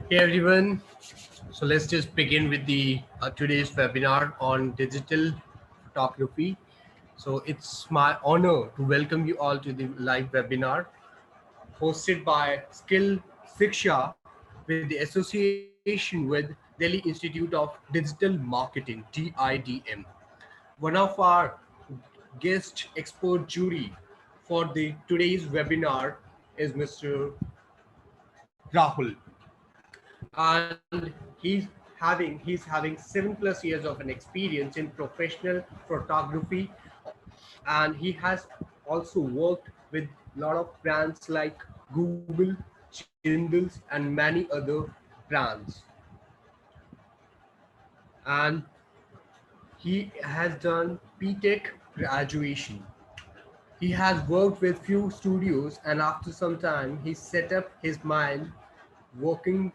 Hey everyone, so let's just begin with the today's webinar on digital photography. So it's my honor to welcome you all to the live webinar hosted by Skill Siksha with the association with Delhi Institute of Digital Marketing (DIDM). One of our guest expert jury for the today's webinar is Mr. Rahul, and he's having 7+ years of an experience in professional photography, and he has also worked with a lot of brands like Google, Jindals, and many other brands. And he has done PTech graduation. He has worked with few studios, and after some time he set up his mind working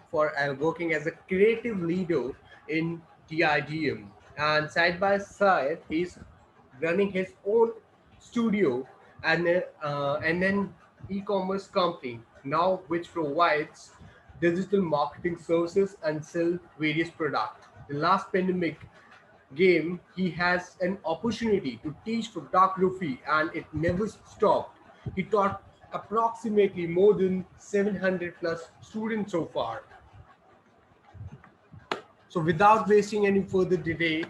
as a creative leader in DIDM, and side by side he's running his own studio and then e-commerce company now, which provides digital marketing services and sell various products. The last pandemic game, he has an opportunity to teach photography and it never stopped. He taught approximately more than 700 plus students so far. So without wasting any further delay,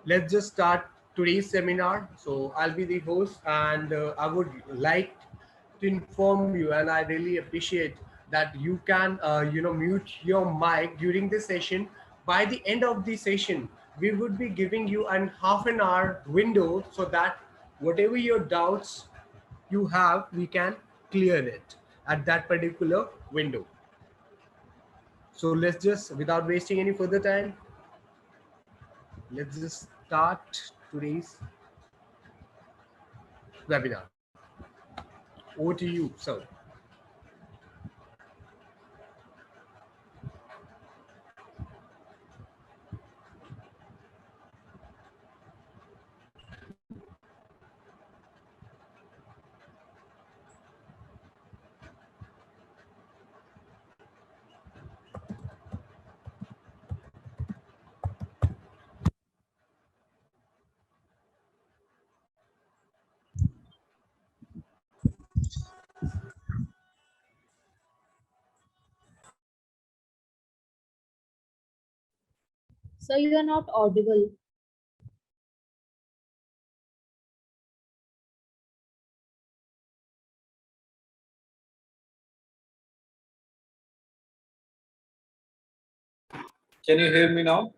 let's just start today's seminar. So I'll be the host, and I would like to inform you, and I really appreciate that you can mute your mic during the session. By the end of the session, we would be giving you an half an hour window so that whatever your doubts you have, we can clear it at that particular window. So let's just, without wasting any further time, let's just start today's webinar. Over to you, sir. So you are not audible. Can you hear me now?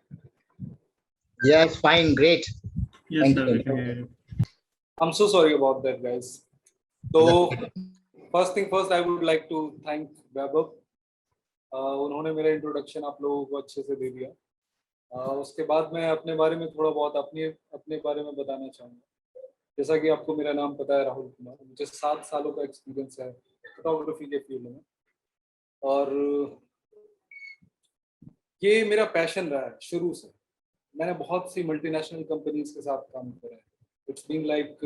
Yes, fine, great. Yes, Thank sir, we you. can hear you. I'm so sorry about that, guys. So first thing first, I would like to thank Vaibhav. उन्होंने मेरा introduction आप लोगों को अच्छे से दे दिया। उसके बाद मैं अपने बारे में थोड़ा बहुत अपने बारे में बताना चाहूँगा। जैसा कि आपको मेरा नाम पता है, राहुल कुमार। मुझे 7 सालों का एक्सपीरियंस है फोटोग्राफी के फील्ड में, और ये मेरा पैशन रहा है शुरू से। मैंने बहुत सी मल्टीनेशनल कंपनीज के साथ काम करा है। It's been like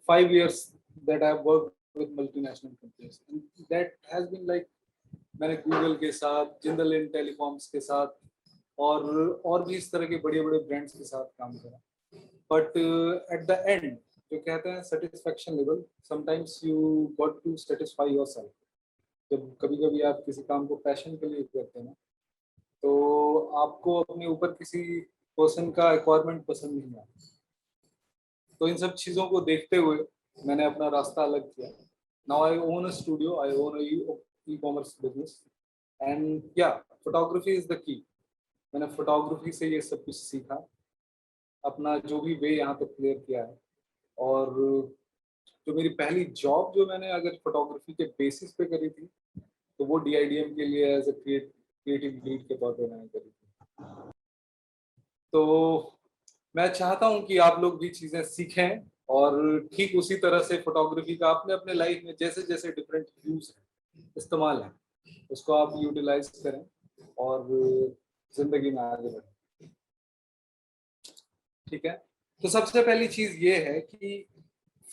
5 years that I've worked with multinational companies. And that has been like मैंने गूगल के साथ, जिंदल इन टेलीकॉम्स के साथ और भी इस तरह के बड़े बड़े ब्रांड्स के साथ काम करा। बट एट द एंड जो कहते हैं satisfaction level, sometimes you got to satisfy yourself. जब कभी कभी आप किसी काम को पैशन के लिए करते हैं ना, तो आपको अपने ऊपर किसी पर्सन का रिक्वायरमेंट पसंद नहीं आता। तो इन सब चीज़ों को देखते हुए मैंने अपना रास्ता अलग किया। Now I own a studio, I own e-commerce business, and या फोटोग्राफी इज द की। मैंने फोटोग्राफी से ये सब कुछ सीखा, अपना जो भी वे यहाँ तक क्लियर किया है। और जो मेरी पहली जॉब जो मैंने अगर फोटोग्राफी के बेसिस पे करी थी, तो वो DIDM के लिए एज ए क्रिएटिव लीड के तौर पे मैंने करी थी। तो मैं चाहता हूं कि आप लोग भी चीज़ें सीखें, और ठीक उसी तरह से फोटोग्राफी का अपने अपने लाइफ में जैसे जैसे डिफरेंट यूज है, इस्तेमाल है, उसको आप यूटिलाइज करें और जिंदगी में आगे बढ़ें। ठीक है, तो सबसे पहली चीज़ ये है कि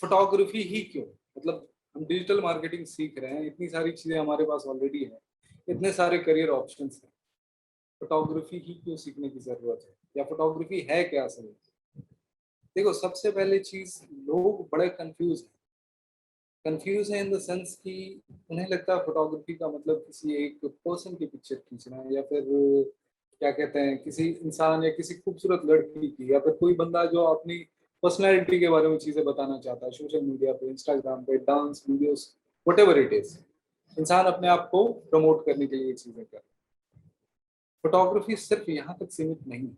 फोटोग्राफी ही क्यों, मतलब हम डिजिटल मार्केटिंग सीख रहे हैं, इतनी सारी चीज़ें हमारे पास ऑलरेडी है, इतने सारे करियर ऑप्शंस हैं, फोटोग्राफी ही क्यों सीखने की जरूरत है, या फोटोग्राफी है क्या असल में? देखो, सबसे पहली चीज, लोग बड़े कंफ्यूज है इन द सेंस कि उन्हें लगता है फोटोग्राफी का मतलब किसी एक पर्सन की पिक्चर खींचना है, या फिर क्या कहते हैं, किसी इंसान या किसी खूबसूरत लड़की की, या फिर कोई बंदा जो अपनी पर्सनैलिटी के बारे में चीजें बताना चाहता है सोशल मीडिया पे, इंस्टाग्राम पे, dance videos, whatever it is, इंसान अपने आप को प्रमोट करने के लिए ये चीजें कर रहा है। फोटोग्राफी सिर्फ यहाँ तक सीमित नहीं है,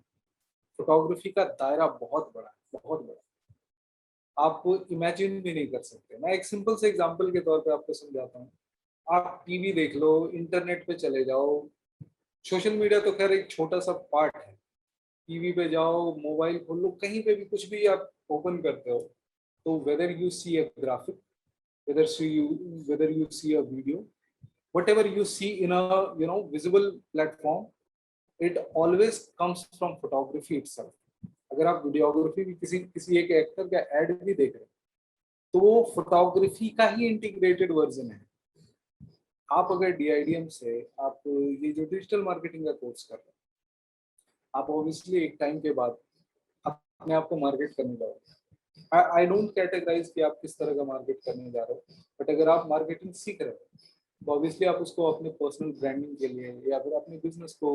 फोटोग्राफी का दायरा बहुत बड़ा है, बहुत बड़ा। आप इमेजिन भी नहीं कर सकते। मैं एक सिंपल से एग्जांपल के तौर पे आपको समझाता हूँ। आप टीवी देख लो, इंटरनेट पे चले जाओ, सोशल मीडिया तो खैर एक छोटा सा पार्ट है, टीवी पे जाओ, मोबाइल खोल लो, कहीं पे भी कुछ भी आप ओपन करते हो, तो whether you see a graphic, whether you see a video, whatever you see in a visible platform, it always comes from photography itself. अगर आप वीडियोग्राफी भी किसी किसी एक एक्टर का एड भी देख रहे हैं, तो वो फोटोग्राफी का ही इंटीग्रेटेड वर्जन है। आप अगर DIDM से आप ये जो डिजिटल मार्केटिंग का कोर्स कर रहे हैं, आप ऑब्वियसली एक टाइम के बाद अपने आप को मार्केट करने जाओगे। आई डोंट कैटेगराइज कि आप किस तरह का मार्केट करने जा रहे हो, बट अगर आप मार्केटिंग सीख रहे हो तो ऑब्वियसली आप उसको अपने पर्सनल ब्रांडिंग के लिए, या फिर अपने बिजनेस को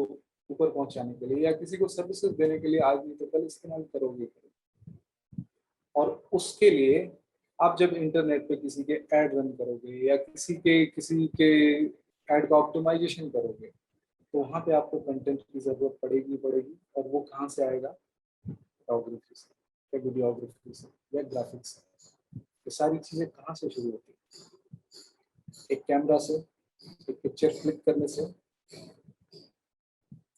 ऊपर पहुंचाने के लिए, या किसी को सर्विसेज देने के लिए आज नहीं तो कल इस्तेमाल करोगे। और उसके लिए आप जब इंटरनेट पे किसी के ऐड रन करोगे, या किसी के ऐड का ऑप्टिमाइजेशन करोगे, तो वहाँ पे आपको कंटेंट की जरूरत पड़ेगी। और वो कहाँ से आएगा? फोटोग्राफी से, या वीडियोग्राफी से, या ग्राफिक्स से। ये सारी चीजें कहाँ से शुरू होती है? एक कैमरा से, एक पिक्चर क्लिक करने से।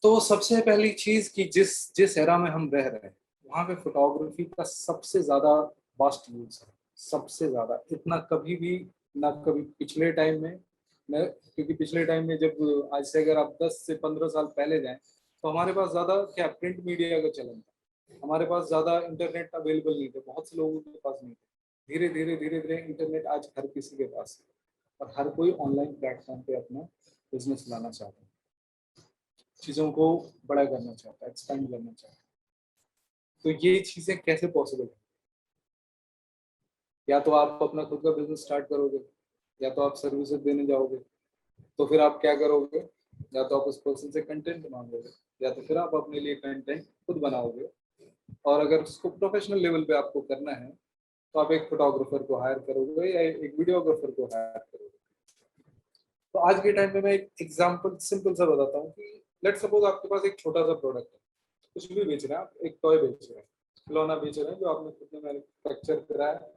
तो सबसे पहली चीज कि जिस जिस एरा में हम रह रहे हैं, वहाँ पे फोटोग्राफी का सबसे ज्यादा वास्ट यूज है, सबसे ज्यादा। इतना कभी भी ना कभी पिछले टाइम में न, क्योंकि पिछले टाइम में जब आज से अगर आप 10 से 15 साल पहले जाएं, तो हमारे पास ज्यादा क्या प्रिंट मीडिया का चलन था, हमारे पास ज्यादा इंटरनेट अवेलेबल नहीं थे, बहुत से लोगों के पास नहीं थे। धीरे धीरे इंटरनेट आज हर किसी के पास है, और हर कोई ऑनलाइन प्लेटफॉर्म पे अपना बिजनेस लाना चाहता है, चीज़ों को बड़ा करना चाहता है, एक्सपेंड करना चाहता है। तो ये चीज़ें कैसे पॉसिबल है? या तो आप अपना खुद का बिजनेस स्टार्ट करोगे, या तो आप सर्विसेज देने जाओगे। तो फिर आप क्या करोगे? या तो आप उस पर्सन से कंटेंट मांगोगे, या तो फिर आप अपने लिए कंटेंट खुद बनाओगे। और अगर उसको प्रोफेशनल लेवल पे आपको करना है, तो आप एक फोटोग्राफर को हायर करोगे, या एक वीडियोग्राफर को हायर करोगे। तो आज के टाइम में मैं एक एग्जांपल सिंपल सा बताता हूँ कि लेट्स सपोज आपके पास एक छोटा सा प्रोडक्ट है, कुछ भी बेच रहे हैं आप, एक टॉय बेच रहे हैं, खिलौना बेच रहे हैं जो आपने खुद ने मैन्युफैक्चर करा है।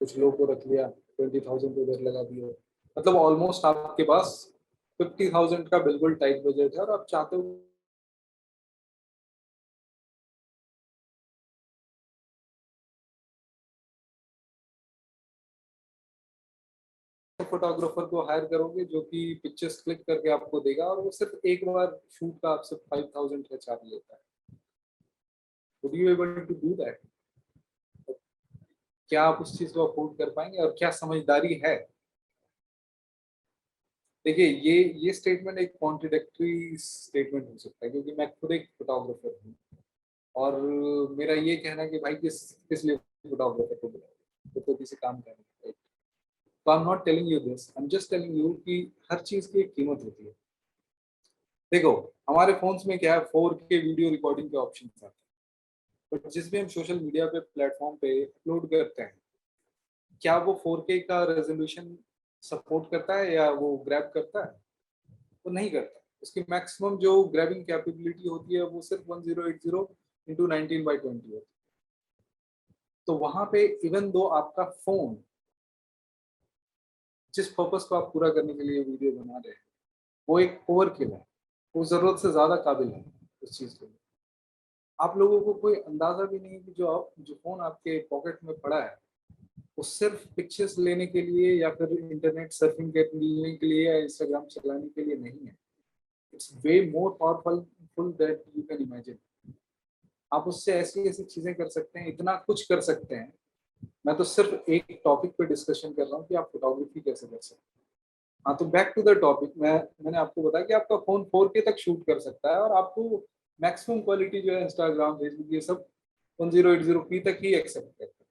कुछ लोगों को रख लिया, 20,000 उधर लगा दिया, मतलब ऑलमोस्ट आपके पास 50,000 का बिल्कुल टाइट बजट है, और आप चाहते हो फोटोग्राफर को हायर करोगे जो कि पिक्चर्स क्लिक करके आपको देगा, और वो सिर्फ एक बार शूट का आपसे 5,000 का चार्ज लेता है। Would you able to do that? क्या आप उस चीज को अफोर्ड कर पाएंगे? और क्या समझदारी है? देखिए, ये स्टेटमेंट एक कॉन्ट्रडिक्टरी स्टेटमेंट हो सकता है, क्योंकि मैं खुद एक फोटोग्राफर हूँ, और मेरा ये कहना है कि भाई किस किस लिए फोटोग्राफर को बुलाओ, तो किसी काम करने। तो I am not telling you this, I am just telling you कि हर चीज की एक कीमत होती है। देखो, हमारे फोन्स में क्या है, 4K वीडियो रिकॉर्डिंग के ऑप्शन आते हैं, बट जिस भी हम सोशल मीडिया पे प्लेटफॉर्म पे अपलोड करते हैं, क्या वो 4K का रेजोल्यूशन सपोर्ट करता है, या वो ग्रैब करता है? वो नहीं करता। उसकी मैक्सिमम जो ग्रैबिंग कैपेबिलिटी होती है वो सिर्फ 1080 इंटू 19/20 होती है। तो वहां पे इवन दो आपका फोन, जिस पर्पस को आप पूरा करने के लिए वीडियो बना रहे हैं, वो एक ओवरकिल है, वो जरूरत से ज्यादा काबिल है उस चीज के लिए। आप लोगों को कोई अंदाजा भी नहीं कि जो फोन आपके पॉकेट में पड़ा है, वो सिर्फ पिक्चर्स लेने के लिए, या फिर इंटरनेट सर्फिंग करने के लिए, या इंस्टाग्राम चलाने के लिए नहीं है। It's way more powerful that you can imagine. आप उससे ऐसी ऐसी चीजें कर सकते हैं, इतना कुछ कर सकते हैं। मैं तो सिर्फ एक टॉपिक पे डिस्कशन कर रहा हूँ कि आप फोटोग्राफी कैसे कर सकते हैं। हाँ, तो बैक टू द टॉपिक, मैंने आपको बताया कि आपका फोन 4K तक शूट कर सकता है और आपको मैक्सिमम क्वालिटी जो है इंस्टाग्राम, फेसबुक, ये सब 1080p तक ही एक्सेप्ट करता है।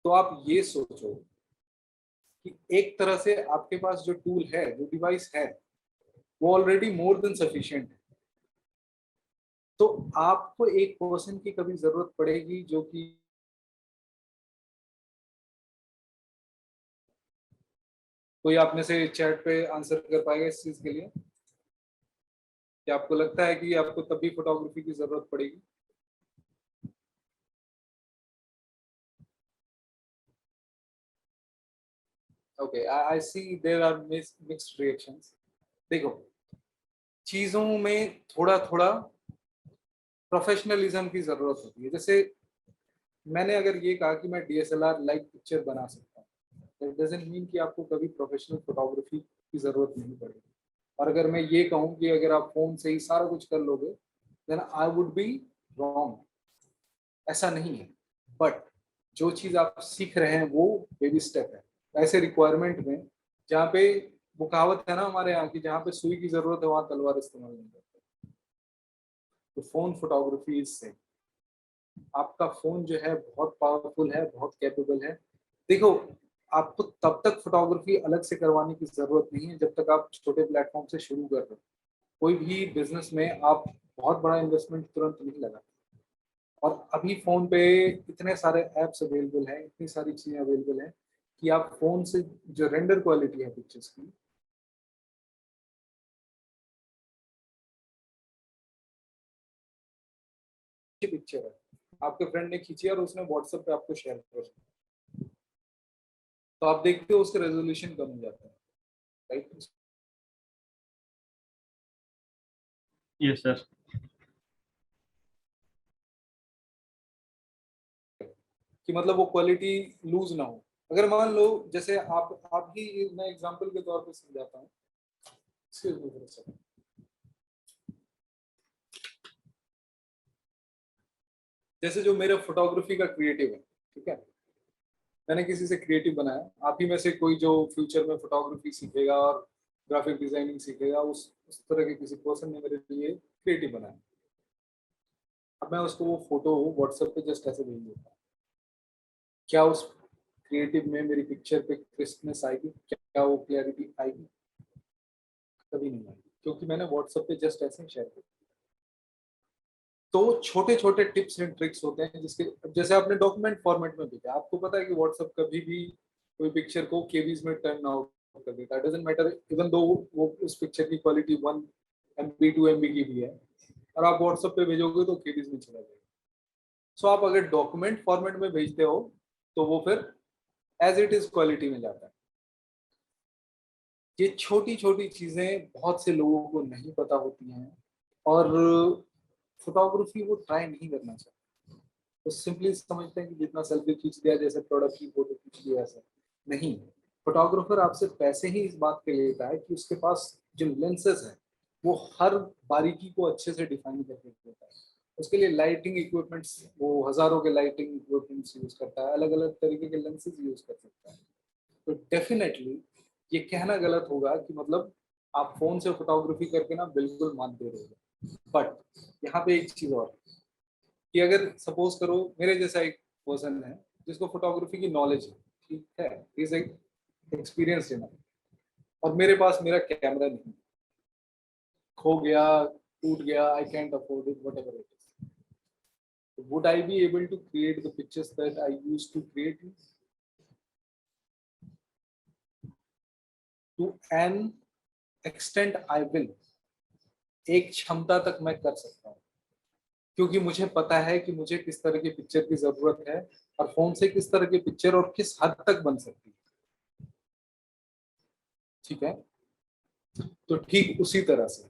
तो आप ये सोचो कि एक तरह से आपके पास जो टूल है, जो डिवाइस है, वो ऑलरेडी मोर देन सफिशिएंट है। तो आपको एक पर्सन की कभी जरूरत पड़ेगी जो कि कोई आप में से चैट पे आंसर कर पाएगा इस चीज के लिए? क्या आपको लगता है कि आपको तभी फोटोग्राफी की जरूरत पड़ेगी? Okay, I see there are mixed reactions. देखो, चीजों में थोड़ा थोड़ा प्रोफेशनलिज्म की जरूरत होती है। जैसे मैंने अगर ये कहा कि मैं डीएसएलआर लाइव पिक्चर बना सकता हूँ, दैट डजंट मीन कि आपको कभी प्रोफेशनल फोटोग्राफी की जरूरत नहीं पड़ेगी। और अगर मैं ये कहूँ कि अगर आप फोन से ही सारा कुछ कर लोगे, then I would be wrong. ऐसा नहीं है। बट जो चीज आप सीख रहे हैं वो बेबी स्टेप है। ऐसे रिक्वायरमेंट में जहाँ पे, वो कहावत है ना हमारे यहाँ की, जहाँ पे सुई की जरूरत है वहां तलवार इस्तेमाल नहीं करते। तो फोन फोटोग्राफी इज सेम। आपका फोन जो है बहुत पावरफुल है, बहुत कैपेबल है। देखो, आपको तब तक फोटोग्राफी अलग से करवाने की जरूरत नहीं है जब तक आप छोटे प्लेटफॉर्म से शुरू कर रहे हो। कोई भी बिजनेस में आप बहुत बड़ा इन्वेस्टमेंट तुरंत नहीं लगा। और अभी फोन पे इतने सारे एप्स अवेलेबल हैं, इतनी सारी चीजें अवेलेबल हैं कि आप फोन से जो रेंडर क्वालिटी है पिक्चर्स की, पिक्चर है आपके फ्रेंड ने खींची और उसने व्हाट्सएप पे आपको शेयर कर दी, तो आप देखते हो उसका रेजोल्यूशन कम हो जाता है, राइट? Yes, sir. कि मतलब वो क्वालिटी लूज ना हो। अगर मान लो, जैसे आप ही, मैं एग्जांपल के तौर पे समझाता हूँ। Excuse me for a second. जैसे जो मेरा फोटोग्राफी का क्रिएटिव है, ठीक है, मैंने किसी से क्रिएटिव बनाया। आप ही में से कोई जो फ्यूचर में फोटोग्राफी सीखेगा और ग्राफिक डिजाइनिंग सीखेगा, उस तरह के किसी पर्सन ने मेरे लिए क्रिएटिव बनाया। अब मैं उसको वो फोटो व्हाट्सएप पे जस्ट ऐसे भेज देता हूँ। क्या उस क्रिएटिव में मेरी पिक्चर पे क्रिस्पनेस आएगी? क्या वो क्लैरिटी आएगी? कभी नहीं आएगी, क्योंकि मैंने व्हाट्सएप पे जस्ट ऐसे शेयर किया। तो छोटे छोटे टिप्स एंड ट्रिक्स होते हैं जिसके, जैसे आपने डॉक्यूमेंट फॉर्मेट में भेजा, आपको पता है कि व्हाट्सएप कभी भी कोई पिक्चर को केबीज में टर्न आउट कर देता है। डजंट मैटर, इवन दो वो उस पिक्चर की क्वालिटी 1 MB 2 MB की भी है, और आप व्हाट्सएप पे भेजोगे तो केबीज में चला जाएगा। सो आप अगर डॉक्यूमेंट फॉर्मेट में भेजते हो तो वो फिर एज इट इज क्वालिटी में जाता है। ये छोटी छोटी चीजें बहुत से लोगों को नहीं पता होती हैं, और फोटोग्राफी वो ट्राई नहीं करना चाहते। तो सिंपली समझते हैं कि जितना सेल्फी खींच दिया, जैसे प्रोडक्ट की फोटो खींच लिया, ऐसा नहीं। फोटोग्राफर आपसे पैसे ही इस बात के लेता है कि उसके पास जो लेंसेज है वो हर बारीकी को अच्छे से डिफाइन करके देता है। उसके लिए लाइटिंग इक्विपमेंट्स, वो हजारों के लाइटिंग इक्विपमेंट्स यूज करता है, अलग अलग तरीके के लेंसेज यूज कर सकता है। तो डेफिनेटली ये कहना गलत होगा कि मतलब आप फोन से फोटोग्राफी करके ना बिल्कुल मात दे रहे हो। बट यहाँ पे एक चीज और, कि अगर सपोज करो मेरे जैसा एक पर्सन है जिसको फोटोग्राफी की नॉलेज है, ठीक है, इज एक्सपीरियंस है, और मेरे पास मेरा कैमरा नहीं, खो गया, टूट गया, I can't afford it, whatever it is, would I be able to create the pictures that I used to create? To an extent I will. एक क्षमता तक मैं कर सकता हूँ, क्योंकि मुझे पता है कि मुझे किस तरह की पिक्चर की जरूरत है और फोन से किस तरह की पिक्चर और किस हद तक बन सकती है। ठीक है, तो ठीक उसी तरह से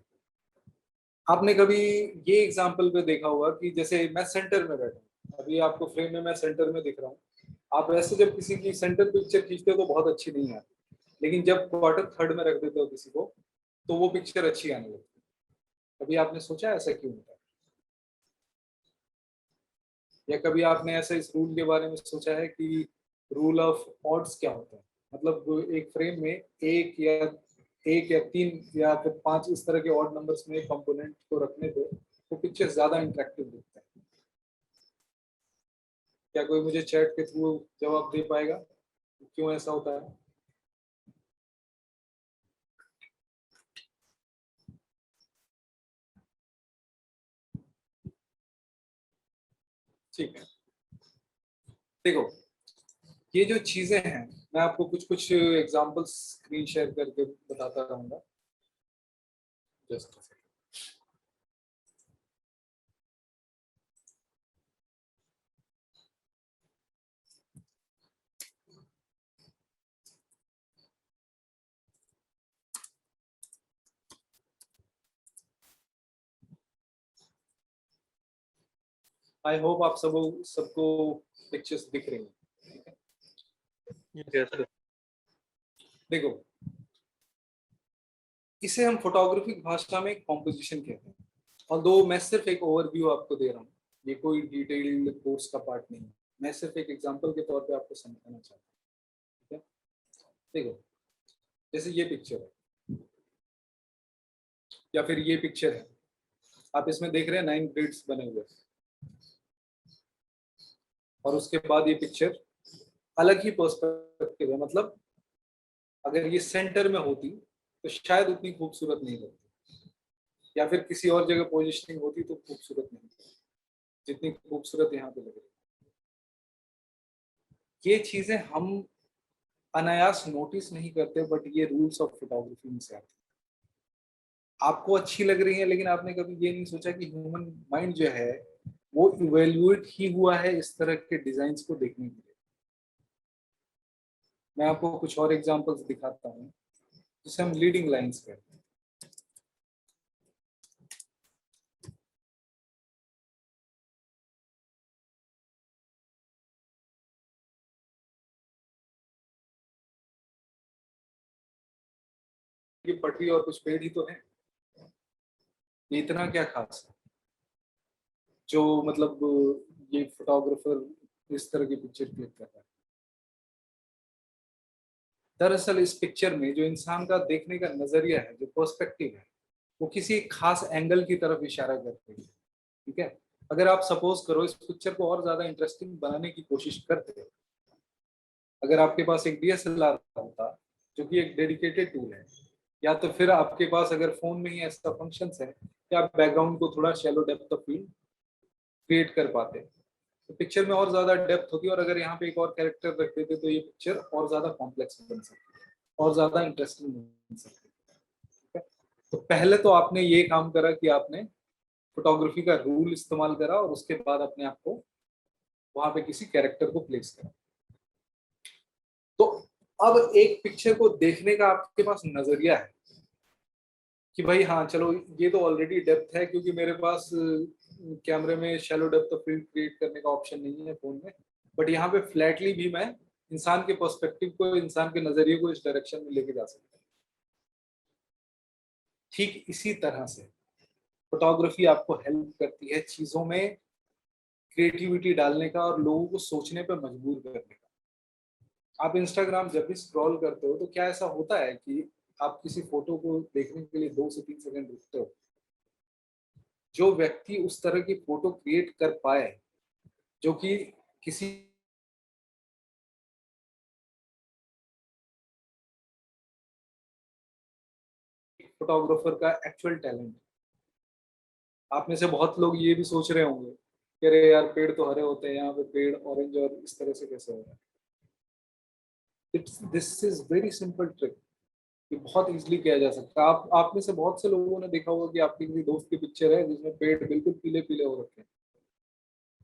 आपने कभी ये एग्जाम्पल पे देखा होगा कि जैसे मैं सेंटर में बैठा हूँ, अभी आपको फ्रेम में मैं सेंटर में दिख रहा हूँ। आप ऐसे जब किसी की सेंटर पिक्चर खींचते हो तो बहुत अच्छी नहीं आती, लेकिन जब क्वार्टर थर्ड में रख देते हो किसी को तो वो पिक्चर अच्छी आने लगती है। कभी आपने सोचा ऐसा क्यों होता है? या कभी आपने ऐसा इस रूल के बारे में सोचा है कि रूल ऑफ ऑड्स क्या होता है? मतलब एक फ्रेम में एक या तीन या फिर पांच इस तरह के ऑड नंबर्स में कंपोनेंट को रखने पे वो पिक्चर ज्यादा इंटरेक्टिव दिखता है। क्या कोई मुझे चैट के थ्रू जवाब दे पाएगा क्यों ऐसा होता है? ठीक है, देखो ये जो चीजें हैं मैं आपको कुछ कुछ एग्जांपल्स स्क्रीन शेयर करके बताता रहूंगा। जस्ट आई होप आप सबको पिक्चर्स दिख रही हैं। Yes, sir. देखो इसे हम फोटोग्राफी की भाषा में कॉम्पोजिशन कहते हैं, और दो मैं सिर्फ एक ओवरव्यू आपको दे रहा हूँ, ये कोई डिटेल्ड कोर्स का पार्ट नहीं है, मैं सिर्फ एक एग्जांपल के तौर पे आपको समझाना चाहता हूँ। ठीक है, देखो जैसे ये पिक्चर है या फिर ये पिक्चर है, आप इसमें देख रहे हैं 9 ग्रिड्स बने हुए और उसके बाद ये पिक्चर अलग ही पर्सपेक्टिव है। मतलब अगर ये सेंटर में होती तो शायद उतनी खूबसूरत नहीं लगती, या फिर किसी और जगह पोजीशनिंग होती तो खूबसूरत नहीं लगती जितनी खूबसूरत यहाँ पे लग रही है। ये चीजें हम अनायास नोटिस नहीं करते, बट ये रूल्स ऑफ फोटोग्राफी में से आती है। आपको अच्छी लग रही है, लेकिन आपने कभी ये नहीं सोचा कि ह्यूमन माइंड जो है वो इवेल्युएट ही हुआ है इस तरह के डिजाइन्स को देखने के लिए। मैं आपको कुछ और एग्जांपल्स दिखाता हूँ जिसे हम लीडिंग लाइंस कहते हैं। ये पटरी और कुछ पेड़ ही तो है, ये इतना क्या खास है जो मतलब ये फोटोग्राफर इस तरह की पिक्चर क्लिक कर रहा है? दरअसल इस पिक्चर में जो इंसान का देखने का नजरिया है, जो पर्सपेक्टिव है, वो किसी खास एंगल की तरफ इशारा करती है। ठीक है, अगर आप सपोज करो इस पिक्चर को और ज्यादा इंटरेस्टिंग बनाने की कोशिश करते, अगर आपके पास एक डीएसएलआर होता जो कि एक डेडिकेटेड टूल है, या तो फिर आपके पास अगर फोन में ही ऐसा फंक्शन है कि आप बैकग्राउंड को थोड़ा shallow depth of field create कर पाते, तो पिक्चर में और ज्यादा डेप्थ होती, और अगर यहाँ पे एक और कैरेक्टर रख देते तो ये पिक्चर और ज्यादा कॉम्प्लेक्स बन सकती है और ज्यादा इंटरेस्टिंग बन सकती है। ठीक है, तो पहले तो आपने ये काम करा कि आपने फोटोग्राफी का रूल इस्तेमाल करा और उसके बाद अपने आप को वहां पे किसी कैरेक्टर को प्लेस करा। तो अब एक पिक्चर को देखने का आपके पास नजरिया है कि भाई हाँ चलो ये तो ऑलरेडी डेप्थ है, क्योंकि मेरे पास कैमरे में shallow depth of field create करने का ऑप्शन नहीं है फोन में, बट यहाँ पे फ्लैटली भी मैं इंसान के पर्सपेक्टिव को, इंसान के नजरिए को इस डायरेक्शन में लेके जा सकता हूँ। ठीक इसी तरह से फोटोग्राफी आपको हेल्प करती है चीजों में क्रिएटिविटी डालने का और लोगों को सोचने पर मजबूर करने का। आप इंस्टाग्राम जब भी स्क्रॉल करते हो तो क्या ऐसा होता है कि आप किसी फोटो को देखने के लिए 2 से 3 सेकंड रुकते हो? जो व्यक्ति उस तरह की फोटो क्रिएट कर पाए जो कि किसी फोटोग्राफर का एक्चुअल टैलेंट। आप में से बहुत लोग ये भी सोच रहे होंगे कि अरे यार पेड़ तो हरे होते हैं, यहाँ पे पेड़ ऑरेंज और इस तरह से कैसे हो रहा है? This is very simple trick, ये बहुत इजीली किया जा सकता है। आप में से बहुत से लोगों ने देखा होगा कि आपके किसी दोस्त की पिक्चर है जिसमें पेड़ बिल्कुल पीले पीले हो रखे हैं।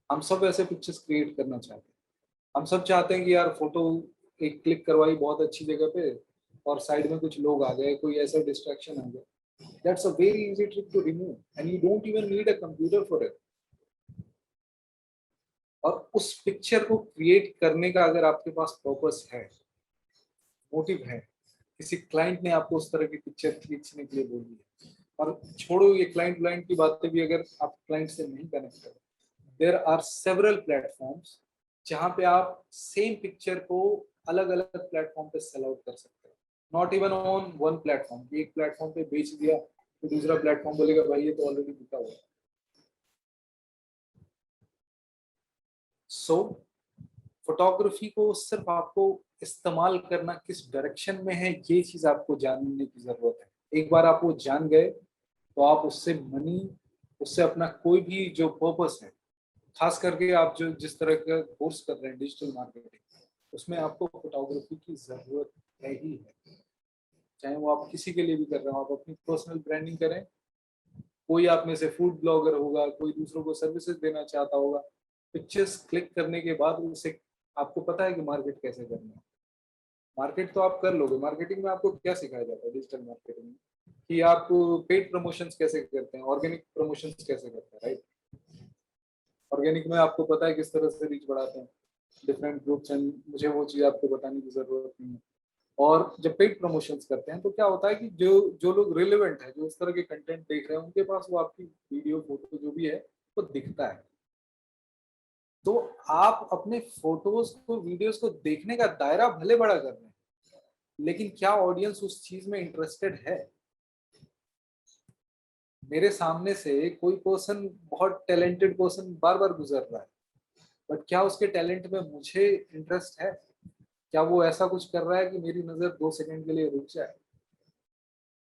हम सब ऐसे पिक्चर्स क्रिएट करना चाहते हैं। हम सब चाहते हैं कि यार फोटो एक क्लिक करवाई बहुत अच्छी जगह पे और साइड में कुछ लोग आ गए, कोई ऐसा डिस्ट्रैक्शन आ गया। That's a very easy trick to remove and you don't even need a computer for it. और उस पिक्चर को क्रिएट करने का अगर आपके पास पर्पस है, मोटिव है, किसी क्लाइंट ने आपको उस तरह की पिक्चर खींचने के लिए बोली है, और छोड़ो ये क्लाइंट की बातें भी, अगर आप क्लाइंट से नहीं कनेक्ट करें, देयर आर सेवरल प्लेटफॉर्म्स जहाँ पे आप सेम पिक्चर को अलग अलग प्लेटफॉर्म पे सेल आउट कर सकते हैं, not even on one platform. एक प्लेटफॉर्म पे बेच दिया तो दूसरा प्लेटफॉर्म बोलेगा भाई ये तो ऑलरेडी बिका हुआ है। सो फोटोग्राफी को सिर्फ आपको इस्तेमाल करना किस डायरेक्शन में है, ये चीज आपको जानने की जरूरत है। एक बार आप वो जान गए तो आप उससे मनी, उससे अपना कोई भी जो पर्पस है, खास करके आप जो जिस तरह का कोर्स कर रहे हैं डिजिटल मार्केटिंग, उसमें आपको फोटोग्राफी की जरूरत है ही है। चाहे वो आप किसी के लिए भी कर रहे हो, आप अपनी पर्सनल ब्रांडिंग करें, कोई आप में से फूड ब्लॉगर होगा, कोई दूसरों को सर्विसेज देना चाहता होगा, पिक्चर्स क्लिक करने के बाद उसे आपको पता है कि मार्केट कैसे करना है। मार्केट तो आप कर लोगे, मार्केटिंग में आपको क्या सिखाया जाता है डिजिटल मार्केटिंग में, कि आप पेड प्रमोशंस कैसे करते हैं, ऑर्गेनिक प्रमोशंस कैसे करते हैं, राइट। ऑर्गेनिक में आपको पता है किस तरह से रीच बढ़ाते हैं डिफरेंट ग्रुप्स एंड मुझे वो चीज़ आपको बताने की जरूरत नहीं है। और जब पेड प्रमोशंस करते हैं तो क्या होता है कि जो जो लोग रिलेवेंट है, जो इस तरह के कंटेंट देख रहे हैं, उनके पास वो आपकी वीडियो फोटो जो भी है वो दिखता है। तो आप अपने फोटोज को, वीडियोस को देखने का दायरा भले बड़ा कर रहे हैं, लेकिन क्या ऑडियंस उस चीज में इंटरेस्टेड है? मेरे सामने से कोई पर्सन, बहुत टैलेंटेड पर्सन बार बार गुजर रहा है, बट क्या उसके टैलेंट में मुझे इंटरेस्ट है? क्या वो ऐसा कुछ कर रहा है कि मेरी नजर 2 सेकंड के लिए रुक जाए?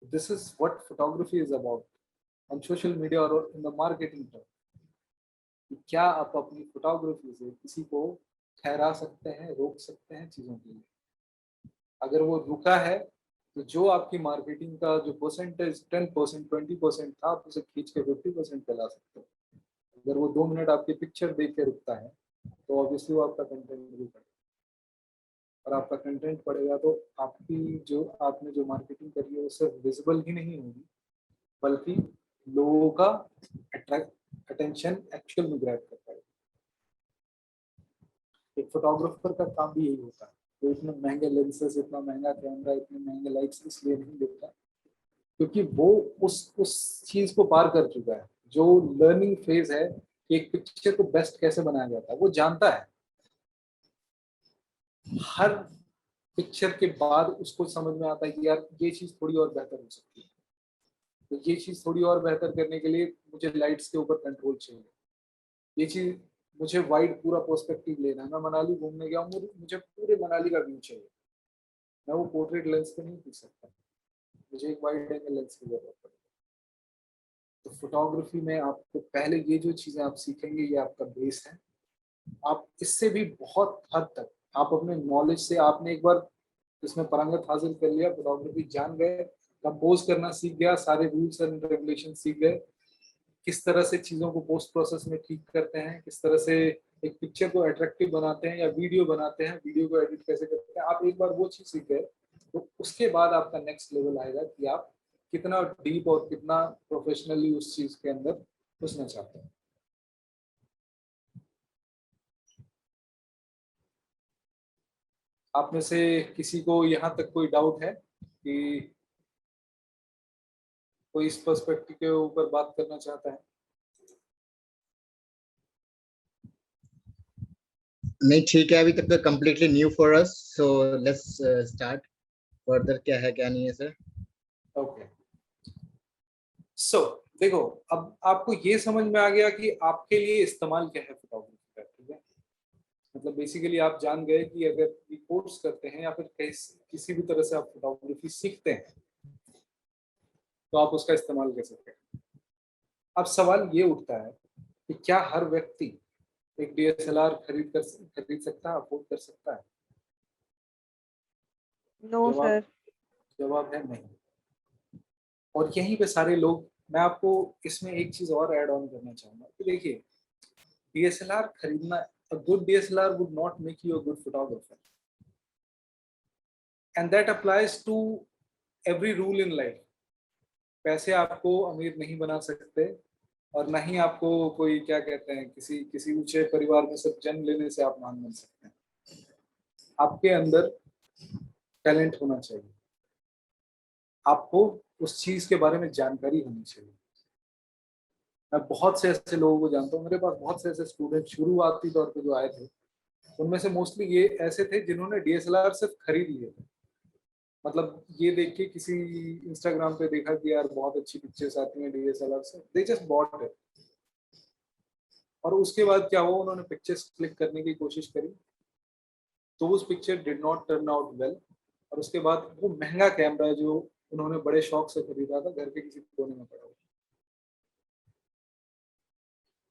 This is what photography is about on social media और इन द मार्केटिंग टर्म। क्या आप अपनी फोटोग्राफी से किसी को ठहरा सकते हैं, रोक सकते हैं चीजों के लिए? अगर वो रुका है तो जो आपकी मार्केटिंग का जो परसेंटेज 10%, 20% था, आप उसे खींच के 50% पे ला सकते हो। अगर वो 2 मिनट आपकी पिक्चर देख के रुकता है तो ऑब्वियसली वो आपका कंटेंट भी पड़ेगा, और आपका कंटेंट पड़ेगा तो आपकी जो आपने जो मार्केटिंग करी है वो सिर्फ विजिबल ही नहीं होगी, बल्कि लोगों का अटेंशन एक्चुअल में ग्रैब कर पाएगा। एक फोटोग्राफर का काम भी यही होता है। तो इतने महंगे लेंसेज, इतना महंगा कैमरा, इतने महंगे लाइट्स इसलिए नहीं लेता क्योंकि वो उस चीज को पार कर चुका है, जो लर्निंग फेज है कि एक पिक्चर को बेस्ट कैसे बनाया जाता है, वो जानता है। हर पिक्चर के बाद उसको समझ में आता है कि यार ये चीज थोड़ी और बेहतर हो सकती है, तो ये चीज थोड़ी और बेहतर करने के लिए मुझे लाइट्स के ऊपर कंट्रोल चाहिए, ये चीज मुझे वाइड पूरा पर्सपेक्टिव लेना है। मैं मनाली घूमने गया हूँ, मुझे पूरे मनाली का व्यू चाहिए, मैं वो पोर्ट्रेट लेंस पे नहीं खींच सकता, मुझे एक वाइड एंगल लेंस की जरूरत पड़ेगी। तो फोटोग्राफी में आपको पहले ये जो चीजें आप सीखेंगे, ये आपका बेस है। आप इससे भी बहुत हद तक आप अपने नॉलेज से, आपने एक बार इसमें पारंगत हासिल कर लिया, फोटोग्राफी जान गए, कंपोज करना सीख गया, सारे रूल्स एंड रेगुलेशन सीख गए, किस तरह से चीज़ों को पोस्ट प्रोसेस में ठीक करते हैं, किस तरह से एक पिक्चर को अट्रैक्टिव बनाते हैं या वीडियो बनाते हैं, वीडियो को एडिट कैसे करते हैं। आप एक बार वो चीज़ सीख गए तो उसके बाद आपका नेक्स्ट लेवल आएगा कि आप कितना डीप और कितना प्रोफेशनली उस चीज़ के अंदर घुसना चाहते हैं। आप में से किसी को यहाँ तक कोई डाउट है कि कोई इस पर्सपेक्टिव के ऊपर बात करना चाहता है? नहीं, ठीक है, अभी तक तो completely new for us, so let's start further. क्या है क्या नहीं है सर? ओके, सो देखो, अब आपको ये समझ में आ गया कि आपके लिए इस्तेमाल क्या है फोटोग्राफी का, ठीक है। मतलब बेसिकली आप जान गए कि अगर ये कोर्स करते हैं या फिर किसी भी तरह से आप फोटोग्राफी सीखते हैं तो आप उसका इस्तेमाल कैसे करें। अब सवाल ये उठता है कि क्या हर व्यक्ति एक डीएसएलआर खरीद सकता है, अफोर्ड कर सकता है? नो जवाब सर। जवाब है नहीं। और यहीं पे सारे लोग, मैं आपको इसमें एक चीज और ऐड ऑन करना चाहूंगा कि देखिए, डीएसएलआर खरीदना, a good DSLR would not make you a good photographer, and that applies to every rule in life। पैसे आपको अमीर नहीं बना सकते, और ना ही आपको कोई क्या कहते हैं, किसी ऊंचे परिवार में सिर्फ जन्म लेने से आप महान बन सकते हैं। आपके अंदर टैलेंट होना चाहिए, आपको उस चीज के बारे में जानकारी होनी चाहिए। मैं बहुत से ऐसे लोगों को जानता हूँ, मेरे पास बहुत से ऐसे स्टूडेंट शुरुआती तौर पे जो आए थे, उनमें से मोस्टली ये ऐसे थे जिन्होंने डीएसएलआर सिर्फ खरीद लिए थे। मतलब ये देख के किसी इंस्टाग्राम पे देखा कि यार बहुत अच्छी पिक्चर्स आती हैं डीएसएलआर से, दे जस्ट बॉट इट। और उसके बाद क्या हुआ, उन्होंने पिक्चर्स क्लिक करने की कोशिश करी, तो उस picture did not turn out well. और उसके बाद वो महंगा कैमरा जो उन्होंने बड़े शौक से खरीदा था, घर के किसी कोने में पड़ा हुआ।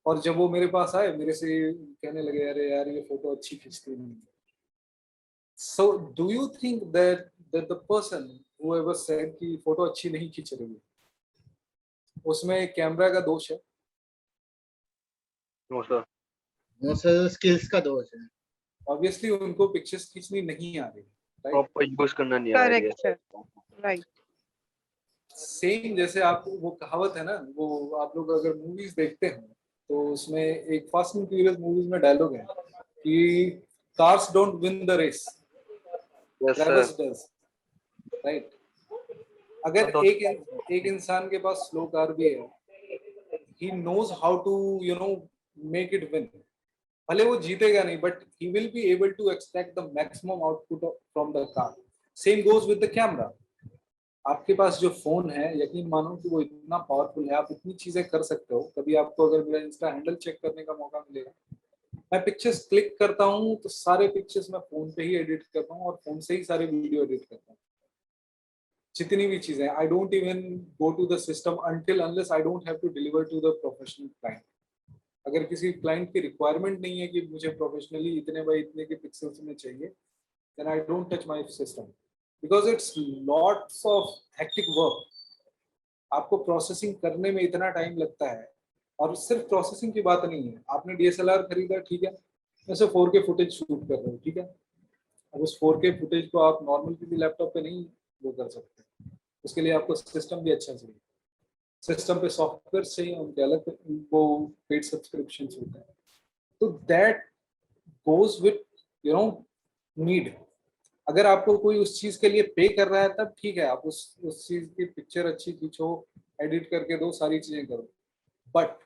और जब वो मेरे पास आए, मेरे से कहने लगे, अरे यार ये फोटो अच्छी खींचती नहीं है। So do you think that the person whoever said कि फोटो अच्छी नहीं खींच रही है, उसमें कैमरा का दोष है? नो सर, वो सर स्किल्स का दोष है। ऑब्वियसली उनको पिक्चर्स खींचनी नहीं आ रही, राइट? प्रॉपर यूज करना नहीं आ रहा है। Correct sir, right. सेम जैसे आप, वो कहावत है ना, वो आप लोग अगर मूवीज देखते हैं तो उसमें एक फास्ट एंड फ्यूरियस मूवीज में डायलॉग है कि cars don't win the race, yes drivers sir, does, right? अगर एक इंसान के पास स्लो कार भी है, he knows how to make it win. भले वो जीतेगा नहीं, but he will be able to extract the maximum output from the car. Same goes with the camera. आपके पास जो फोन है, यकीन मानो कि वो इतना पावरफुल है, आप इतनी चीजें कर सकते हो। कभी आपको अगर मेरा इंस्टा हैंडल चेक करने का मौका मिलेगा, मैं पिक्चर्स क्लिक करता हूँ तो सारे पिक्चर्स मैं फोन पे ही एडिट करता हूँ और फोन से ही सारे वीडियो एडिट करता हूँ। जितनी भी चीजें, I don't even go to the system until unless I don't have to deliver to the professional client. अगर किसी क्लाइंट की रिक्वायरमेंट नहीं है कि मुझे प्रोफेशनली इतने बाय इतने के पिक्सल्स में चाहिए, then I don't touch my system, because it's lots of hectic work. आपको प्रोसेसिंग करने में इतना टाइम लगता है। और सिर्फ प्रोसेसिंग की बात नहीं है, आपने डीएसएलआर खरीदा, ठीक है, वैसे 4K फुटेज शूट कर रहे हो, ठीक है। अब उस 4K फुटेज को आप नॉर्मल किसी लैपटॉप पे नहीं वो कर सकते, उसके लिए आपको सिस्टम भी अच्छा चाहिए। सिस्टम पे सॉफ्टवेयर चाहिए, उनके अलग वो पेड सब्सक्रिप्शन होते हैं। तो दैट गोज विथ नीड। अगर आपको कोई उस चीज के लिए पे कर रहा है तब ठीक है, आप उस चीज की पिक्चर अच्छी खींचो, एडिट करके दो, सारी चीजें करो। बट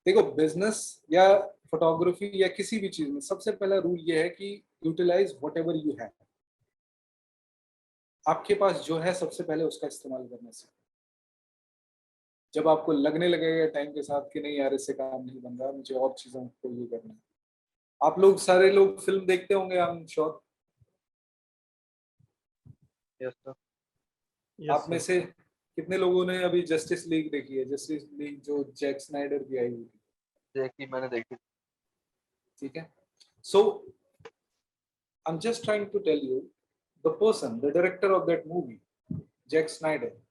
देखो, बिजनेस या फोटोग्राफी या किसी भी चीज में सबसे पहला रूल ये है कि utilise whatever you have. आपके पास जो है सबसे पहले उसका इस्तेमाल करने से, जब आपको लगने लगेगा टाइम के साथ कि नहीं यार इससे काम नहीं बन रहा, मुझे और चीजों को ये करना है। आप लोग सारे लोग फिल्म देखते होंगे, I am sure. Yes sir, आप में से कितने लोगों ने अभी जस्टिस लीग देखी है? जस्टिस लीग जो जैक स्नाइडर की आई हुई थी, देखी, मैंने देखी। ठीक है। So I am just trying to tell you, the person, the director of that movie, Zack Snyder,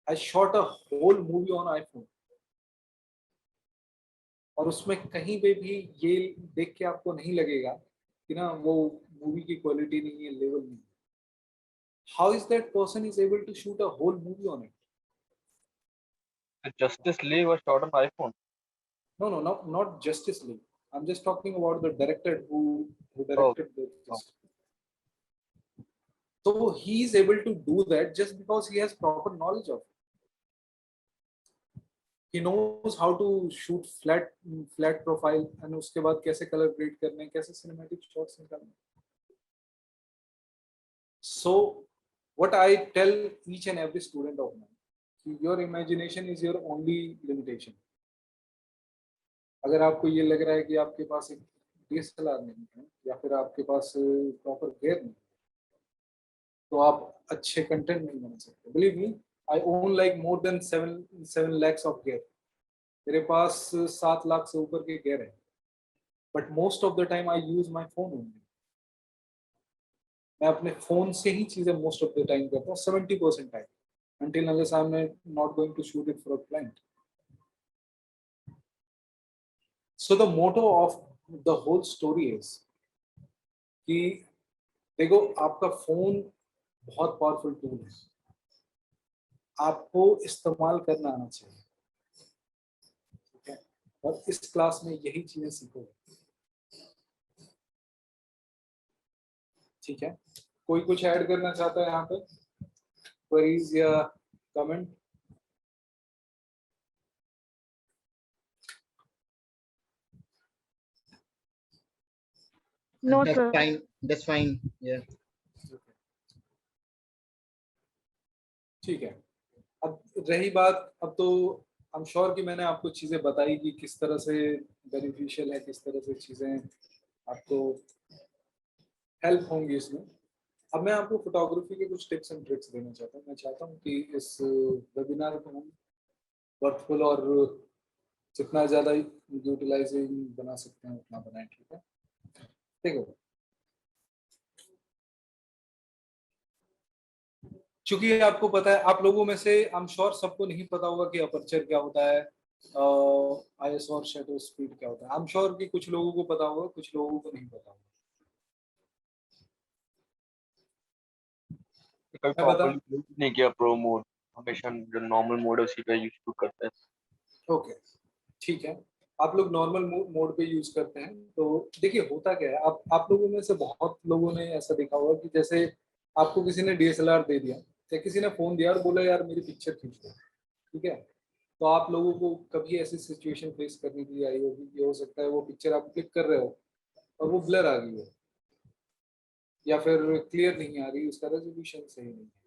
I shot a whole movie on iPhone। और उसमें कहीं पे भी ये देख के आपको नहीं लगेगा कि ना वो मूवी की क्वालिटी नहीं है, लेवल नहीं है। How is that person is able to shoot a whole movie on it? Justice league was shot on iPhone. No, not Justice League. I'm just talking about the director who directed the Justice League. So he is able to do that just because he has proper knowledge of it. He knows how to shoot flat profile and उसके बाद कैसे color grade करने, कैसे cinematic shots निकालने। So what I tell each and every student of mine, your imagination is your only limitation। अगर आपको ये लग रहा है कि आपके पास एक DSLR नहीं है या फिर आपके पास प्रॉपर गेयर नहीं, तो आप अच्छे कंटेंट नहीं बना सकते। Believe me, I own like more than 7 lakhs of gear. मेरे पास 7 लाख से ऊपर के गेयर है, but most of the time I use my phone only. मैं अपने फोन से ही चीजें मोस्ट ऑफ द टाइम करता हूँ, 70% time, until unless I'm not going to shoot it for a client। So the motto of the whole story is कि देखो, आपका phone बहुत पावरफुल टूल है, आपको इस्तेमाल करना आना चाहिए, ठीक है। और इस क्लास में यही चीजें सीखो, ठीक है। कोई कुछ ऐड करना चाहता है यहाँ पे, क्वेरीज या comment? No, That's sir. fine. That's fine. Yeah. ठीक है। अब रही बात, अब तो आई एम श्योर कि मैंने आपको चीजें बताई कि किस तरह से बेनिफिशियल है, किस तरह से चीजें आपको हेल्प होंगी इसमें। अब मैं आपको फोटोग्राफी के कुछ टिप्स एंड ट्रिक्स देना चाहता हूँ। मैं चाहता हूँ कि इस वेबिनार को हम वर्थफुल और जितना ज्यादा यूटिलाइजिंग बना सकते हैं उतना बनाएं, ठीक है। देखो, क्योंकि आपको पता है, आप लोगों में से आई एम श्योर सबको नहीं पता होगा कि अपर्चर क्या होता है, आईएसओ और शटर स्पीड क्या होता है। आई एम श्योर कि कुछ लोगों को पता होगा, कुछ लोगों को नहीं पता होगा। कभी मैं बता, प्रॉपर्ली यूज नहीं किया प्रो मोड, हमेशा जो नॉर्मल मोड है उसी पे यूज करते हैं। ओके ठीक है, आप लोग नॉर्मल मोड पे यूज करते हैं। तो देखिए होता क्या है, आप लोगों में से बहुत लोगों ने ऐसा देखा होगा कि जैसे आपको किसी ने डीएसएलआर दे दिया या किसी ने फोन दिया और बोला यार मेरी पिक्चर खींच दो, ठीक है। तो आप लोगों को कभी ऐसी सिचुएशन फेस करने के लिए आई होगी, ये हो सकता है वो पिक्चर आप क्लिक कर रहे हो और वो ब्लर आ गई हो, या फिर क्लियर नहीं आ रही, उसका रेजोल्यूशन सही नहीं है।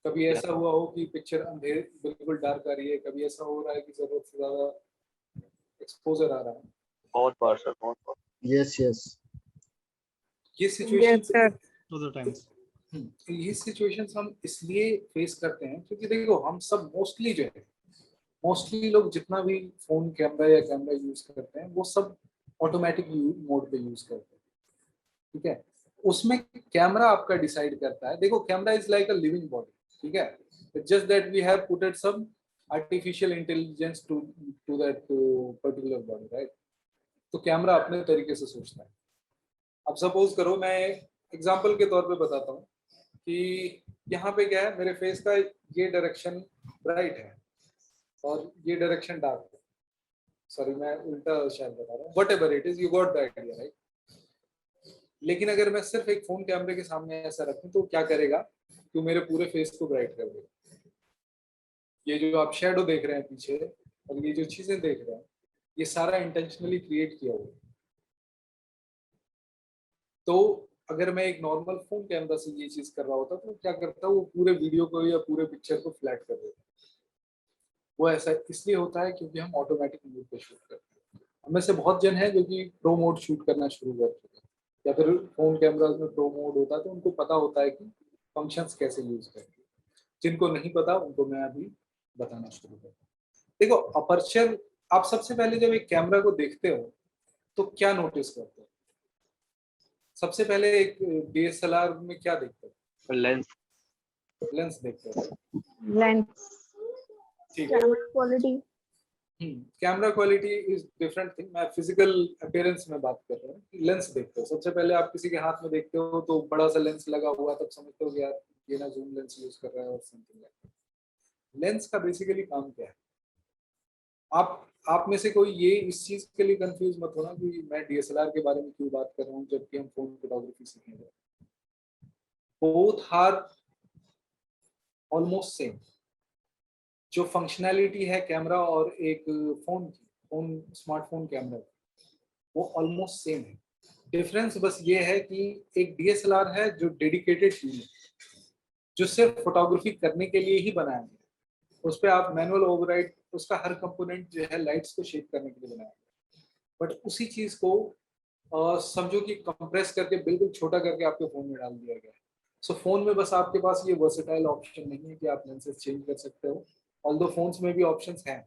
कभी ऐसा हुआ हो कि पिक्चर अंधेरे बिल्कुल डार्क आ रही है, कभी ऐसा हो रहा है कि जरूरत से ज्यादा एक्सपोजर आ रहा है। बहुत बार सर, बहुत बार। Yes. Yes. ये सिचुएशन Yes, sir. ये सिचुएशंस हम इसलिए फेस करते हैं क्योंकि देखो हम सब मोस्टली जो है, मोस्टली लोग जितना भी फोन कैमरा या कैमरा यूज करते हैं वो सब ऑटोमेटिक मोड पे यूज करते हैं, ठीक है। उसमें कैमरा आपका डिसाइड करता है। देखो camera is like a living body, ठीक है, just that we have putted some artificial intelligence to that particular body, right. तो कैमरा अपने तरीके से सोचता है। अब सपोज करो, मैं एग्जांपल के तौर पे बताता हूँ कि यहाँ पे क्या है, मेरे फेस का ये डायरेक्शन ब्राइट है और ये डायरेक्शन डार्क है। सॉरी मैं उल्टा शायद बता रहा हूँ, what ever it is, you got the idea, right. लेकिन अगर मैं सिर्फ एक फोन कैमरे के सामने ऐसा रखूं तो क्या करेगा कि मेरे पूरे फेस को ब्राइट कर देगा। ये जो आप शेडो देख रहे हैं पीछे और ये जो चीजें देख रहे हैं, ये सारा इंटेंशनली क्रिएट किया हुआ है। तो अगर मैं एक नॉर्मल फोन कैमरा से ये चीज कर रहा होता तो क्या करता, वो पूरे वीडियो को या पूरे पिक्चर को फ्लैट कर देता। वो ऐसा इसलिए होता है क्योंकि हम ऑटोमेटिक मोड पे शूट करते हैं। हमें से बहुत जन है जो कि प्रो मोड शूट करना शुरू कर चुके हैं, या फिर फोन कैमरा में प्रो मोड होता है तो उनको पता होता है कि फंक्शंस कैसे यूज करते हैं। जिनको नहीं पता उनको मैं अभी बताना शुरू करता हूँ। देखो अपर्चर, आप सबसे पहले जब एक कैमरा को देखते हो तो क्या नोटिस करते हो? सबसे पहले एक डीएसएलआर में क्या देखते हो? लेंस। लेंस देखते हो, Lens. ठीक है। Camera quality. Camera quality is different thing. मैं फिजिकल अपीयरेंस में बात कर रहा हूँ। लेंस देखते हो, सबसे पहले आप किसी के हाथ में देखते हो तो बड़ा सा लेंस लगा हुआ, तब समझते हो कि यार ये ना जूम लेंस यूज कर रहा है और समथिंग लाइक दैट। लेंस का बेसिकली काम क्या है? आप में से कोई ये इस चीज के लिए कंफ्यूज मत होना कि मैं डीएसएलआर के बारे में क्यों बात कर रहा हूँ जबकि हम फोन फोटोग्राफी सीखेंगे। Both are almost same. जो फंक्शनैलिटी है कैमरा और एक फोन स्मार्टफोन कैमरा, वो ऑलमोस्ट सेम है। डिफरेंस बस ये है कि एक डीएसएलआर है जो डेडिकेटेड यूनिट, जो सिर्फ फोटोग्राफी करने के लिए ही बनाया गया है। उस पर आप मैनुअल ओवरराइड, उसका हर कंपोनेंट जो है लाइट्स को शेप करने के लिए बनाया गया। बट उसी चीज को समझो कि कंप्रेस करके बिल्कुल छोटा करके आपके फोन में डाल दिया गया है। सो फोन में बस आपके पास ये वर्सेटाइल ऑप्शन नहीं है कि आप लेंसेज चेंज कर सकते हो, ऑल्दो फोन्स में भी ऑप्शंस हैं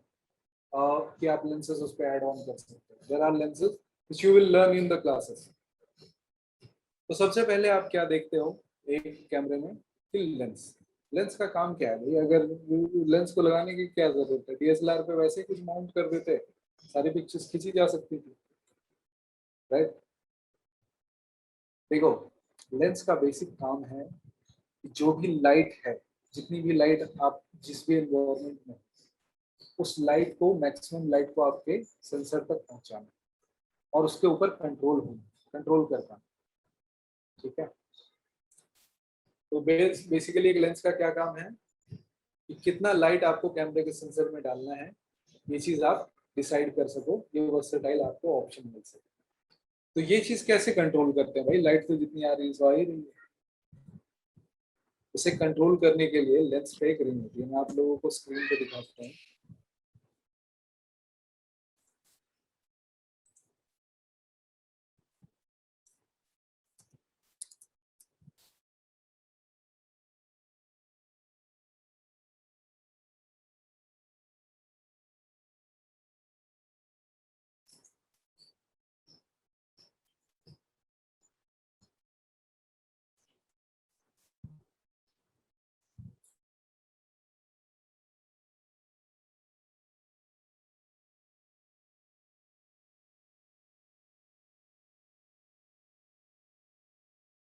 कि आप लेंसेज उस पर ऐड ऑन कर सकते हो। There are lenses which you will learn in the classes. तो सबसे पहले आप क्या देखते हो एक कैमरे में कि लेंस। लेंस का काम क्या है भाई? अगर लेंस को लगाने की क्या जरूरत है? डीएसएलआर पे वैसे ही कुछ माउंट कर देते, सारी पिक्चर्स खींची जा सकती थी, राइट। देखो लेंस का बेसिक काम है कि जो भी लाइट है, जितनी भी लाइट आप जिस भी एनवायरनमेंट में, उस लाइट को, मैक्सिमम लाइट को आपके सेंसर तक पहुंचाना और उसके ऊपर कंट्रोल करना, ठीक है। तो बेसिकली एक लेंस का क्या काम है कि कितना लाइट आपको कैमरे के सेंसर में डालना है, ये चीज आप डिसाइड कर सको, ये वर्सेटाइल आपको ऑप्शन मिल सके। तो ये चीज कैसे कंट्रोल करते हैं भाई, लाइट तो जितनी आ रही है सो आ ही रही है। इसे कंट्रोल करने के लिए लेंस पे एक रिंग होती है, मैं आप लोगों को स्क्रीन पे दिखाता हूँ।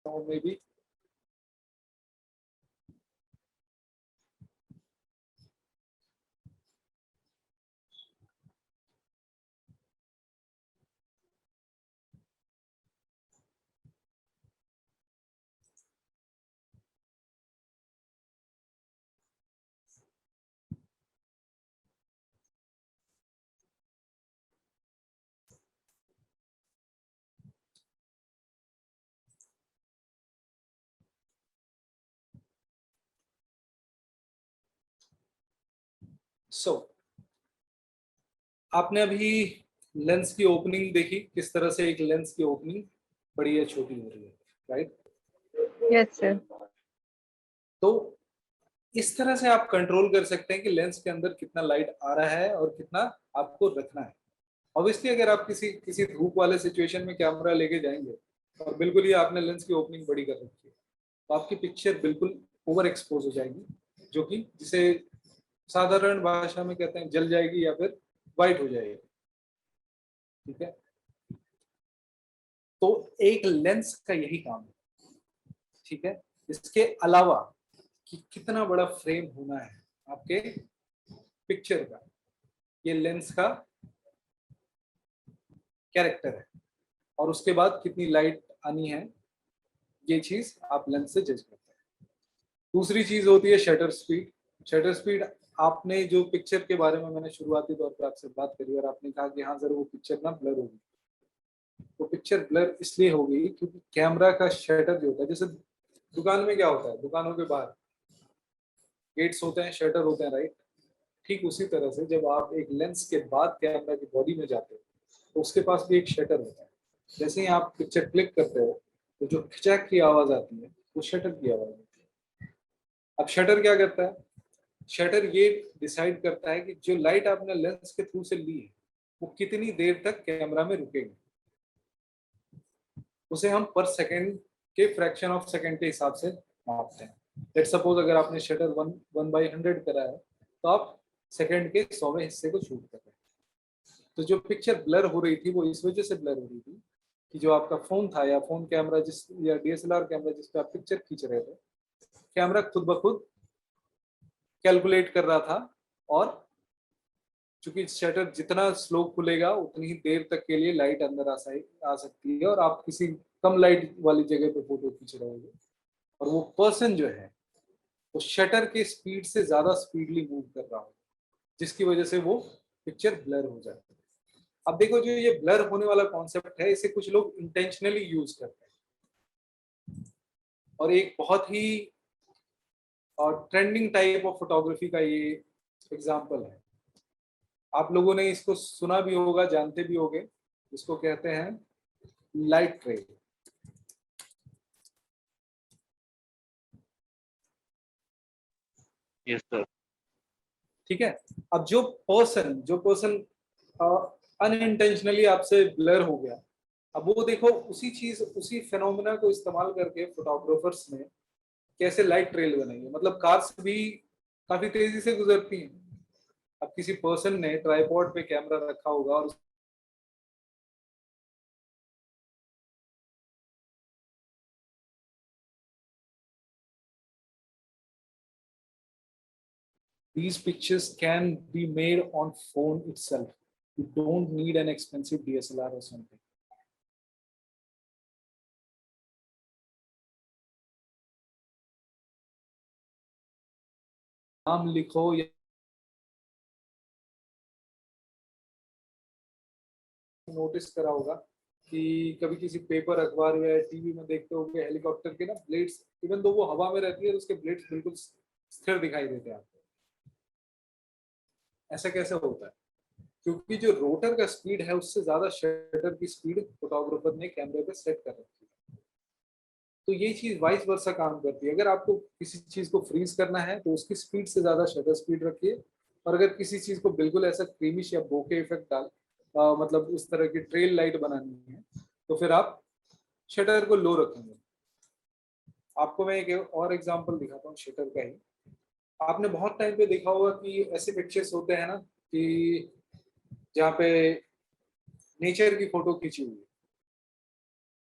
तो मे बी सो आपने अभी लेंस की ओपनिंग देखी, किस तरह से एक लेंस की ओपनिंग बड़ी या छोटी हो रही है, राइट? Yes, sir. तो इस तरह से आप कंट्रोल कर सकते हैं कि लेंस के अंदर कितना लाइट आ रहा है और कितना आपको रखना है। ऑब्वियसली अगर आप किसी किसी धूप वाले सिचुएशन में कैमरा लेके जाएंगे और बिल्कुल ही आपने लेंस की ओपनिंग बड़ी कर रखी है, तो आपकी पिक्चर बिल्कुल ओवर एक्सपोज हो जाएगी, जो कि जिसे साधारण भाषा में कहते हैं जल जाएगी या फिर वाइट हो जाएगी। ठीक है, तो एक लेंस का यही काम है। ठीक है, इसके अलावा कि कितना बड़ा फ्रेम होना है आपके पिक्चर का, ये लेंस का कैरेक्टर है, और उसके बाद कितनी लाइट आनी है, ये चीज आप लेंस से जज करते हैं। दूसरी चीज होती है शटर स्पीड। शटर स्पीड, आपने जो पिक्चर के बारे में मैंने शुरुआती तौर पर आपसे बात करी और आपने कहा कि हाँ सर वो पिक्चर ना ब्लर होगी, तो पिक्चर ब्लर इसलिए होगी क्योंकि कैमरा का शटर जो होता है, जैसे दुकान में क्या होता है, दुकानों के बाहर गेट्स होते हैं, शटर होते हैं, राइट? ठीक उसी तरह से जब आप एक लेंस के बाद कैमरा की बॉडी में जाते हो तो उसके पास भी एक शटर होता है। जैसे ही आप पिक्चर क्लिक करते हो तो जो खिंचाक की आवाज आती है वो शटर की आवाज होती है। अब शटर क्या करता है? शटर ये डिसाइड करता है कि जो लाइट आपने लेंस के थ्रू से ली है वो कितनी देर तक कैमरा में रुकेगी। उसे हम पर सेकंड के फ्रैक्शन ऑफ सेकंड के हिसाब से मापते हैं। लेट सपोज अगर आपने शटर 1/100 करा है तो आप सेकंड के 100वें हिस्से को शूट कर रहे हैं। तो जो पिक्चर ब्लर हो रही थी वो इस वजह से ब्लर हो रही थी कि जो आपका फोन था या फोन कैमरा जिस या डीएसएलआर कैमरा जिस पे आप पिक्चर खींच रहे थे, कैमरा खुद ब खुद कैलकुलेट कर रहा था, और चूंकि शटर जितना स्लो खुलेगा उतनी ही देर तक के लिए लाइट अंदर आ सकती है और आप किसी कम लाइट वाली जगह पे फोटो खींच रहे होंगे, और वो पर्सन जो है वो शटर के स्पीड से ज्यादा स्पीडली मूव कर रहा हो, जिसकी वजह से वो पिक्चर ब्लर हो जाती है। अब देखो, जो ये ब्लर होने वाला कॉन्सेप्ट है इसे कुछ लोग इंटेंशनली यूज करते हैं, और एक बहुत ही और ट्रेंडिंग टाइप ऑफ फोटोग्राफी का ये एग्जांपल है। आप लोगों ने इसको सुना भी होगा, जानते भी होंगे, इसको कहते हैं लाइट ट्रेल। Yes sir. ठीक है, अब जो पर्सन अनइंटेंशनली आपसे ब्लर हो गया, अब वो देखो उसी फेनोमेना को इस्तेमाल करके फोटोग्राफर्स ने कैसे लाइट ट्रेल बनाई है। मतलब कार्स भी काफी तेजी से गुजरती हैं। अब किसी पर्सन ने ट्राइपॉड पे कैमरा रखा होगा और these pictures can be made on phone itself. You don't need an expensive DSLR or something. नाम लिखो या नोटिस करा होगा कि कभी किसी पेपर अखबार या टीवी में देखते हो हेलीकॉप्टर के ना ब्लेड्स, इवन दो वो हवा में रहती है उसके ब्लेड्स बिल्कुल स्थिर दिखाई देते हैं आपको। ऐसा कैसे होता है? क्योंकि जो रोटर का स्पीड है उससे ज्यादा शटर की स्पीड फोटोग्राफर ने कैमरे पे सेट कर रखी है। तो ये चीज वाइस वर्सा काम करती है। अगर आपको किसी चीज को फ्रीज करना है तो उसकी स्पीड से ज्यादा शटर स्पीड रखिए, और अगर किसी चीज को बिल्कुल ऐसा क्रीमिश या बोके इफेक्ट मतलब उस तरह की ट्रेल लाइट बनानी है तो फिर आप शटर को लो रखेंगे। आपको मैं एक और एग्जांपल दिखाता हूँ शटर का ही। आपने बहुत टाइम पे देखा होगा कि ऐसे पिक्चर्स होते हैं ना कि जहाँ पे नेचर की फोटो खींची हुई है,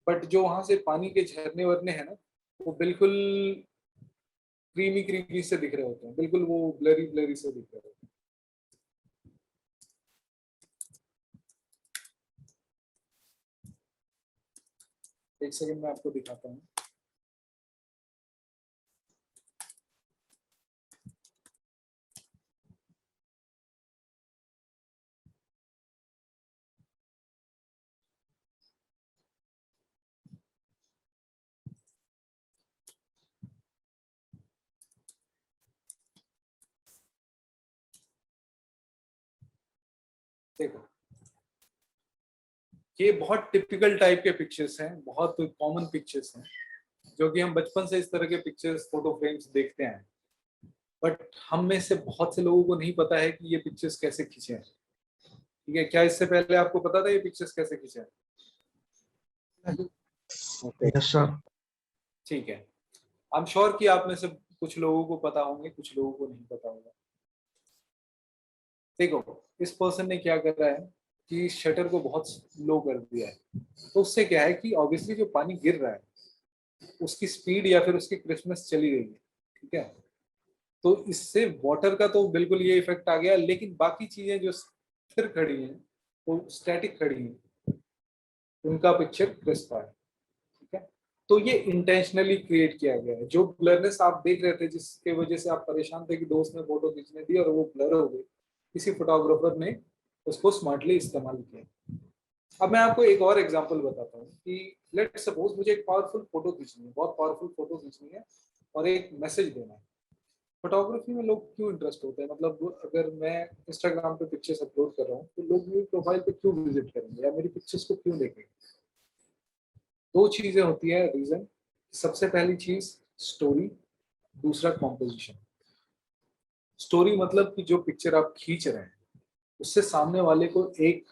बट जो वहां से पानी के झरने वरने हैं ना वो बिल्कुल क्रीमी क्रीमी से दिख रहे होते हैं, बिल्कुल वो ब्लरी ब्लरी से दिख रहे होते हैं। एक सेकंड में आपको दिखाता हूँ। देखो ये बहुत टिपिकल टाइप के पिक्चर्स हैं, बहुत कॉमन पिक्चर्स हैं जो कि हम बचपन से इस तरह के पिक्चर्स फोटो फ्रेम्स देखते हैं। बट हम में से बहुत से लोगों को नहीं पता है कि ये पिक्चर्स कैसे खींचे हैं। ठीक है, क्या इससे पहले आपको पता था ये पिक्चर्स कैसे खींचे हैं? Yes sir. ठीक है, आई एम श्योर कि आप में से कुछ लोगों को पता होंगे, कुछ लोगों को नहीं पता होगा। देखो इस पर्सन ने क्या करा है कि शटर को बहुत लो कर दिया है, तो उससे क्या है कि ऑब्वियसली जो पानी गिर रहा है उसकी स्पीड या फिर उसकी क्रिस्मस चली गई है। ठीक है, तो इससे वाटर का तो बिल्कुल ये इफेक्ट आ गया, लेकिन बाकी चीजें जो स्थिर खड़ी हैं वो स्टैटिक खड़ी हैं उनका पिक्चर क्रिस्प आया। ठीक है, तो ये इंटेंशनली क्रिएट किया गया है। जो ब्लरनेस आप देख रहे थे जिसके वजह से आप परेशान थे कि दोस्त ने फोटो खींचने दी और वो ब्लर हो गई, किसी फोटोग्राफर ने उसको स्मार्टली इस्तेमाल किया। अब मैं आपको एक और एग्जांपल बताता हूँ कि लेट सपोज मुझे एक पावरफुल फोटो खींचनी है, बहुत पावरफुल फोटो खींचनी है और एक मैसेज देना है। फोटोग्राफी में लोग क्यों इंटरेस्ट होते हैं, मतलब अगर मैं इंस्टाग्राम पे पिक्चर्स अपलोड कर रहा हूँ तो लोग मेरी प्रोफाइल पे क्यों विजिट करेंगे या मेरी पिक्चर्स को क्यों देखेंगे? दो चीजें होती है रीजन। सबसे पहली चीज स्टोरी, दूसरा कॉम्पोजिशन। स्टोरी मतलब कि जो पिक्चर आप खींच रहे हैं उससे सामने वाले को एक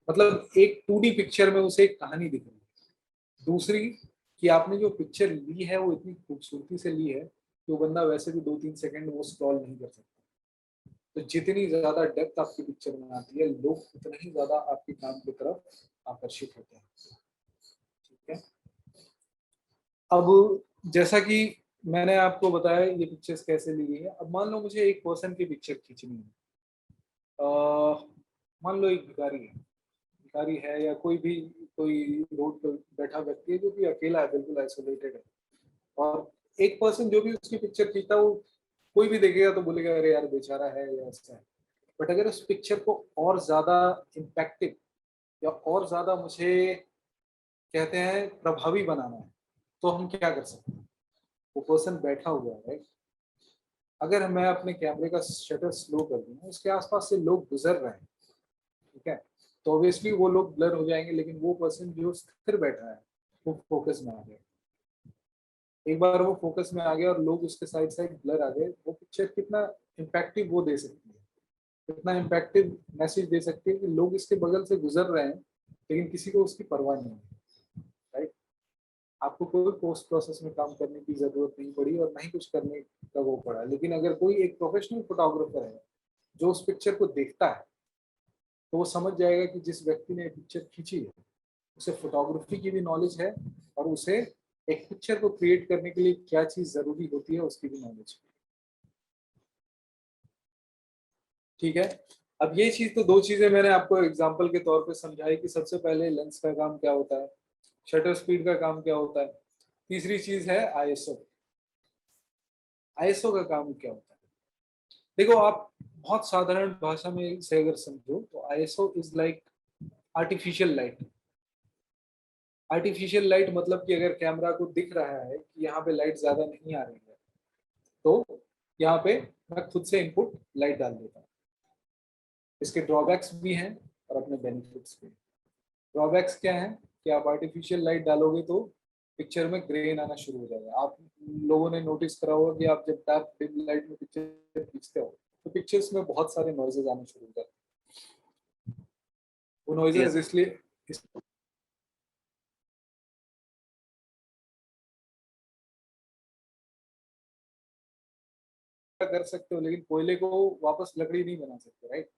मतलब एक 2D पिक्चर में उसे एक कहानी दिख रही है। दूसरी कि आपने जो पिक्चर ली है वो इतनी खूबसूरती से ली है कि वो बंदा वैसे भी 2-3 सेकंड वो स्क्रॉल नहीं कर सकता। तो जितनी ज्यादा डेप्थ आपकी पिक्चर में आती है लोग उतना ही ज्यादा आपके काम की तरफ आकर्षित होते हैं। ठीक है, अब जैसा कि मैंने आपको बताया ये पिक्चर्स कैसे ली गई है। अब मान लो मुझे एक पर्सन की पिक्चर खींचनी है। मान लो एक भिखारी है या कोई रोड पर बैठा व्यक्ति है जो कि अकेला है, बिल्कुल आइसोलेटेड है, और एक पर्सन जो भी उसकी पिक्चर खींचता है वो कोई भी देखेगा तो बोलेगा अरे यार बेचारा है या ऐसा है। बट अगर उस पिक्चर को और ज्यादा इम्पैक्टिव या और ज्यादा मुझे कहते हैं प्रभावी बनाना है तो हम क्या कर सकते हैं? वो पर्सन बैठा हुआ है, अगर मैं अपने कैमरे का शटर स्लो कर दूं उसके आसपास से लोग गुजर रहे हैं, ठीक है, तो ऑब्वियसली वो लोग ब्लर हो जाएंगे, लेकिन वो पर्सन जो स्थिर बैठा है वो फोकस में आ गया। एक बार वो फोकस में आ गया और लोग उसके साइड साइड ब्लर आ गए, वो पिक्चर कितना इम्पैक्टिव वो दे सकती है, कितना इम्पैक्टिव मैसेज दे सकती है कि लोग इसके बगल से गुजर रहे हैं लेकिन किसी को उसकी परवाह नहीं है। राइट, आपको कोई पोस्ट प्रोसेस में काम करने की जरूरत नहीं पड़ी और ना ही कुछ करने का वो पड़ा, लेकिन अगर कोई एक प्रोफेशनल फोटोग्राफर है जो उस पिक्चर को देखता है तो वो समझ जाएगा कि जिस व्यक्ति ने पिक्चर खींची है उसे फोटोग्राफी की भी नॉलेज है और उसे एक पिक्चर को क्रिएट करने के लिए क्या चीज जरूरी होती है उसकी भी नॉलेज है। ठीक है, अब ये चीज तो दो चीजें मैंने आपको एग्जांपल के तौर पे समझाई कि सबसे पहले लेंस का काम क्या होता है, शटर स्पीड का काम क्या होता है, तीसरी चीज है आईएसओ। आईएसओ का काम क्या होता है? देखो आप बहुत साधारण भाषा में से अगर समझो तो ISO is like artificial light. Artificial light मतलब कि अगर कैमरा को दिख रहा है कि यहाँ पे लाइट ज्यादा नहीं आ रही है तो यहाँ पे मैं खुद से इनपुट लाइट डाल देता हूँ। इसके ड्रॉबैक्स भी हैं और अपने बेनिफिट्स भी हैं। ड्रॉबैक्स क्या है कि आप आर्टिफिशियल लाइट डालोगे तो पिक्चर में ग्रेन आना शुरू हो जाएगा। आप लोगों ने नोटिस करा होगा कि आप जब डार्क डिम लाइट में पिक्चर खींचते हो तो पिक्चर्स में बहुत सारे नॉइजेज आने शुरू हो जाते हैं। वो नॉइजेज इसलिए कर सकते हो, लेकिन कोयले को वापस लकड़ी नहीं बना सकते, right.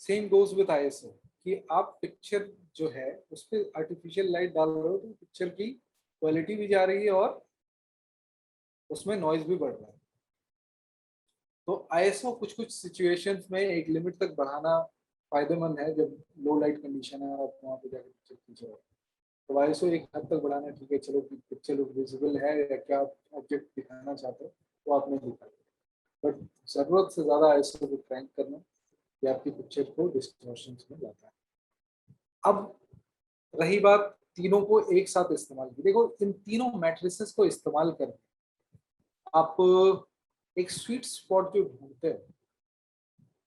Same goes with ISO कि आप पिक्चर जो है उस पर आर्टिफिशियल लाइट डाल रहे हो तो पिक्चर की क्वालिटी भी जा रही है और उसमें नॉइज भी बढ़ रहा है। तो आईएसओ कुछ कुछ सिचुएशंस में एक लिमिट तक बढ़ाना फायदेमंद है जब लो लाइट कंडीशन है और आप वहाँ पे जाकर पिक्चर खींच रहे हो। तो आईएसओ एक हद तक बढ़ाना ठीक है, चलो पिक्चर विजिबल है या क्या ऑब्जेक्ट दिखाना चाहते हो तो आपने दिखा, बट जरूरत से ज्यादा आईएसओ को क्रैंक करना ये आपकी पिक्चर को डिस्टॉर्शन में लाता है। अब रही बात तीनों को एक साथ इस्तेमाल की, देखो इन तीनों मैट्रिसेस को इस्तेमाल करके आप एक स्वीट स्पॉट जो ढूंढते हो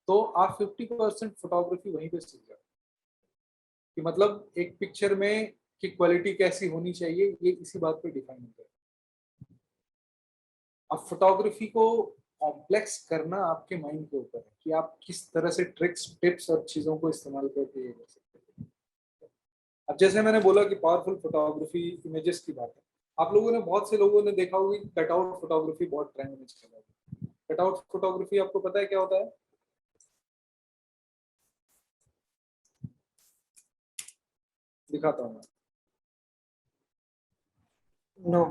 तो आप 50% फोटोग्राफी वहीं पे सीख जाओ कि मतलब एक पिक्चर में की क्वालिटी कैसी होनी चाहिए ये इसी बात पे डिफाइन होता है। अब फोटोग्राफी को कॉम्प्लेक्स करना आपके माइंड के ऊपर है कि आप किस तरह से ट्रिक्स टिप्स और चीजों को इस्तेमाल करके ये कर सकते हैं। अब जैसे मैंने बोला कि पावरफुल फोटोग्राफी इमेजेस की बात है, आप लोगों ने बहुत से लोगों ने देखा होगा कि कटआउट फोटोग्राफी बहुत ट्रेंड में चला है। कटआउट फोटोग्राफी आपको पता है क्या होता है? दिखाता हूँ मैं। नो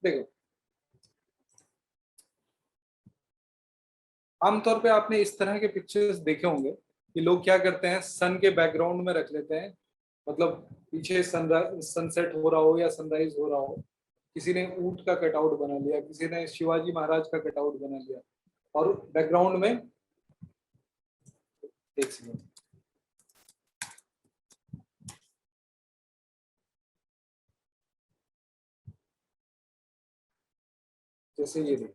देखो आमतौर पे आपने इस तरह के पिक्चर्स देखे होंगे कि लोग क्या करते हैं, सन के बैकग्राउंड में रख लेते हैं, मतलब पीछे सनसेट हो रहा हो या सनराइज हो रहा हो, किसी ने ऊंट का कटआउट बना लिया, किसी ने शिवाजी महाराज का कटआउट बना लिया और बैकग्राउंड में एक सेकंड जैसे ये देखो,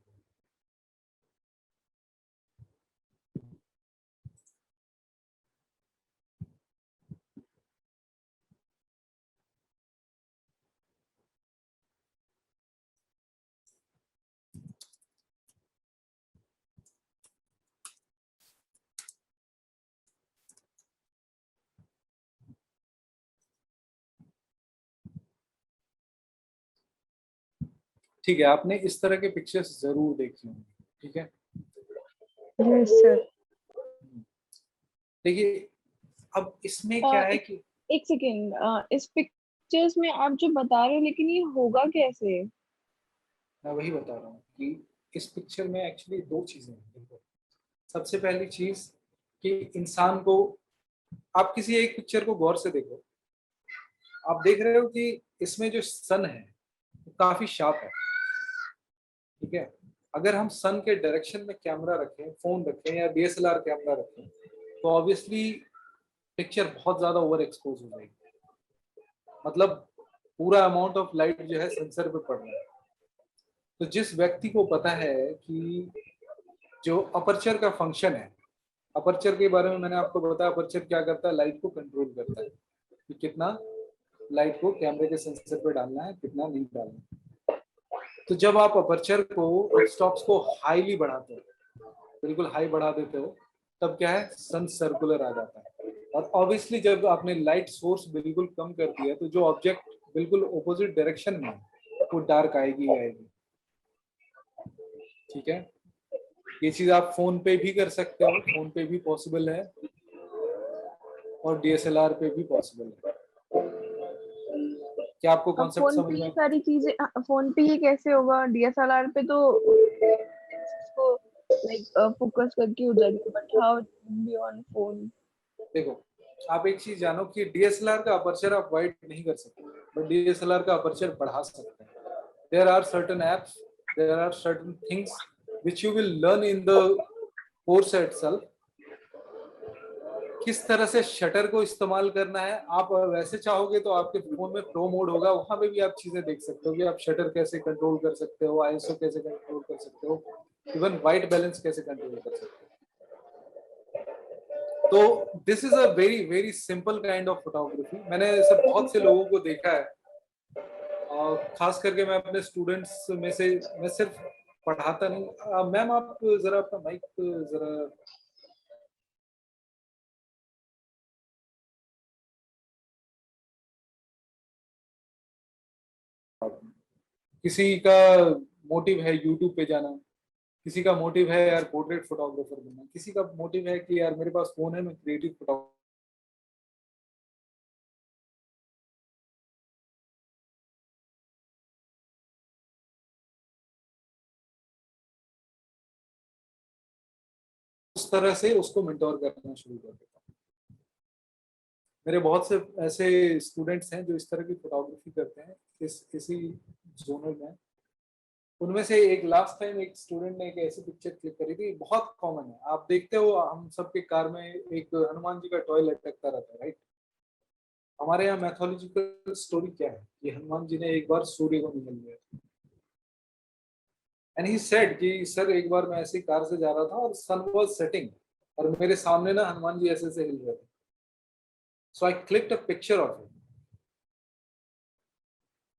ठीक है, आपने इस तरह के पिक्चर्स जरूर देखे होंगे, ठीक है। Yes sir. देखिए अब इसमें क्या है कि एक सेकेंड, इस पिक्चर्स में आप जो बता रहे हो लेकिन ये होगा कैसे? मैं वही बता रहा हूँ कि इस पिक्चर में एक्चुअली दो चीजें हैं। देखो सबसे पहली चीज कि इंसान को, आप किसी एक पिक्चर को गौर से देखो, आप देख रहे हो कि इसमें जो सन है वो काफी शार्प है, ठीक है। अगर हम सन के डायरेक्शन में कैमरा रखें, फोन रखें या डीएसएलआर कैमरा रखें तो ऑब्वियसली पिक्चर बहुत ज्यादा ओवर एक्सपोज हो जाएगी, मतलब पूरा अमाउंट ऑफ लाइट जो है सेंसर पे पड़ रहा है। तो जिस व्यक्ति को पता है कि जो अपर्चर का फंक्शन है, अपर्चर के बारे में मैंने आपको बताया, अपर्चर क्या करता है, लाइट को कंट्रोल करता है कि कितना लाइट को कैमरे के सेंसर पे डालना है, कितना नहीं डालना है। तो जब आप अपर्चर को स्टॉप्स को हाईली बढ़ाते हो, बिल्कुल हाई बढ़ा देते हो, तब क्या है, सन सर्कुलर आ जाता है। और ऑब्वियसली जब आपने लाइट सोर्स बिल्कुल कम कर दिया तो जो ऑब्जेक्ट बिल्कुल ऑपोजिट डायरेक्शन में वो डार्क आएगी आएगी, ठीक है। ये चीज आप फोन पे भी कर सकते हो, फोन पे भी पॉसिबल है और डीएसएलआर पे भी पॉसिबल है। क्या आपको कॉन्सेप्ट फोन समझ पे ये में? सारी चीजें, फोन पे ये कैसे होगा? डीएसएलआर पे तो इसको लाइक फोकस करके हो जाएगी, but how be on phone? देखो आप एक चीज जानो कि डीएसएलआर का अपर्चर आप वाइड नहीं कर सकते, बट डीएसएलआर का अपर्चर बढ़ा सकते हैं। There are certain apps there are certain things which you will learn in the course itself. किस तरह से शटर को इस्तेमाल करना है, आप वैसे चाहोगे तो आपके फोन में प्रो मोड होगा, वहां पे भी आप चीजें देख सकते हो कि आप शटर कैसे कंट्रोल कर सकते हो, आईएसओ कैसे कंट्रोल कर सकते हो, इवन व्हाइट बैलेंस कैसे कंट्रोल कर सकते हो. तो this is a very very simple kind of photography. मैंने ऐसे बहुत से लोगों को देखा है, खास करके मैं अपने स्टूडेंट्स में से, मैं सिर्फ पढ़ाता नहीं. मैम आप जरा अपना माइक जरा किसी का मोटिव है यूट्यूब पे जाना, किसी का मोटिव है यार पोर्ट्रेट फोटोग्राफर बनना, किसी का मोटिव है कि यार मेरे पास फोन है मैं क्रिएटिव फोटोग्राफर. उस तरह से उसको मेंटोर करना शुरू कर देता हूँ. मेरे बहुत से ऐसे स्टूडेंट्स हैं जो इस तरह की फोटोग्राफी करते हैं किसी जोनर में. उनमें से एक लास्ट टाइम एक स्टूडेंट ने एक ऐसी पिक्चर क्लिक करी थी, बहुत कॉमन है, आप देखते हो हम सबके कार में एक हनुमान जी का टॉय लटकता रहता है, राइट. हमारे यहाँ मैथोलॉजिकल स्टोरी क्या है कि हनुमान जी ने एक बार सूर्य को निकल लिया. एंड ही सेड कि सर एक बार मैं ऐसी कार से जा रहा था और सन वाज सेटिंग और मेरे सामने ना हनुमान जी ऐसे हिल रहे थे. So I clicked a picture of it.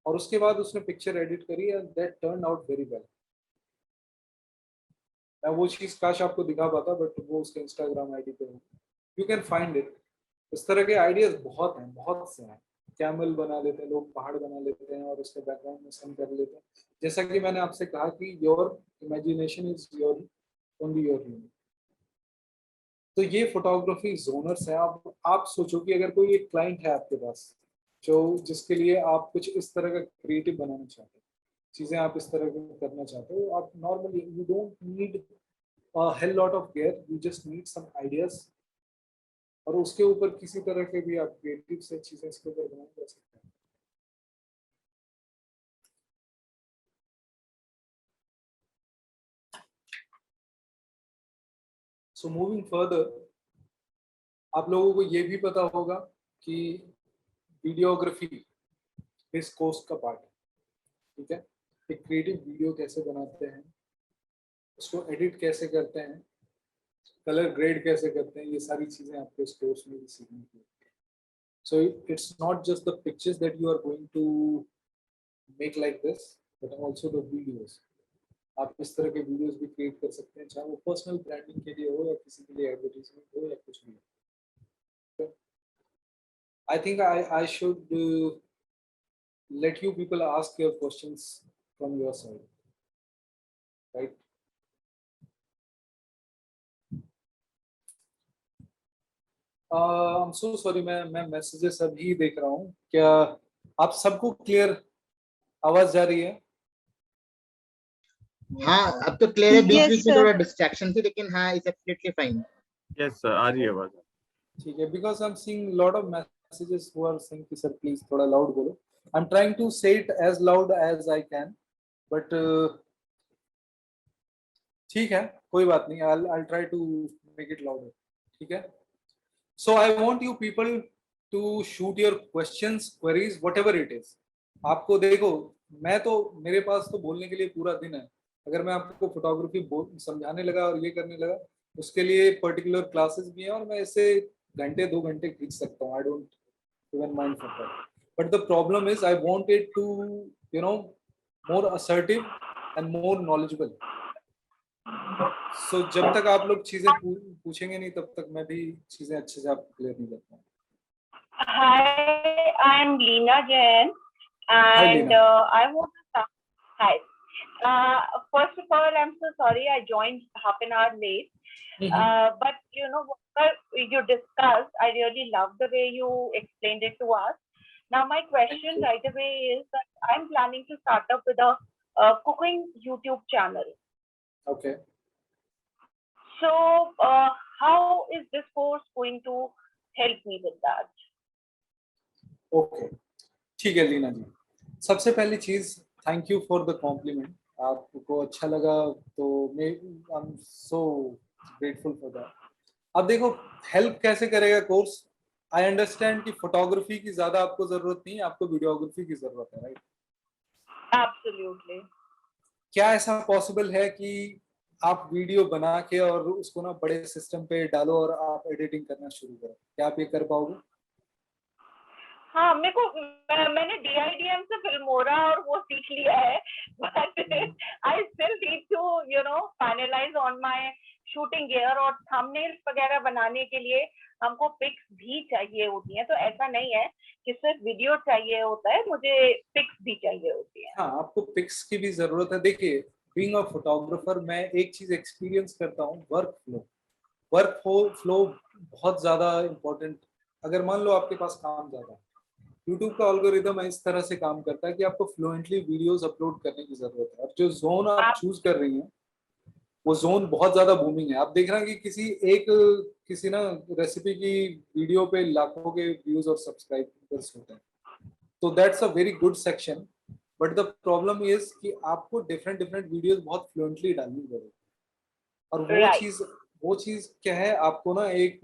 और उसके बाद उसने पिक्चर एडिट करी and that turn out very well. मैं वो चीज काश आपको दिखा पाता, बट वो उसके इंस्टाग्राम आईडी पे है, यू कैन फाइंड इट. इस तरह के आइडियाज बहुत हैं, बहुत से हैं. कैमल बना लेते हैं लोग, पहाड़ बना लेते हैं और उसके बैकग्राउंड में सन कर लेते हैं. जैसा कि मैंने आपसे कहा कि your imagination is your only your unit. तो ये फोटोग्राफी जोनर्स है. आप सोचो कि अगर कोई एक क्लाइंट है आपके पास जो जिसके लिए आप कुछ इस तरह का क्रिएटिव बनाना चाहते हो, चीजें आप इस तरह की करना चाहते हो, आप normally you don't need a hell lot of care, you just need some ideas. और उसके ऊपर किसी तरह के भी आप क्रिएटिव से चीजें इसके ऊपर बनाना कर सकते हैं. सो मूविंग फर्दर, आप लोगों को ये भी पता होगा कि वीडियोग्राफी इस कोर्स का पार्ट है. ठीक है, एक क्रिएटिव वीडियो कैसे बनाते हैं, उसको एडिट कैसे करते हैं, कलर ग्रेड कैसे करते हैं, ये सारी चीजें आपको इस कोर्स में भी सीखने की. So it's not just the pictures that you are going to make like this, but also the videos. आप इस तरह के वीडियोस भी क्रिएट कर सकते हैं, चाहे वो पर्सनल ब्रांडिंग के लिए हो या किसी के लिए एडवर्टाइजमेंट हो या कुछ भी. I think I should let you people ask your questions from your side, right? I'm so sorry, मैं मैसेजेस अभी देख रहा हूँ. क्या आप सबको क्लियर आवाज जा रही है? हाँ अब तो क्लियर है. बीच Yes, बीच में sir. थोड़ा डिस्ट्रैक्शन थी, लेकिन हाँ it's absolutely fine. Yes sir, आ रही है आवाज. ठीक है, because I am seeing lot of messages who are saying कि सर प्लीज थोड़ा लाउड बोलो. I am trying to say it as loud as I can, but ठीक है, कोई बात नहीं. I'll try to make it louder. ठीक है. So I want you people to shoot your questions, queries, whatever it is. आपको देखो, मैं तो मेरे पास तो बोलने के लिए पूरा दिन है. अगर मैं आपको फोटोग्राफी समझाने लगा और ये करने लगा, उसके लिए पर्टिकुलर क्लासेस भी हैं और मैं ऐसे घंटे 2 घंटे खींच सकता हूँ. I don't even mind for that. But the problem is I want it to you know more assertive and more knowledgeable. So जब तक आप लोग चीजें पूछेंगे नहीं, तब तक मैं भी चीजें अच्छे से आपको क्लियर नहीं कर पाऊंगा. Hi, I'm Leena Jain, and Leena. I want to start. Hi. First of all, I'm so sorry I joined half an hour late. But you know what you discussed, I really love the way you explained it to us. Now, my question right away is that I'm planning to start up with a cooking YouTube channel. Okay. So, how is this course going to help me with that? Okay, ठीक है लीना जी. सबसे पहली चीज, thank you for the compliment. आपको अच्छा लगा तो मैं I am so grateful for that. अब देखो हेल्प कैसे करेगा कोर्स। आई अंडरस्टैंड कि फोटोग्राफी की ज्यादा आपको जरूरत नहीं है, आपको वीडियोग्राफी की जरूरत है, राइट? Absolutely. क्या ऐसा पॉसिबल है कि आप वीडियो बना के और उसको ना बड़े सिस्टम पे डालो और आप एडिटिंग करना शुरू करो? क्या आप ये कर पाओगे? हाँ, मेरे को मैंने DIDM से फिल्मोरा और वो सीख लिया है, but I still need to finalize on my shooting gear, और थंबनेल्स वगैरह बनाने के लिए हमको पिक्स भी चाहिए होती हैं, तो ऐसा नहीं है कि सिर्फ वीडियो चाहिए होता है, मुझे पिक्स भी चाहिए होती है। हाँ, आपको पिक्स की भी जरूरत है। देखिए बीइंग अ फोटोग्राफर मैं एक चीज एक्सपीरियंस करता हूँ, वर्क फ्लो बहुत ज्यादा इम्पोर्टेंट। अगर मान लो आपके पास काम ज्यादा है, यूट्यूब का एल्गोरिदम इस तरह से काम करता है कि आपको फ्लुएंटली वीडियोस अपलोड करने की जरूरत है, और जो जोन आप चूज कर रही हैं वो जोन बहुत ज्यादा बूमिंग है। आप देख रहे हैं कि किसी ना रेसिपी की वीडियो पे लाखों के व्यूज और सब्सक्राइबर्स होते हैं, तो that's a very good section. But the problem is कि आपको डिफरेंट डिफरेंट वीडियोस बहुत फ्लुएंटली डालनी पड़ेगी, और Right. वो चीज क्या है, आपको ना एक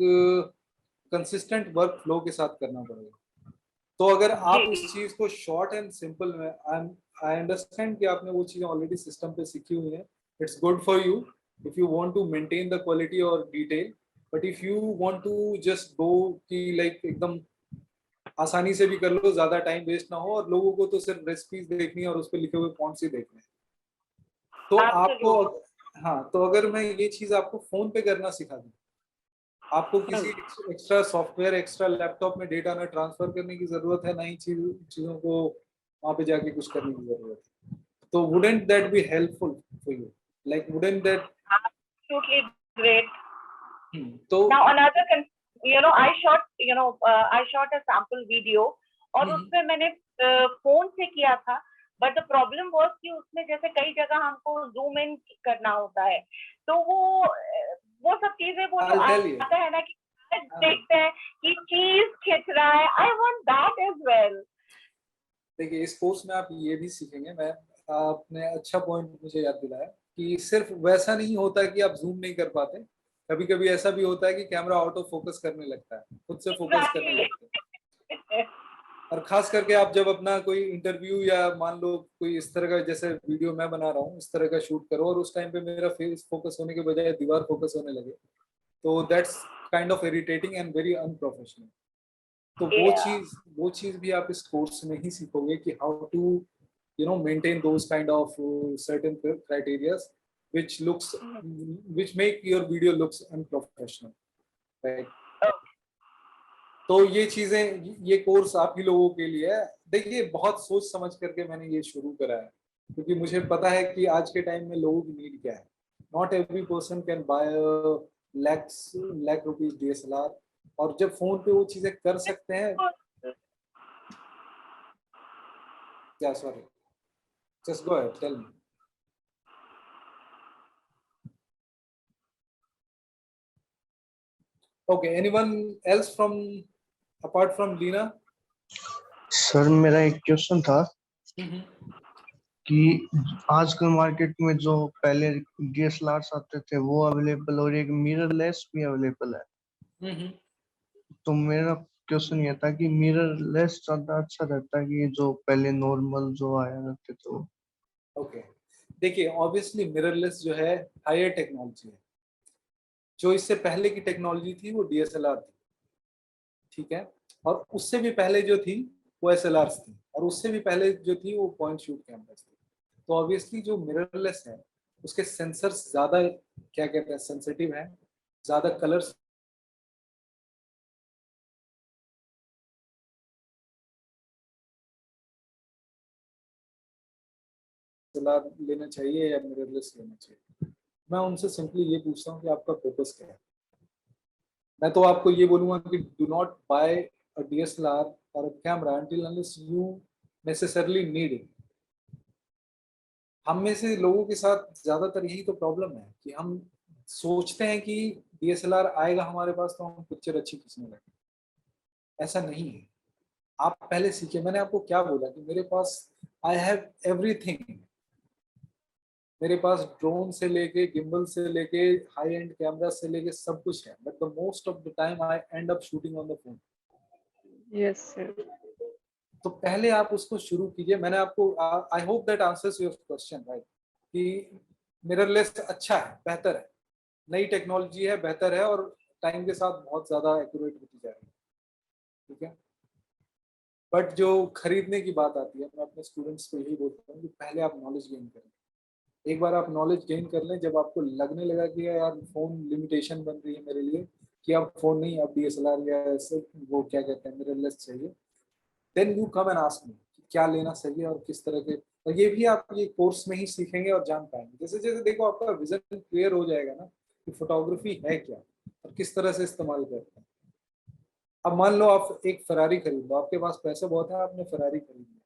कंसिस्टेंट वर्क फ्लो के साथ करना पड़ेगा। तो अगर आप जी। उस चीज को शॉर्ट एंड सिंपल में, आई अंडरस्टैंड कि आपने वो चीजें ऑलरेडी सिस्टम पे सीखी हुई हैं, it's good for you if you want to maintain the quality और detail. But if you want to just go कि लाइक एकदम आसानी से भी कर लो, ज्यादा टाइम वेस्ट ना हो, और लोगों को तो सिर्फ रेसिपीज देखनी है और उस पर लिखे हुए फॉन्ट्स ही देखने हैं, तो आपको, Absolutely. हाँ, तो अगर मैं ये चीज आपको फोन पे करना सिखा दूं, आपको किसी एक्स्ट्रा सॉफ्टवेयर, एक्स्ट्रा लैपटॉप में डेटा ना ट्रांसफर करने की जरूरत है, ना ही चीजों को वहां पे जाके कुछ करने की जरूरत है, तो wouldn't that be helpful for you? Like wouldn't that? Absolutely great. तो Now another I shot a sample video, और उसमें मैंने फोन से किया था, बट द प्रॉब्लम वाज कि उसमें जैसे कई जगह हमको जूम इन करना होता है, तो वो सब चीजें वो जो I'll tell you. आता है ना कि देखते हैं कि चीज खिंच रहा है, I want that as well. देखिए इस कोर्स में आप ये भी सीखेंगे, मैं आपने अच्छा पॉइंट मुझे याद दिलाया कि सिर्फ वैसा नहीं होता कि आप जूम नहीं कर पाते, कभी कभी ऐसा भी होता है कि कैमरा ऑटो फोकस करने लगता है, खुद से फोकस करने लगता है। और खास करके आप जब अपना कोई इंटरव्यू या मान लो कोई इस तरह का, जैसे वीडियो मैं बना रहा हूँ, इस तरह का शूट करो और उस टाइम पे मेरा फेस फोकस होने के बजाय दीवार फोकस होने लगे, तो that's kind of irritating and very unprofessional. तो वो चीज भी आप इस कोर्स में ही सीखोगे कि how to maintain those kind of certain criterias which make your video looks unprofessional, right? तो ये कोर्स आप ही लोगों के लिए है। देखिए बहुत सोच समझ करके मैंने ये शुरू करा है, क्योंकि मुझे पता है कि आज के टाइम में लोगों की नीड क्या है। Not every person can buy lakh rupees DSLR, और जब फोन पे वो चीजें कर सकते हैं, क्या sorry, just go ahead, tell me. Okay, anyone else apart from Lina? Sir मेरा एक क्वेश्चन था कि आजकल मार्केट में जो पहले DSLRs आते थे वो अवेलेबल, और एक मिररलेस भी अवेलेबल है, तो मेरा क्वेश्चन ये था कि मिररलेस ज्यादा अच्छा रहता है कि जो पहले नॉर्मल जो आया करते थे? ओके, देखिए ऑब्वियसली मिररलेस जो है हायर टेक्नोलॉजी है। जो इससे पहले की टेक्नोलॉजी थी वो DSLR थी, ठीक है, और उससे भी पहले जो थी वो SLRs थी, और उससे भी पहले जो थी वो पॉइंट शूट कैमरास थी। तो ऑब्वियसली जो मिररलेस है उसके सेंसर्स ज्यादा, क्या कहते हैं, सेंसिटिव है, ज्यादा कलर्स लेना चाहिए या मिररलेस लेना चाहिए। मैं उनसे सिंपली ये पूछता हूँ कि आपका फोकस क्या है। मैं तो आपको ये बोलूंगा कि do not buy a DSLR और a camera until unless you necessarily need it। हम में से लोगों के साथ ज्यादातर यही तो प्रॉब्लम है कि हम सोचते हैं कि DSLR आएगा हमारे पास तो हम पिक्चर अच्छी खींचने लगे। ऐसा नहीं है, आप पहले सीखिए। मैंने आपको क्या बोला कि मेरे पास आई हैव एवरीथिंग, मेरे पास ड्रोन से लेके गिम्बल से लेके हाई एंड कैमरा से लेके सब कुछ है, but the most of the time I and up shooting on the phone. Yes sir. तो पहले आप उसको शुरू कीजिए। मैंने आपको, I hope that answers your question right, कि मिररलेस अच्छा है, बेहतर है, नई टेक्नोलॉजी है, बेहतर है, और टाइम के साथ बहुत ज्यादा एक्यूरेट होती जा रही है, ठीक है। बट जो खरीदने की बात आती है, मैं अपने स्टूडेंट्स को यही बोलता हूँ कि पहले आप नॉलेज गेन करें। एक बार आप नॉलेज गेन कर लें, जब आपको लगने लगा कि यार फोन लिमिटेशन बन रही है मेरे लिए, कि अब फोन नहीं, अब DSLR या ऐसे वो क्या कहते हैं मिररलेस चाहिए, then you come and ask me क्या लेना सही है और किस तरह के। और ये भी आप ये कोर्स में ही सीखेंगे और जान पाएंगे। जैसे जैसे देखो आपका विजन क्लियर हो जाएगा ना कि फोटोग्राफी है क्या और किस तरह से इस्तेमाल करते हैं। अब मान लो आप एक फरारी खरीद लो, आपके पास पैसे बहुत है, आपने फरारी खरीद ली,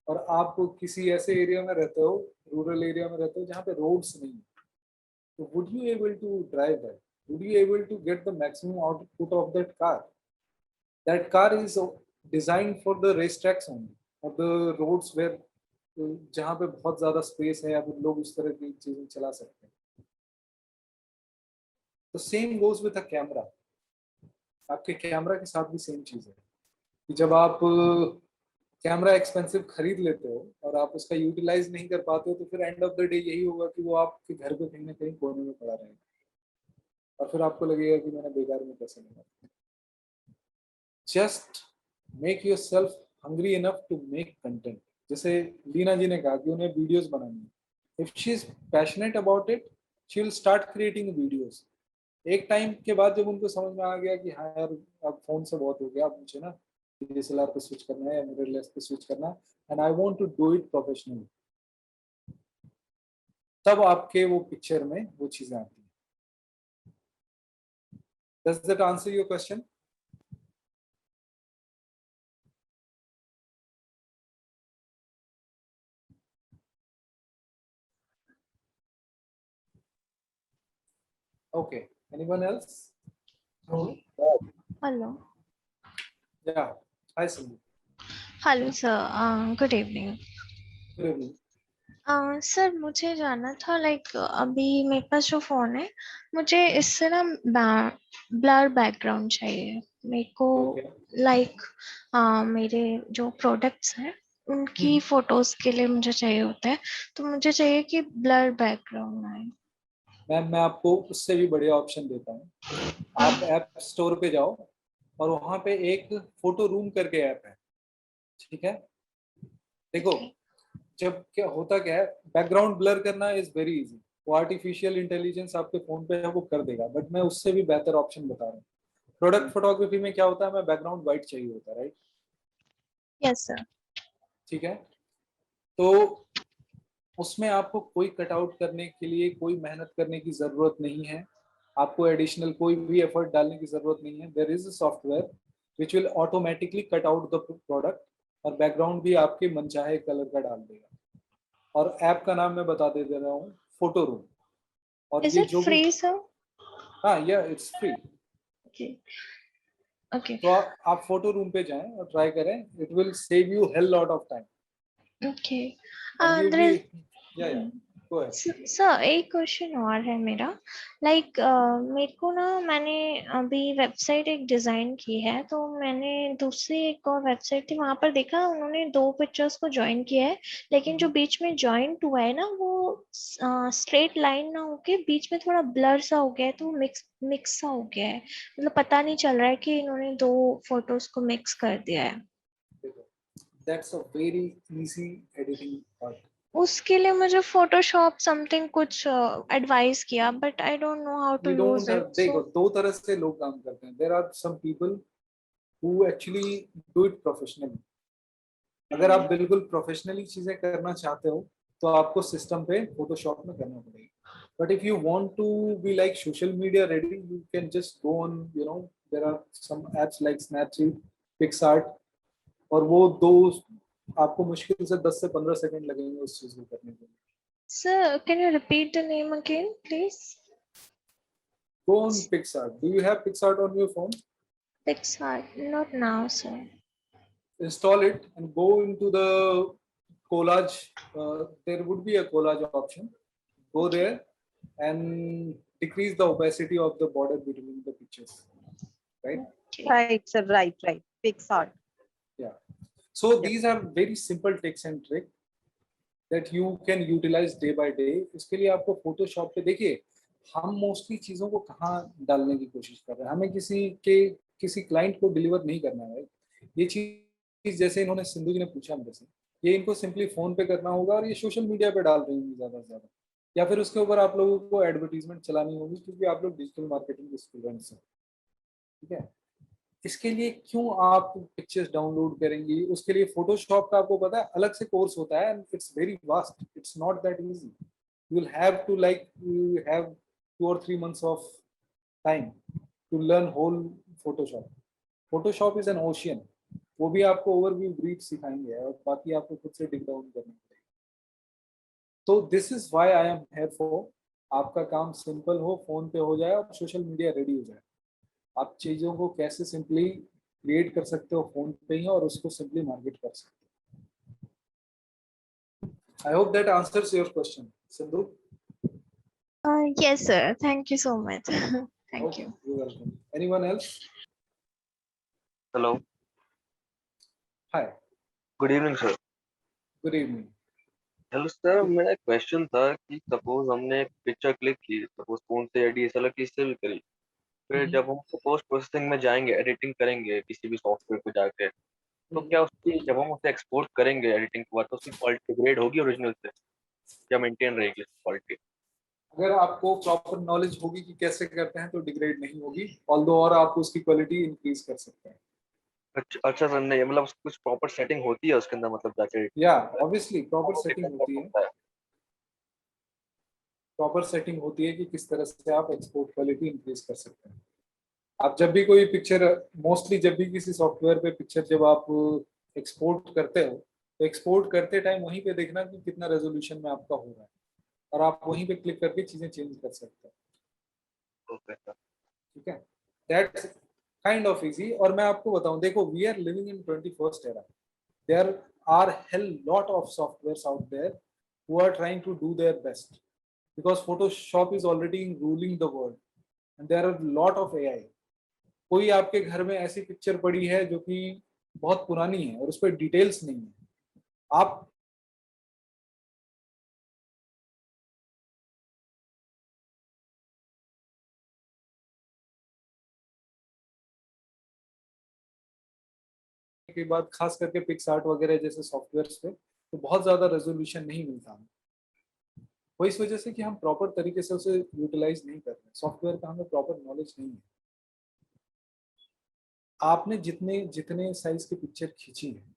और आप किसी ऐसे एरिया में रहते हो, रूरल एरिया में रहते हो जहाँ पे रोड्स नहीं है, तो would you able to drive that? Would you able to get the maximum output of that car? That car is designed for the race tracks only, और द रोड्स वेयर जहाँ पे बहुत ज्यादा स्पेस है या फिर लोग उस तरह की चीजें चला सकते हैं। तो same goes with a camera. आपके कैमरा के साथ भी सेम चीज है कि जब आप कैमरा एक्सपेंसिव खरीद लेते हो और आप उसका यूटिलाइज नहीं कर पाते हो, तो फिर एंड ऑफ द डे यही होगा कि वो आपके घर पे कहीं ना कहीं कोने में पड़ा रहेगा, और फिर आपको लगेगा कि मैंने बेकार में पैसे लगा। Just make yourself hungry enough to make content. जैसे लीना जी ने कहा कि उन्हें वीडियोस बनानी है, if she is passionate about it, she will start creating videos. एक टाइम के बाद जब उनको समझ में आ गया कि हाँ यार अब फोन से बहुत हो गया, अब मुझे ना DSLR पे स्विच करना है या मिररलेस पे स्विच करना है, and I want to do it professionally, तब आपके वो पिक्चर में वो चीजें आती हैं। Does that answer your question? Okay. Anyone else? Hello. Yeah. Hi, Sandeep. Hello, sir. Good evening. Good evening. Sir मुझे जानना था अभी मेरे पास जो फोन है, मुझे इससे ना ब्लर बैकग्राउंड चाहिए मेरे को। Okay. मेरे जो प्रोडक्ट्स हैं उनकी फोटोज के लिए मुझे चाहिए होता है, तो मुझे चाहिए कि ब्लर बैकग्राउंड आए। मैम मैं आपको उससे भी बढ़िया ऑप्शन देता हूँ। आप ऐप स्टोर पे जाओ और वहां पे एक फोटो रूम करके ऐप है, ठीक है। देखो जब क्या होता क्या है, बैकग्राउंड ब्लर करना इज वेरी इजी, वो आर्टिफिशियल इंटेलिजेंस आपके फोन पे है वो कर देगा, बट मैं उससे भी बेहतर ऑप्शन बता रहा हूँ। प्रोडक्ट फोटोग्राफी में क्या होता है, हमें बैकग्राउंड व्हाइट चाहिए होता है, राइट? Yes sir. ठीक है, तो उसमें आपको कोई कटआउट करने के लिए कोई मेहनत करने की जरूरत नहीं है, आपको एडिशनल कोई भी एफर्ट डालने की जरूरत नहीं है। There is a software which will automatically cut out the product, और बैकग्राउंड भी आपके मनचाहे कलर का डाल देगा। और ऐप का नाम मैं बता दे रहा हूँ, फोटो रूम। और इज ये इट जो भी, फ्री सर? हाँ या इट्स फ्री। ओके ओके तो आप फोटो रूम पे जाएं और ट्राई करें, it will save you hell lot of time okay. And you there be, is yeah go ahead. Sir एक क्वेश्चन और है मेरा। मेरे को ना, मैंने अभी वेबसाइट एक डिजाइन की है, तो मैंने दूसरी एक और वेबसाइट थी वहां पर देखा उन्होंने दो पिक्चर्स को ज्वाइन किया है, लेकिन जो बीच में ज्वाइंट हुआ है ना वो स्ट्रेट लाइन ना होके बीच में थोड़ा ब्लर सा हो गया है, तो मिक्स मिक्स सा हो गया है। मतलब पता नहीं चल रहा है कि इन्होंने दो फोटोज को मिक्स कर दिया है। That's a very easy editing part. उसके लिए मुझे फोटोशॉप समथिंग कुछ एडवाइस किया, but I don't know how to You use don't have, it देखो सो। दो तरह से लोग काम करते हैं। There are some people who actually do it professionally. अगर आप बिल्कुल प्रोफेशनली चीजें करना चाहते हो तो आपको सिस्टम पे फोटोशॉप में करना पड़ेगा। But if you want to be like social media ready, you can just go on, you know, there are some apps like Snapchat, PicsArt, और वो दो आपको मुश्किल से 10 से 15 सेकंड लगेंगे उस चीज को करने के लिए। Sir, can you repeat the name again, please? Go on PicsArt. Do you have PicsArt on your phone? PicsArt, not now, sir. Install it and go into the collage. There would be a collage option. go there and decrease the opacity of the border between the pictures, right? Right, sir. Right. PixArt. Yeah. So these are very simple tips and tricks that you can utilize day by day. इसके लिए आपको Photoshop पे देखिए, हम mostly चीजों को कहाँ डालने की कोशिश कर रहे हैं, हमें किसी क्लाइंट को डिलीवर नहीं करना है। ये चीज जैसे इन्होंने सिंधु जी ने पूछा मेरे से, ये इनको सिंपली फोन पे करना होगा और ये सोशल मीडिया पे डाल रही होंगी ज्यादा से ज्यादा, या फिर उसके ऊपर आप लोगों को एडवर्टीजमेंट चलानी होगी क्योंकि आप लोग डिजिटल मार्केटिंग के स्टूडेंट्स हैं, ठीक है। इसके लिए क्यों आप पिक्चर्स डाउनलोड करेंगी, उसके लिए फोटोशॉप का आपको पता है अलग से कोर्स होता है, and it's very vast, it's not that easy. You will have to you have 2 or 3 months of time to learn whole Photoshop. Photoshop is an ocean, वो भी आपको ओवरव्यू ब्रीफ सिखाएंगे और बाकी आपको खुद से डिग डाउन करना पड़ेगा। तो this is why I am here for, आपका काम सिंपल हो, फोन पे हो जाए और सोशल मीडिया रेडी हो जाए। आप चीजों को कैसे सिंपली क्रिएट कर सकते हो फोन पे ही और उसको सिंपली मार्केट कर सकते हो। I hope that answers your question, Sindhu. Yes, sir. Thank you so much. Thank you. You're welcome. Anyone else? Hello. Hi. Good evening, sir. Good evening. Hello sir, मेरा एक क्वेश्चन था कि सपोज हमने एक picture click की, suppose phone से या DSLR किससे भी करी, फिर जब हम पोस्ट प्रोसेसिंग में जाएंगे, एडिटिंग करेंगे किसी भी सॉफ्टवेयर पे जाके, तो क्या उसकी जब हम उसे एक्सपोर्ट करेंगे एडिटिंग के बाद, तो उसकी क्वालिटी ग्रेड होगी ओरिजिनल से या मेंटेन रहेगी क्वालिटी? अगर आपको प्रॉपर नॉलेज होगी कि कैसे करते हैं तो डिग्रेड नहीं होगी, ऑल्दो और आप उसकी क्वालिटी इंक्रीज कर सकते हैं। अच्छा सर, नहीं मतलब कुछ प्रॉपर सेटिंग होती है उसके अंदर, मतलब जाके? या ऑब्वियसली प्रॉपर सेटिंग होती है, प्रॉपर सेटिंग होती है कि किस तरह से आप एक्सपोर्ट क्वालिटी इंक्रीज कर सकते हैं। आप जब भी कोई पिक्चर, मोस्टली जब भी किसी सॉफ्टवेयर पे पिक्चर जब आप एक्सपोर्ट करते हो, तो एक्सपोर्ट करते टाइम वहीं पे देखना कि कितना रेजोल्यूशन में आपका हो रहा है, और आप वहीं पे क्लिक करके चीजें चेंज कर सकते हैं। ओके सर, ठीक है, दैट्स काइंड ऑफ इजी। और मैं आपको बताऊं, देखो we are living in 21st era, there are hell lot of softwares out there who are trying to do their best, because Photoshop is already ruling the world and there are lot of AI. कोई आपके घर में ऐसी picture पड़ी है जो कि बहुत पुरानी है और उस पर डिटेल्स नहीं है, आप के बाद खास करके पिक्सआर्ट वगैरह जैसे सॉफ्टवेयर्स पे तो बहुत ज्यादा रेजोल्यूशन नहीं मिलता हमें, वो इस वजह से कि हम प्रॉपर तरीके से उसे यूटिलाइज नहीं कर रहे, सॉफ्टवेयर का हमें प्रॉपर नॉलेज नहीं है। आपने जितने साइज की पिक्चर खींची है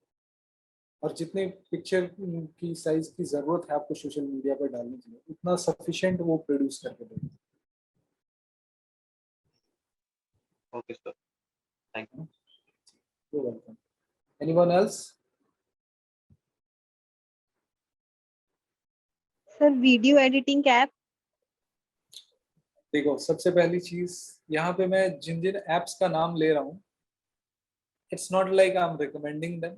और जितने पिक्चर की साइज की जरूरत है आपको सोशल मीडिया पर डालने के लिए, उतना सफिशिएंट वो प्रोड्यूस करके देगा। Okay sir, thank you. You're welcome. Anyone else? Sir video editing app. देखो सबसे पहली चीज यहाँ पे मैं जिन जिन एप्स का नाम ले रहा हूँ, it's not like I am recommending them,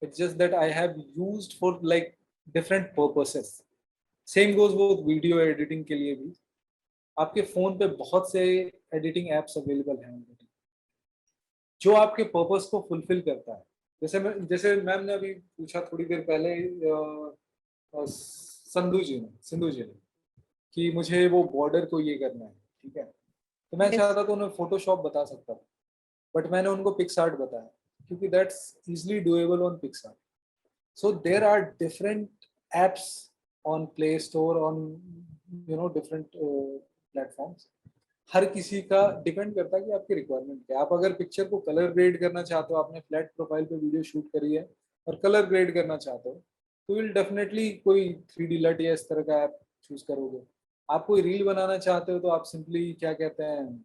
it's just that I have used for like different purposes. Same goes with video editing के लिए भी आपके फोन पे बहुत से एडिटिंग एप्स अवेलेबल हैं ऑलरेडी जो आपके पर्पस को फुलफिल करता है। जैसे मैम ने अभी पूछा थोड़ी देर पहले, सिंधु जी ने कि मुझे वो बॉर्डर को ये करना है, ठीक है, तो मैं चाहता तो उन्हें फोटोशॉप बता सकता था, बट मैंने उनको पिक्सआर्ट बताया क्योंकि that's easily doable on PicsArt. So there are different apps on Play Store, on different platforms. हर किसी का डिपेंड करता है कि आपकी रिक्वायरमेंट क्या है। आप अगर पिक्चर को कलर ग्रेड करना चाहते हो, आपने फ्लैट प्रोफाइल पे वीडियो शूट करी है और कलर ग्रेड करना चाहते हो, तो विल डेफिनेटली कोई 3D लट या इस तरह का ऐप चूज करोगे। आप कोई रील बनाना चाहते हो तो आप सिंपली क्या कहते हैं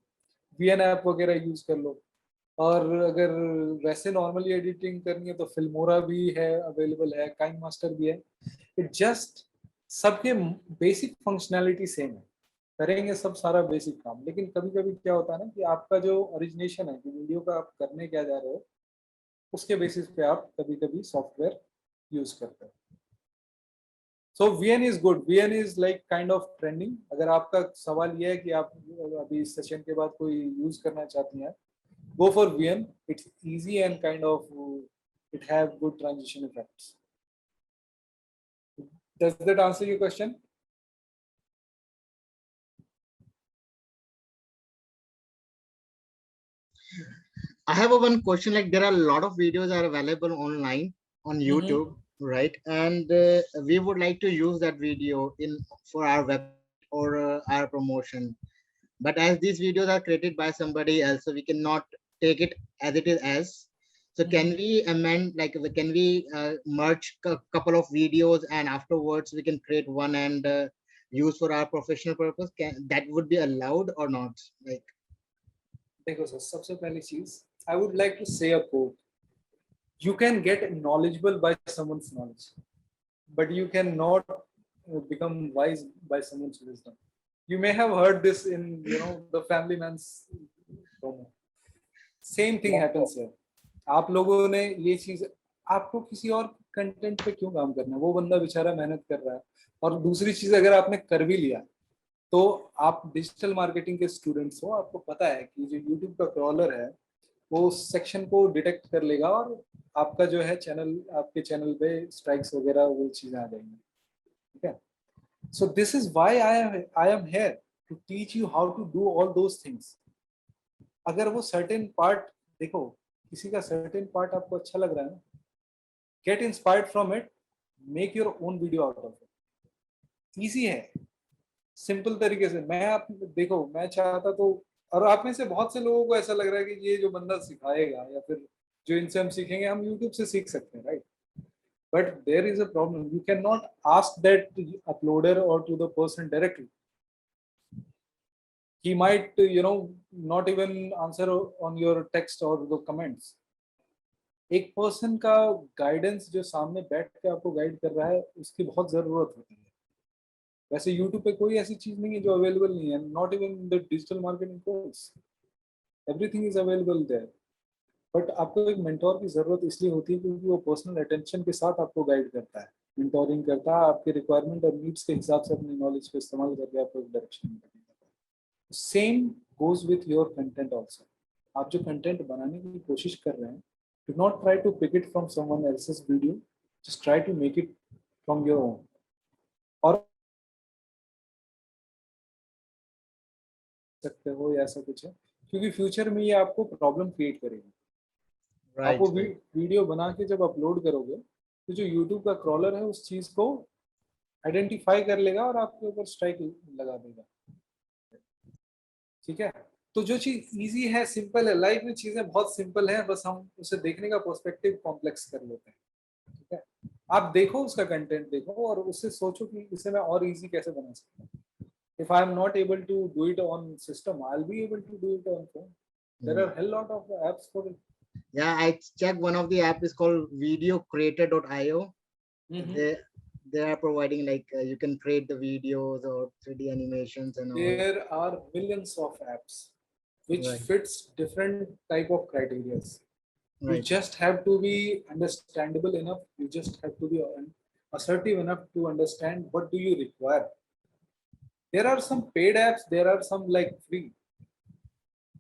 VN ऐप वगैरह यूज कर लो, और अगर वैसे नॉर्मली एडिटिंग करनी है तो फिल्मोरा भी है अवेलेबल है, काइन मास्टर भी है। इट जस्ट सबके बेसिक फंक्शनैलिटी सेम है, करेंगे सब सारा बेसिक काम, लेकिन कभी कभी क्या होता है ना कि आपका जो ओरिजिनेशन है कि वीडियो का आप करने क्या जा रहे हो, उसके बेसिस पे आप कभी कभी सॉफ्टवेयर यूज करते हो। So VN is good. VN is like kind of trending. अगर आपका सवाल ये है कि आप अभी इस सेशन के बाद कोई यूज करना चाहती हैं, go for VN. It's easy and kind of it have good transition effects. Does that answer your question? I have one question. Like there are a lot of videos are available online on YouTube, right? And we would like to use that video in for our web or our promotion. But as these videos are created by somebody else, so we cannot take it as it is as. So can we amend, like can we merge a couple of videos and afterwards we can create one and use for our professional purpose? Can that would be allowed or not? Like, देखो sir, सबसे पहली चीज I would like to say a quote. You can get knowledgeable by someone's knowledge, but you cannot become wise by someone's wisdom. You may have heard this in the Family Man's promo. Same thing happens here. आप लोगों ने ये चीज, आपको किसी और content पे क्यों काम करना है? वो बंदा बेचारा मेहनत कर रहा है। और दूसरी चीज, अगर आपने कर भी लिया तो आप डिजिटल मार्केटिंग के स्टूडेंट्स हो, आपको पता है कि जो यूट्यूब का क्रॉलर है वो सेक्शन को डिटेक्ट कर लेगा और आपका जो है चैनल, आपके चैनल पे स्ट्राइक्स वगैरह वो चीजें आ जाएंगी। ठीक है? So this is why I am here to teach you how to do all those things. अगर वो सर्टेन पार्ट, देखो किसी का सर्टेन पार्ट आपको अच्छा लग रहा है ना, get inspired from it, make your own video out of it. Easy है, सिंपल तरीके से। मैं आप देखो, मैं चाहता तो, और आप में से बहुत से लोगों को ऐसा लग रहा है कि ये जो बंदा सिखाएगा या फिर जो इनसे हम सीखेंगे, हम यूट्यूब से सीख सकते हैं, right? But there is a problem, you can not ask that uploader और to the person directly. he might not even answer on your text or the comments. एक पर्सन का गाइडेंस जो सामने बैठ के आपको गाइड कर रहा है, उसकी बहुत जरूरत होती है। वैसे यूट्यूब पे कोई ऐसी चीज नहीं है जो अवेलेबल नहीं है, not even the digital marketing course, everything is available there. But आपको एक मेंटोर की जरूरत इसलिए होती है क्योंकि वो पर्सनल अटेंशन के साथ आपको गाइड करता है, मेंटोरिंग करता है, आपके रिक्वायरमेंट और नीड्स के हिसाब से अपनी नॉलेज को इस्तेमाल करके आपको एक डायरेक्शन में करता है। Same goes with your content also. आप जो कंटेंट बनाने की कोशिश कर रहे हैं, do not try to pick it from someone else's video, just try to make it from your own. और सकते हो या ऐसा कुछ है, क्योंकि फ्यूचर में ये आपको प्रॉब्लम क्रिएट करेगा। आप वो वीडियो बना के जब अपलोड करोगे तो जो यूट्यूब का क्रॉलर है उस चीज को आइडेंटिफाई कर लेगा और आपके ऊपर स्ट्राइक लगा देगा। ठीक है? तो जो चीज इजी है, सिंपल है, लाइफ में चीजें बहुत सिंपल है, बस हम उसे देखने का पर्सपेक्टिव कॉम्प्लेक्स कर लेते हैं। ठीक है? आप देखो, उसका कंटेंट देखो और उससे सोचो कि इसे मैं और इजी कैसे बना सकता हूँ। If I am not able to do it on system, I'll be able to do it on phone. There are a hell lot of apps for it. Yeah, I checked one of the app is called videocreator.io. They are providing like you can create the videos or 3D animations and all. There are millions of apps which fits different type of criteria. You just have to be understandable enough. You just have to be assertive enough to understand what do you require. There are some paid apps, there are some like free.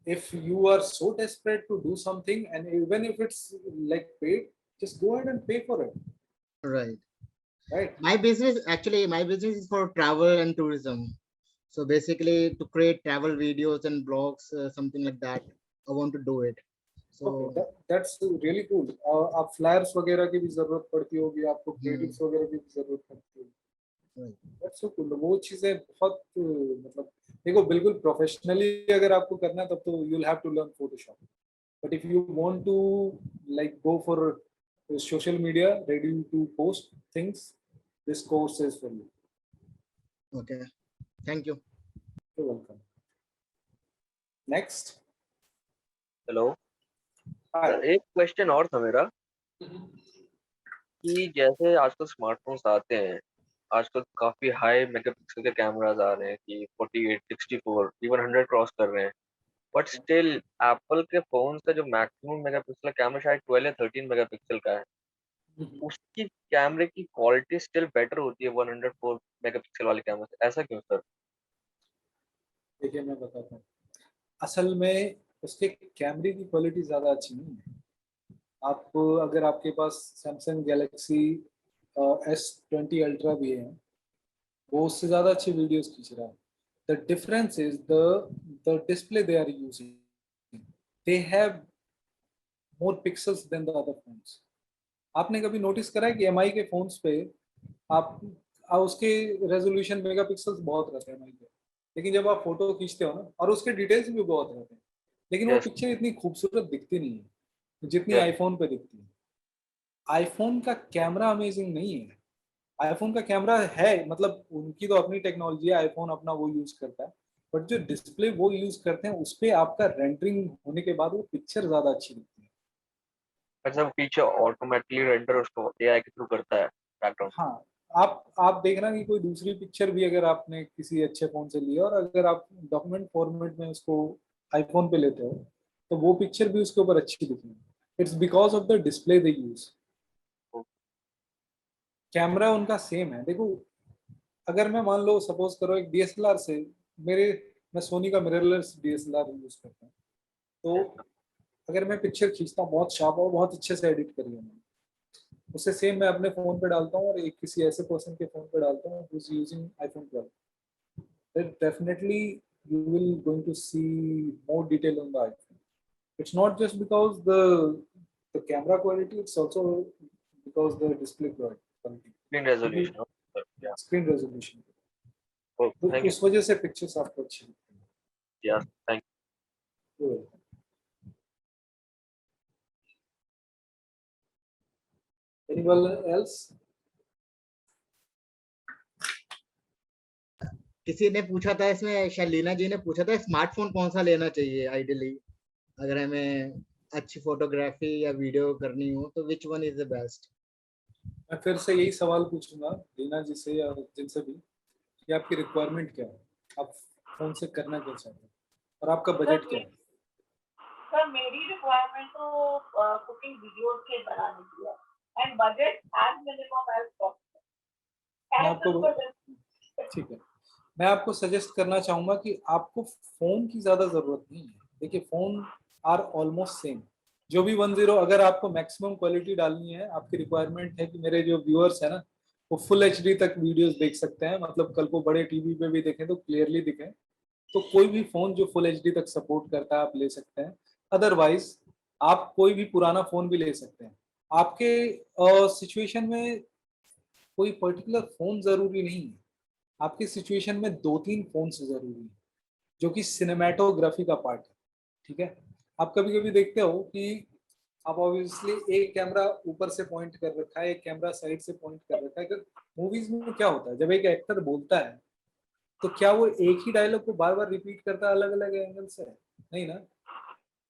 If you are so desperate to do something, and even if it's like paid, just go ahead and pay for it. Right. Right. My business is for travel and tourism. So basically to create travel videos and blogs, something like that. I want to do it. So okay, that's really cool. आप flyers वगैरह की भी जरूरत पड़ती होगी, आपको creatives वगैरह की भी जरूरत पड़ती होगी। That's so cool. वो चीजें बहुत, मतलब देखो, बिल्कुल प्रोफेशनली अगर आपको करना है तब तो you'll have to learn Photoshop. But if you want to like go for social media, ready to post things, this course is for you. Okay, thank you. You're welcome. Next. Hello, एक question और था मेरा कि जैसे आजकल smartphones आते हैं, आजकल काफी हाई मेगापिक्सल के कैमरास आ रहे हैं कि 48, 64, इवन 100 क्रॉस कर रहे हैं, बट स्टिल एप्पल के फोन का जो मैक्सिमम मेगापिक्सल कैमरा शायद 12 या 13 मेगापिक्सल का है। उसकी कैमरे की क्वालिटी स्टिल बेटर होती है 104 मेगापिक्सल वाले कैमरे से, ऐसा क्यों सर? देखिए मैं बताता हूँ, असल में उसके कैमरे की क्वालिटी ज़्यादा अच्छी नहीं है। आप अगर आपके पास सैमसंग गैलेक्सी S20 अल्ट्रा भी है, वो उससे ज़्यादा अच्छी वीडियोस खींच रहा है। The difference is the display they are using, they have more pixels than the other phones. आपने कभी नोटिस करा है कि MI के फोन्स पे आप उसके रेजोल्यूशन मेगापिक्सल्स बहुत रहते हैं MI के, लेकिन जब आप फोटो खींचते हो ना, और उसके डिटेल्स भी बहुत रहते हैं, लेकिन वो यस पिक्चर इतनी खूबसूरत दिखती नहीं है जितनी यस आईफोन पे दिखती है। आईफोन का कैमरा अमेजिंग नहीं है। आईफोन का कैमरा है, मतलब उनकी तो अपनी टेक्नोलॉजी है, आईफोन अपना वो यूज करता है, बट जो डिस्प्ले वो यूज करते हैं उस पे आपका रेंडरिंग होने के बाद वो पिक्चर ज्यादा अच्छी दिखती है। अच्छा, वो पीछे ऑटोमेटिकली रेंडर उसको एआई के थ्रू करता है बैकग्राउंड। हाँ, आप देखना कि कोई दूसरी पिक्चर भी अगर आपने किसी अच्छे फोन से ली और अगर आप डॉक्यूमेंट फॉर्मेट में उसको आईफोन पे लेते हो तो वो पिक्चर भी उसके ऊपर अच्छी दिखेगी। It's because of the display they use. Camera उनका सेम है। देखो, अगर मैं मान लो सपोज करो एक DSLR से, मेरे मैं सोनी का मिररलेस DSLR यूज करता हूँ, तो अगर मैं पिक्चर खींचता हूँ बहुत शार्प और बहुत अच्छे से एडिट करी है मैंने, उससे सेम मैं अपने फोन पे डालता हूँ और एक किसी ऐसे पर्सन के फोन पे डालता हूँ who is using iPhone 12, then definitely you will going to see more detail on the iPhone. It's not just because the camera quality, it's also because the display quality, screen resolution. Screen resolution, तो thank उस वजह से pictures आपको अच्छी दिखती you. Thank है। Anyone else? किसी ने पूछा था इसमें, शर्लिना जी ने पूछा था स्मार्टफोन कौन सा लेना चाहिए आइडियली अगर हमें अच्छी फोटोग्राफी या वीडियो करनी हो, तो which one is the best? मैं फिर से यही सवाल पूछूंगा लीना जी से या जिनसे भी, कि आपकी रिक्वायरमेंट क्या है, आप फोन से करना क्या चाहते हैं और आपका बजट क्या है? सर मेरी रिक्वायरमेंट तो कुकिंग वीडियोस के बनाने की है, and budget as minimum as मैं आपको पॉसिबल। ठीक है, मैं आपको सजेस्ट करना चाहूंगा कि आपको फोन की ज्यादा जरूरत नहीं है। देखिए, फोन आर ऑलमोस्ट सेम। जो भी 10, अगर आपको मैक्सिमम क्वालिटी डालनी है, आपकी रिक्वायरमेंट है कि मेरे जो व्यूअर्स है ना वो फुल HD तक वीडियोस देख सकते हैं, मतलब कल को बड़े टीवी पे भी देखें तो क्लियरली दिखे, तो कोई भी फोन जो फुल HD तक सपोर्ट करता है आप ले सकते हैं। अदरवाइज आप कोई भी पुराना फोन भी ले सकते हैं। आपके सिचुएशन में कोई पर्टिकुलर फोन जरूरी नहीं है, आपकी सिचुएशन में 2-3 फोन जरूरी है जो कि सिनेमेटोग्राफी का पार्ट है। ठीक है, आप कभी कभी देखते हो कि आप ऑब्वियसली एक कैमरा ऊपर से पॉइंट कर रखा है, एक कैमरा साइड से पॉइंट कर रखा है। मूवीज में क्या होता है, जब एक एक्टर बोलता है तो क्या वो एक ही डायलॉग को बार बार रिपीट करता है अलग अलग एंगल से? नहीं ना,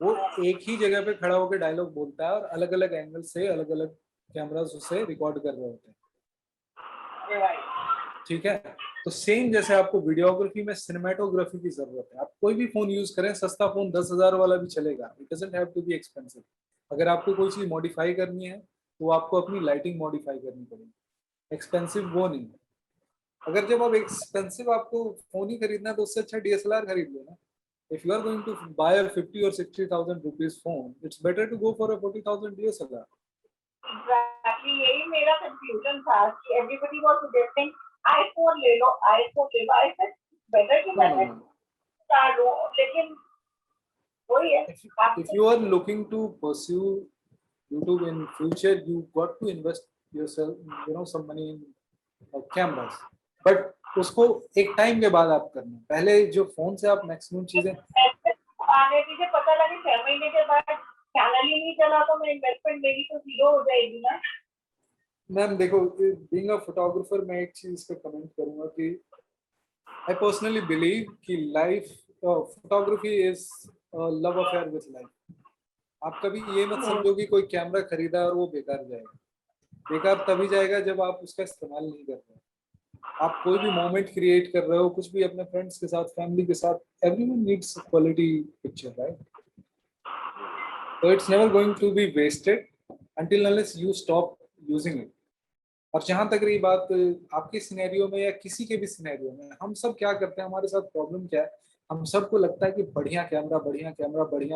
वो एक ही जगह पे खड़ा होकर डायलॉग बोलता है और अलग अलग एंगल से अलग अलग कैमरास उसे रिकॉर्ड कर रहे होते हैं। ठीक है, तो सेम जैसे आपको वीडियोग्राफी में सिनेमेटोग्राफी की जरूरत है। आप कोई भी फोन यूज करें, सस्ता फोन 10,000 वाला भी चलेगा, it doesn't have to be expensive. अगर आपको कोई चीज मॉडिफाई करनी है तो आपको अपनी लाइटिंग मॉडिफाई करनी पड़ेगी, एक्सपेंसिव वो नहीं है। अगर जब आप एक्सपेंसिव आपको फोन ही खरीदना है तो उससे अच्छा DSLR खरीद लो ना। If you are going to buy a 50 or 60,000 rupees phone, it's better to go for a 40,000 DSLR. Exactly यही मेरा कंफ्यूजन था कि एवरीबॉडी वाज सजेस्टिंग आईफोन ले लो, आईफोन ले लो। आई सेड बेटर कि मैं स्टार लो, लेकिन वही है। If you are looking to pursue YouTube in future, you got to invest yourself, some money in cameras. But उसको एक टाइम के बाद आप करना, पहले जो फोन से आप मैक्सिमम चीजें आने दीजिए, पता लगे 6 महीने के बाद चैनल ही नहीं चला तो मेरी इन्वेस्टमेंट मेरी तो जीरो हो जाएगी ना। मैम देखो, बीइंग अ फोटोग्राफर मैं एक चीज पे कमेंट करूंगा कि आई पर्सनली बिलीव कि life photography is love affair with life. आप कभी ये मत समझो कि कोई कैमरा खरीदा और वो बेकार जाएगा। बेकार तभी जाएगा जब आप उसका इस्तेमाल नहीं कर रहे। आप कोई भी मोमेंट क्रिएट कर रहे हो, कुछ भी अपने फ्रेंड्स के साथ, फैमिली के साथ, everyone needs quality picture, right? So it's never going to be wasted until unless you stop using it. और जहां तक रही बात आपके सिनेरियो में या किसी के भी सिनेरियो में, हम सब क्या करते हैं, हमारे साथ प्रॉब्लम क्या है, हम सबको लगता है कि बढ़िया कैमरा, बढ़िया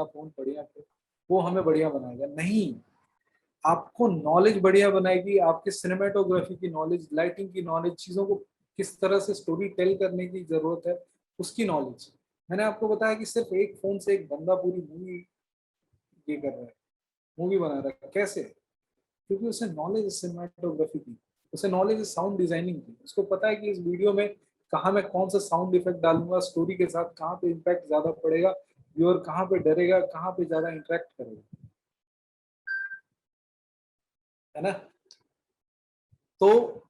फोन, बढ़िया फोन वो हमें बढ़िया बनाएगा। नहीं, आपको नॉलेज बढ़िया बनाएगी, आपके सिनेमेटोग्राफी की नॉलेज, लाइटिंग की नॉलेज, चीज़ों को किस तरह से स्टोरी टेल करने की जरूरत है उसकी नॉलेज। मैंने आपको बताया कि सिर्फ एक फोन से एक बंदा पूरी मूवी ये कर रहा है, मूवी बना रहा है। कैसे? क्योंकि उसे नॉलेज है सिनेमेटोग्राफी की, उसे नॉलेज है साउंड डिजाइनिंग की, उसको पता है कि इस वीडियो में कहाँ मैं कौन सा साउंड इफेक्ट डालूंगा, स्टोरी के साथ कहाँ पे इम्पैक्ट ज्यादा पड़ेगा, व्यूअर कहाँ पे डरेगा, कहाँ पे ज्यादा इंटरेक्ट करेगा, है ना। तो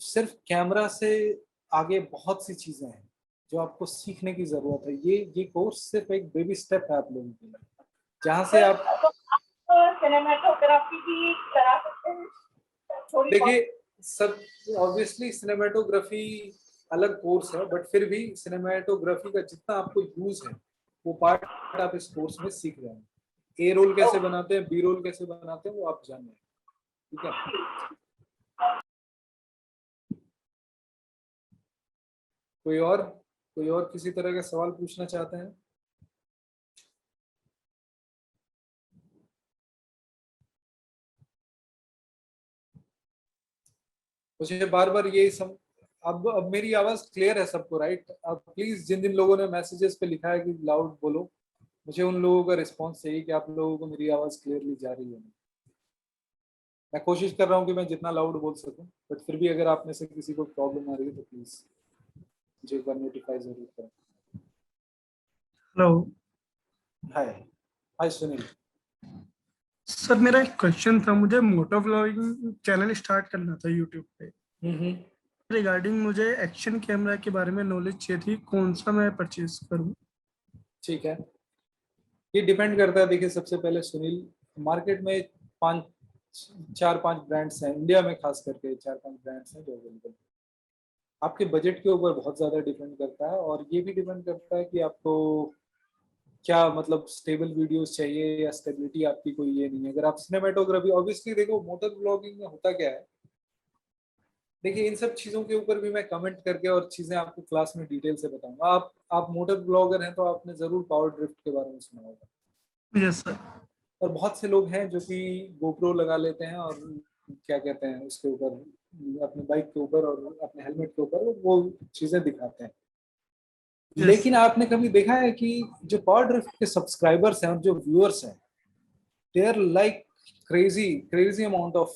सिर्फ कैमरा से आगे बहुत सी चीजें हैं जो आपको सीखने की जरूरत है। ये कोर्स सिर्फ एक बेबी स्टेप है आप लोगों के लिए, जहाँ से आप सिनेमेटोग्राफी भी करा सकते हैं थोड़ी बहुत? देखिए सब, ऑब्वियसली सिनेमेटोग्राफी अलग कोर्स है, बट फिर भी सिनेमेटोग्राफी का जितना आपको यूज है वो पार्ट आप इस कोर्स में सीख रहे हैं। ए रोल कैसे बनाते हैं, बी रोल कैसे बनाते हैं, वो आप जान रहे हैं। ठीक है, कोई और किसी तरह का सवाल पूछना चाहते हैं? मुझे बार बार ये अब मेरी आवाज क्लियर है सबको, राइट? अब प्लीज जिन जिन लोगों ने मैसेजेस पे लिखा है कि लाउड बोलो, मुझे उन लोगों का रिस्पांस चाहिए कि आप लोगों को मेरी आवाज क्लियरली जा रही है। मैं कोशिश कर रहा हूँ कि मैं जितना लाउड बोल सकूं, बट फिर भी अगर आप में से किसी को प्रॉब्लम आ रही है तो प्लीज मुझे एक बार नोटिफाई जरूर करें। हेलो हाय हाय सुनील। सर, मेरा एक क्वेश्चन था। मुझे मोटो व्लॉगिंग चैनल स्टार्ट करना था यूट्यूब पे। रिगार्डिंग मुझे एक्शन कैमरा के बारे में नॉलेज चाहिए थी, कौन सा मैं परचेज करूं? ठीक है, ये डिपेंड करता है। देखिए सबसे पहले सुनील, मार्केट में 4-5 ब्रांड्स हैं इंडिया में, खास करके 4-5 ब्रांड्स हैं जो अवेलेबल। आपके बजट के ऊपर बहुत ज़्यादा डिपेंड करता है, और ये भी डिपेंड करता है कि आपको क्या मतलब स्टेबल वीडियोस चाहिए या स्टेबिलिटी आपकी कोई ये नहीं है। अगर आप सिनेमेटोग्राफी, ऑब्वियसली देखो मोटर ब्लॉगिंग में होता क्या है, देखिए इन सब चीज़ों के ऊपर भी मैं कमेंट करके और चीज़ें आपको क्लास में डिटेल से बताऊंगा। आप मोटर ब्लॉगर हैं तो आपने ज़रूर पावर ड्रिफ्ट के बारे में सुना होगा। Yes sir. और बहुत से लोग हैं जो कि गोप्रो लगा लेते हैं और क्या कहते हैं उसके ऊपर, अपने बाइक के ऊपर और अपने हेलमेट के ऊपर वो चीज़ें दिखाते हैं। लेकिन आपने कभी देखा है कि जो पावर ड्रिफ्ट के सब्सक्राइबर्स हैं और जो व्यूअर्स हैं, they are like crazy amount of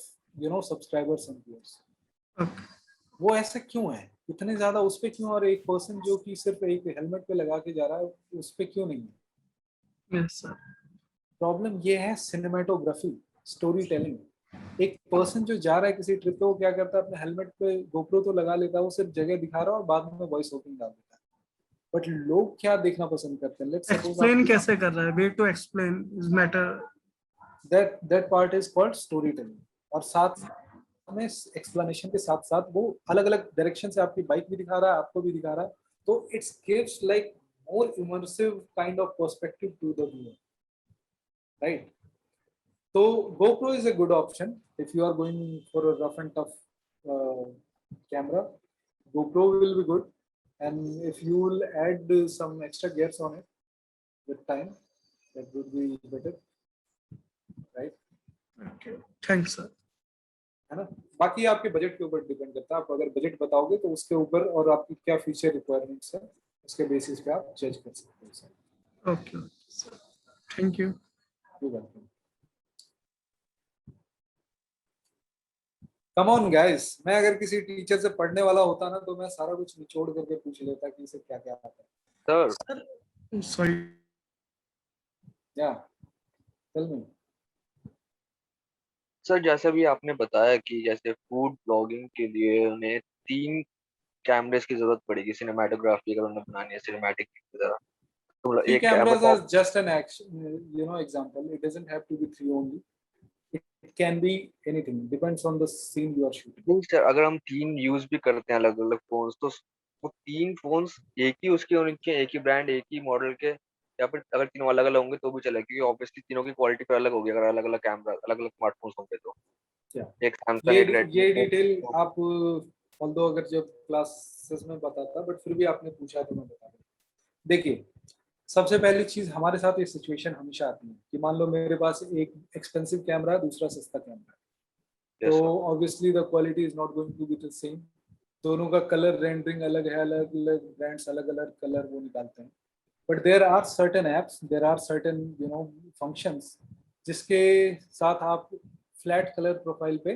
subscribers and viewers. वो ऐसा क्यों है, इतने ज्यादा उस पे क्यों? और एक पर्सन जो कि सिर्फ एक हेलमेट पे लगा के जा रहा है उस पे क्यों नहीं है? Yes sir. प्रॉब्लम ये है सिनेमेटोग्राफी, स्टोरी टेलिंग। एक पर्सन जो जा रहा है किसी ट्रिप पे, वो क्या करता है, अपने हेलमेट पे गोप्रो तो लगा लेता है, वो सिर्फ जगह दिखा रहा है और बाद में वॉइस ओपनिंग डाल देता है। बट लोग क्या देखना पसंद करते हैं, लेट्स सपोज एक्सप्लेन कैसे कर रहा है? Way to explain is matter. That part is called story telling. और साथ में एक्सप्लेनेशन के साथ साथ वो अलग अलग डायरेक्शन से आपकी बाइक भी दिखा रहा है, आपको भी दिखा रहा है, तो it's gives like more immersive kind of perspective to the viewer, right? So GoPro is a good option if you are going for a rough and tough camera. GoPro will be good, and if you will add some extra gears on it with time, that would be better, right? Okay, thanks sir. है ना, बाकी आपके budget के ऊपर depend करता है। आप अगर बजट बताओगे तो उसके ऊपर और आपकी क्या फीचर रिक्वायरमेंट्स है उसके बेसिस पे आप जज कर सकते हो sir. Okay sir, thank you. Welcome. Come on guys, मैं अगर किसी टीचर से पढ़ने वाला होता ना तो मैं सारा कुछ निचोड़ करके पूछ लेता कि इसे क्या क्या आता है। सर सॉरी या टेल मी सर, जैसे भी आपने बताया कि जैसे फूड ब्लॉगिंग के लिए उन्हें 3 कैमरेस की जरूरत पड़ेगी, सिनेमेटोग्राफी अगर उन्हें बनानी है सिनेमैटिक की तरह, तो three एक cameras बताओ। are just an action, example. It doesn't have to be 3 only. It can be anything, depends on the scene you are shooting. नहीं सर, अगर हम 3 यूज भी करते हैं अलग अलग फोन्स, तो वो 3 फोन्स एक ही उसके उनके एक ही ब्रांड एक ही मॉडल के, या फिर अगर तीनों अलग अलग होंगे तो भी चलेगा, क्योंकि ऑब्वियसली तीनों की क्वालिटी फिर अलग होगी अगर अलग अलग कैमरा अलग अलग स्मार्टफोन्स होंगे तो। एक सैमसंग एक रेडमी। ये डिटेल आप ऑल्दो अगर जब क्लासेस में बताता, बट फिर भी आपने पूछा तो मैं बता दूं। देखिए, सबसे पहली चीज हमारे साथ ये सिचुएशन हमेशा आती है कि मान लो मेरे पास एक एक्सपेंसिव कैमरा है, दूसरा सस्ता कैमरा है, तो obviously the quality is not going to be the same. दोनों का कलर रेंडरिंग अलग है, अलग अलग ब्रांड्स अलग अलग कलर वो निकालते हैं। But there are certain apps, there are certain functions जिसके साथ आप फ्लैट कलर प्रोफाइल पे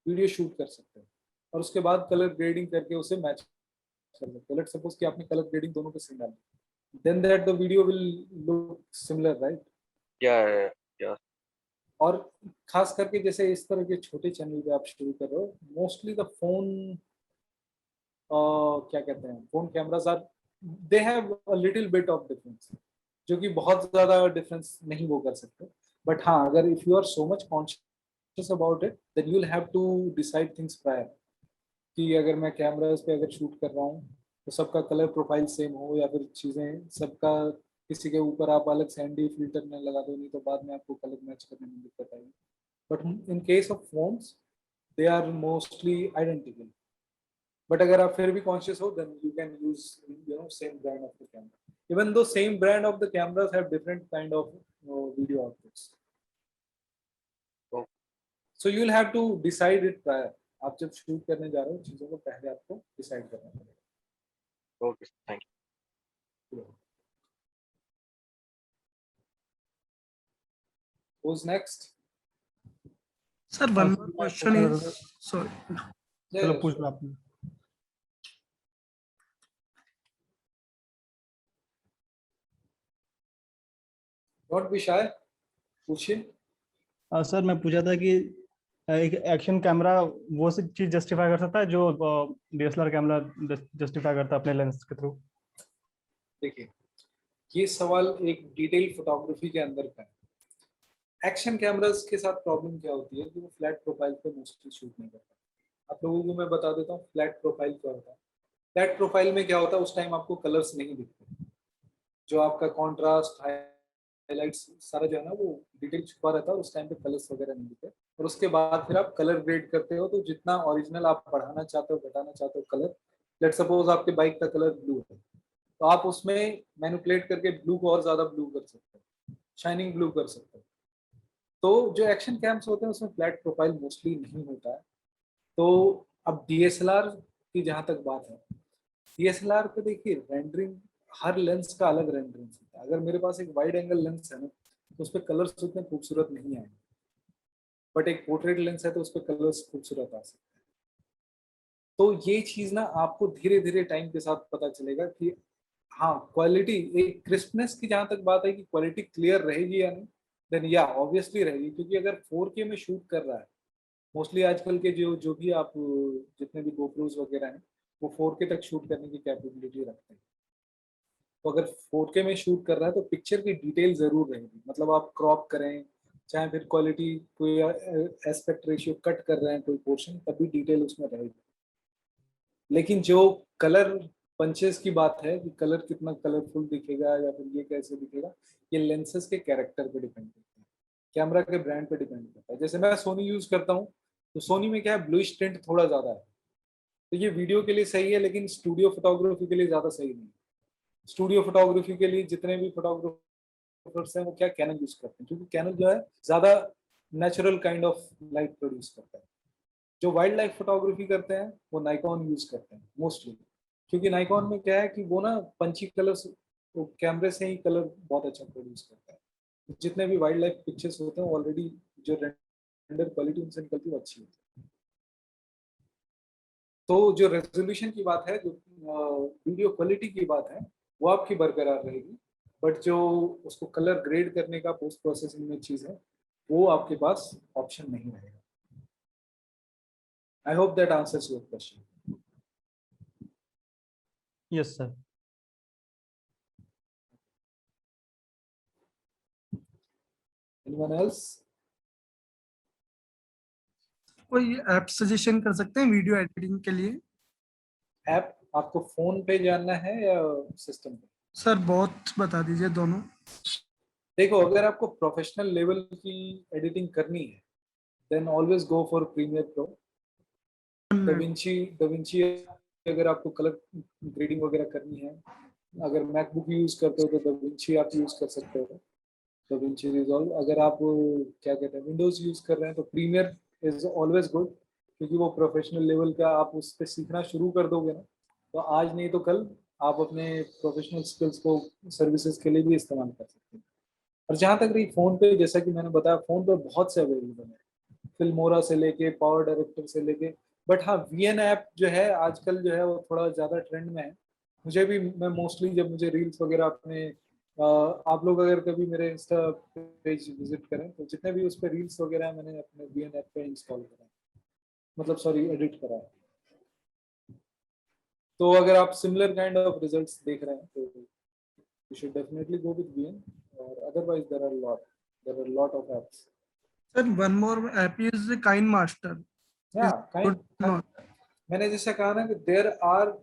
वीडियो शूट कर सकते हैं और उसके बाद कलर ग्रेडिंग करके उसे मैच कर सकते हैं। लेट्स सपोज कि आपने कलर ग्रेडिंग दोनों पे सेम डाली, then that the video will look similar, right? या और खास करके जैसे इस तरह के छोटे चैनल पे आप शुरू कर रहे हो, मोस्टली द फोन क्या कहते हैं, phone cameras are they have a little bit of difference, जो कि बहुत ज्यादा डिफरेंस नहीं वो कर सकते। बट हाँ, अगर if you are so much conscious about it, then you will have to decide things prior कि अगर मैं कैमरास पे अगर शूट कर रहा हूँ तो सबका कलर प्रोफाइल सेम हो, या फिर चीजें सबका किसी के ऊपर आप अलग सैंडी फिल्टर न लगा दो, नहीं तो बाद में आपको कलर मैच करने में दिक्कत आएगी। But in case of phones they are mostly identical. But अगर आप फिर भी कॉन्शियस हो, then you can use same brand of the camera, even though same brand of the cameras have different kind of video outputs. So you will have to decide it prior. आप जब shoot करने जा रहे हो, चीजों को पहले आपको डिसाइड करना पड़ेगा। Okay, thank you. Who's next? Sir, one more question is, sorry. चलो पूछ लो आपने। Don't be shy. पूछिए। सर मैं पूछा था कि एक एक्शन कैमरा वो सब चीज जस्टिफाई कर सकता है जो डीएसएलआर कैमरा जस्टिफाई करता है अपने लेंस के थ्रू? देखिए, ये सवाल एक डिटेल फोटोग्राफी के अंदर का है। एक्शन कैमरास के साथ प्रॉब्लम क्या होती है कि वो फ्लैट प्रोफाइल पे मोस्टली शूट नहीं करता। आप लोगों को मैं बता देता हूँ फ्लैट प्रोफाइल क्या होता है। फ्लैट प्रोफाइल में क्या होता है, उस टाइम आपको कलर्स नहीं दिखते, जो आपका कॉन्ट्रास्ट हाइलाइट्स सारा जो है ना वो डिटेल छुपा रहता है, उस टाइम पे कलर्स वगैरह नहीं दिखते। और उसके बाद फिर आप कलर ग्रेड करते हो, तो जितना ओरिजिनल आप बढ़ाना चाहते हो घटाना चाहते हो कलर, लेट्स सपोज आपके बाइक का कलर ब्लू है, तो आप उसमें मैनिपुलेट करके ब्लू को और ज्यादा ब्लू कर सकते हो, शाइनिंग ब्लू कर सकते हो। तो जो एक्शन कैम्स होते हैं उसमें फ्लैट प्रोफाइल मोस्टली नहीं होता है। तो अब डीएसएलआर की जहां तक बात है, डीएसएलआर पे देखिए रेंडरिंग हर लेंस का अलग रेंडरिंग होता है। अगर मेरे पास एक वाइड एंगल लेंस है ना, तो उस पर कलर्स उतने खूबसूरत नहीं आएंगे, बट एक पोर्ट्रेट लेंस है तो उस पर कलर्स खूबसूरत आ सकते हैं। तो ये चीज ना आपको धीरे धीरे टाइम के साथ पता चलेगा कि हाँ क्वालिटी, एक क्रिस्पनेस की जहां तक बात है कि क्वालिटी क्लियर रहेगी या नहीं, देन या ऑब्वियसली रहेगी। क्योंकि अगर 4K में शूट कर रहा है, मोस्टली आजकल के जो भी आप जितने भी GoPros वगैरह हैं वो 4K तक शूट करने की कैपेबिलिटी रखते हैं। तो अगर 4K में शूट कर रहा है तो पिक्चर की डिटेल जरूर रहेगी, मतलब आप क्रॉप करें चाहे फिर क्वालिटी कोई एस्पेक्ट रेशियो कट कर रहे हैं कोई पोर्शन, तभी डिटेल उसमें रहेगी। लेकिन जो कलर पंचेस की बात है कि कलर कितना कलरफुल दिखेगा या फिर ये कैसे दिखेगा, ये लेंसेज के कैरेक्टर पे डिपेंड करता है, कैमरा के ब्रांड पे डिपेंड करता है। जैसे मैं सोनी यूज करता हूँ, तो सोनी में क्या है, ब्लूइश टिंट थोड़ा ज्यादा है, तो ये वीडियो के लिए सही है, लेकिन स्टूडियो फोटोग्राफी के लिए ज्यादा सही नहीं है। स्टूडियो फोटोग्राफी के लिए जितने भी फोटोग्राफर्स हैं वो क्या कैनन यूज करते हैं, क्योंकि कैनन जो है ज्यादा natural kind of light produce करता है। जो वाइल्ड लाइफ फोटोग्राफी करते हैं वो नाइकॉन यूज करते हैं मोस्टली, क्योंकि नाइकॉन में क्या है कि वो ना पंची कलर्स, वो कैमरे से ही कलर बहुत अच्छा प्रोड्यूस करता है। जितने भी वाइल्ड लाइफ पिक्चर्स होते हैं ऑलरेडी जो रेंडर क्वालिटी उनसे निकलती है वो अच्छी होती है। तो जो रेजोल्यूशन की बात है, जो वीडियो क्वालिटी की बात है, वो आपकी बरकरार रहेगी, बट जो उसको कलर ग्रेड करने का पोस्ट प्रोसेसिंग में चीज है वो आपके पास ऑप्शन नहीं रहेगा। I hope that answers your question. Yes, sir. Anyone else? कोई ऐप सजेशन कर सकते हैं वीडियो एडिटिंग के लिए? ऐप आपको फोन पे जानना है या सिस्टम पे? सर बहुत बता दीजिए, दोनों। देखो, अगर आपको प्रोफेशनल लेवल की एडिटिंग करनी है, then always go for Premiere Pro. DaVinci अगर आपको कलर ग्रेडिंग वगैरह करनी है, अगर मैकबुक यूज करते हो तो DaVinci आप यूज कर सकते हो, DaVinci Resolve. अगर आप क्या कहते हैं विंडोज यूज कर रहे हैं तो प्रीमियर इज ऑलवेज गुड, क्योंकि वो प्रोफेशनल लेवल का आप उस पर सीखना शुरू कर दोगे ना, तो आज नहीं तो कल आप अपने प्रोफेशनल स्किल्स को सर्विसेज के लिए भी इस्तेमाल कर सकते हैं. और जहाँ तक रही फ़ोन पे, जैसा कि मैंने बताया, फ़ोन पे बहुत से अवेलेबल है, फिल्मोरा से लेके पावर डायरेक्टर से लेके. बट हाँ, VN ऐप जो है आजकल जो है वो थोड़ा ज़्यादा ट्रेंड में है. मुझे भी, मैं मोस्टली जब मुझे रील्स वगैरह अपने आप लोग अगर कभी मेरे इंस्टा पेज विजिट करें तो जितने भी उस पर रील्स वगैरह है मैंने अपने VN ऐप पे इंस्टॉल करा, मतलब सॉरी एडिट करा है. तो अगर आप सिमिलर काइंड ऑफ रिजल्ट्स देख रहे हैं तो you should definitely go with VN, or otherwise there are a lot of apps. Sir, one more app is KineMaster. Yeah, मैंने जैसा कहा ना कि there are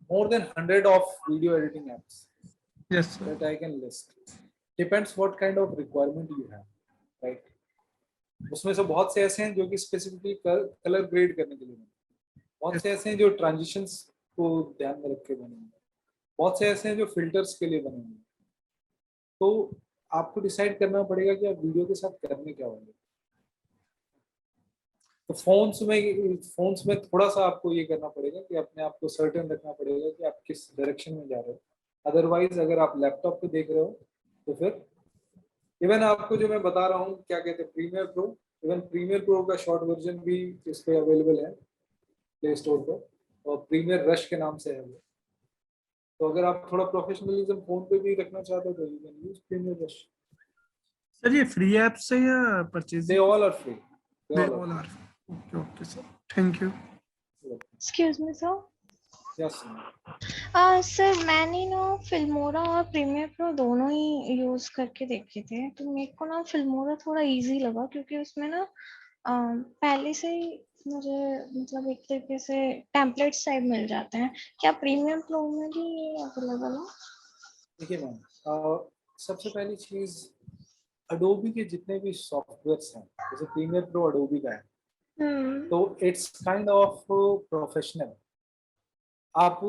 more than 100 of video editing apps. Yes, sir. That I can list. Depends what kind of requirement you have, right? उसमें से बहुत से ऐसे हैं जो कि स्पेसिफिकली कलर ग्रेड करने के लिए बने, बहुत से ऐसे हैं जो ट्रांजिशंस को ध्यान में रख के बने, बहुत से ऐसे हैं जो फिल्टर्स के लिए बने हैं. तो आपको डिसाइड करना पड़ेगा कि आप वीडियो के साथ करने क्या वाले. तो फोन्स में थोड़ा सा आपको ये करना पड़ेगा कि अपने आप को सर्टेन रखना पड़ेगा कि आप किस डायरेक्शन में जा रहे हो. अदरवाइज अगर आप लैपटॉप पे देख रहे हो तो फिर इवन आपको जो मैं बता रहा हूँ क्या कहते हैं Premiere Pro, even Premiere Pro का शॉर्ट वर्जन भी इस पे अवेलेबल है प्ले स्टोर पर, और प्रीमियर रश के नाम से है वो. तो अगर आप थोड़ा प्रोफेशनलिज्म फोन पे भी रखना चाहते हो तो you can use Premiere Rush. Sir ये फ्री ऐप्स है या purchase? They all are free. Okay sir, thank you. Excuse me sir. Yes sir मैंने ना फिल्मोरा और प्रीमियर प्रो दोनों ही यूज करके देखे थे, तो मेरे को ना फिल्मोरा थोड़ा इजी लगा क्योंकि उसमें ना पहले से ही मुझे मतलब एक तरीके से टेम्पलेट्स टाइप मिल जाते हैं. क्या प्रीमियर प्रो में भी अवेलेबल है? देखिए मैम, सबसे पहली चीज अडोबी के जितने भी सॉफ्टवेयर्स हैं, जैसे प्रीमियर प्रो अडोबी का है, तो इट्स काइंड ऑफ प्रोफेशनल. आप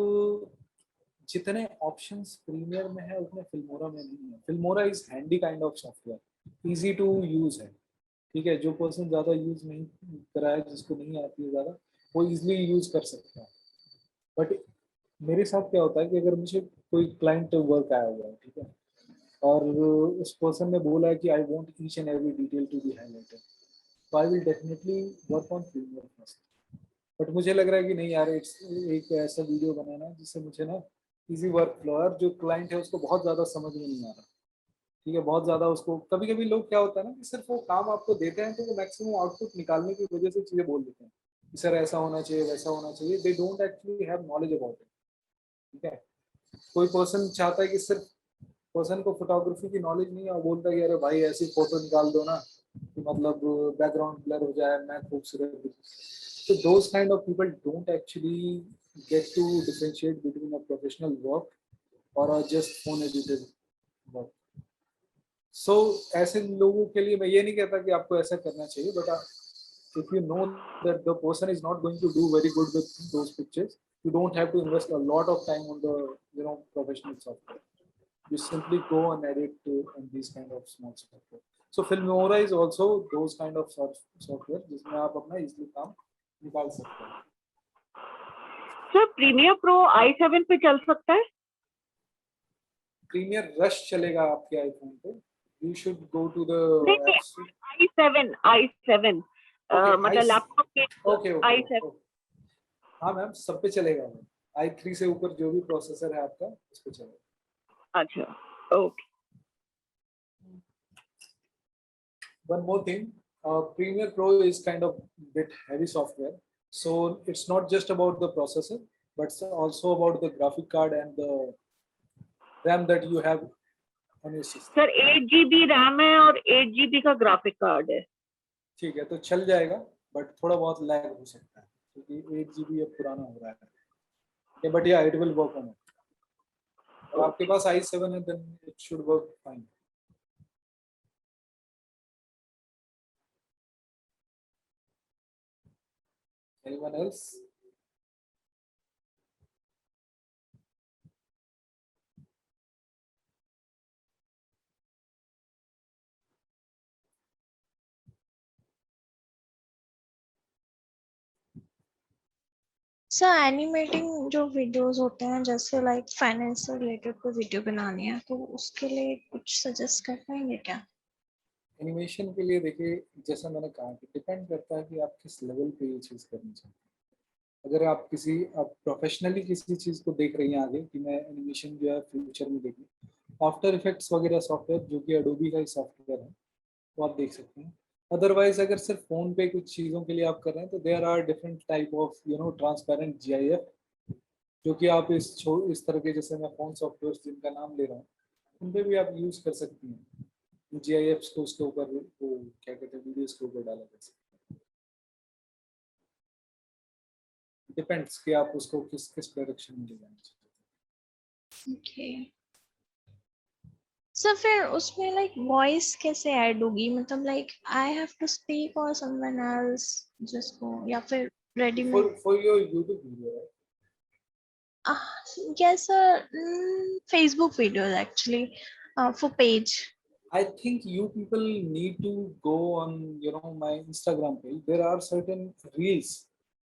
जितने ऑप्शंस प्रीमियर में है उतने फिल्मोरा में नहीं है. Filmora is handy kind of software, easy to use है. ठीक है, जो पर्सन ज़्यादा यूज नहीं करा है, जिसको नहीं आती है ज़्यादा, वो इजीली यूज कर सकता है. बट मेरे साथ क्या होता है कि अगर मुझे कोई क्लाइंट वर्क आया हुआ है, ठीक है, और उस पर्सन ने बोला है कि I want each and every detail to be highlighted, तो I will definitely work on Premiere first. But मुझे लग रहा है कि नहीं यार, एक ऐसा वीडियो बनाना है जिससे मुझे ना इजी वर्क फ्लो है, और जो क्लाइंट है उसको बहुत ज़्यादा समझ में नहीं आ रहा. ठीक है, बहुत ज़्यादा उसको कभी कभी लोग क्या होता है ना कि सिर्फ वो काम आपको देते हैं तो वो मैक्सिमम आउटपुट निकालने की वजह से चीज़ें बोल देते हैं कि सर ऐसा होना चाहिए, वैसा होना चाहिए. They don't actually have knowledge about it. ठीक है, कोई पर्सन चाहता है कि सिर्फ पर्सन को फोटोग्राफी की नॉलेज नहीं है और बोलता है कि अरे भाई ऐसी फोटो निकाल दो ना कि मतलब बैकग्राउंड ब्लर हो जाए, मैं खूबसूरत दिखूं. So those kind of people don't actually get to differentiate between a professional work or a just phone edited work. So ऐसे लोगों के लिए मैं ये नहीं कहता कि आपको ऐसा करना चाहिए, but if you know that the person is not going to do very good with those pictures, you don't have to invest a lot of time on the professional software. You simply go and edit on these kind of small software. So Filmora is also those kind of software जिसमें आप अपना easily काम निकाल सकते हैं. Sir premiere pro i7 पे चल सकता है? प्रीमियर रश चलेगा आपके आईफोन पे. You should go to the i7 मतलब लैपटॉप के. Okay i7. हाँ मैम, सब पे चलेगा. i3 से ऊपर जो भी प्रोसेसर है आपका उस पे चलेगा. अच्छा, okay. One more thing, Premiere Pro is kind of bit heavy software, so it's not just about the processor, but it's also about the graphic card and the RAM that you have on your system. Sir 8 GB RAM है और 8 GB का graphic card है. ठीक है, तो चल जाएगा, but थोड़ा बहुत लैग हो सकता है क्योंकि 8 GB अब पुराना हो रहा है. बट या it will work on it. और आपके पास i7 है, then it should work fine. Anyone else? Sir animating जो वीडियोस होते हैं जैसे लाइक फाइनेंस से रिलेटेड कोई वीडियो बनानी है तो उसके लिए कुछ सजेस्ट कर पाएंगे क्या? एनिमेशन के लिए देखिए, जैसा मैंने कहा कि डिपेंड करता है कि आप किस लेवल पे ये चीज़ करनी चाहते हैं। अगर आप प्रोफेशनली किसी चीज़ को देख रही हैं आगे कि मैं एनिमेशन जो है फ्यूचर में देखूँ, आफ्टर इफेक्ट्स वगैरह सॉफ्टवेयर जो कि एडोबी का ही सॉफ्टवेयर है वो आप देख सकते हैं। अदरवाइज अगर सिर्फ फोन पे कुछ चीज़ों के लिए आप कर रहे हैं तो there are different type of transparent GIF, जो कि आप इस तरह के, जैसे मैं फोन सॉफ्टवेयर जिनका नाम ले रहा हूँ उन पे भी आप यूज कर सकती हैं। GIFs को उसके ऊपर वो क्या कहते हैं, वीडियोस के ऊपर डाला जा सकता है। डिपेंड्स कि आप उसको किस किस डायरेक्शन में ले जाना चाहते हैं। ओके सर, फिर उसमें लाइक वॉइस कैसे ऐड होगी? मतलब like I have to speak और समवन एल्स जिसको, या फिर readymade? For your YouTube video, right? Yes sir, Facebook videos actually, for page. I think you people need to go on my Instagram page. There are certain reels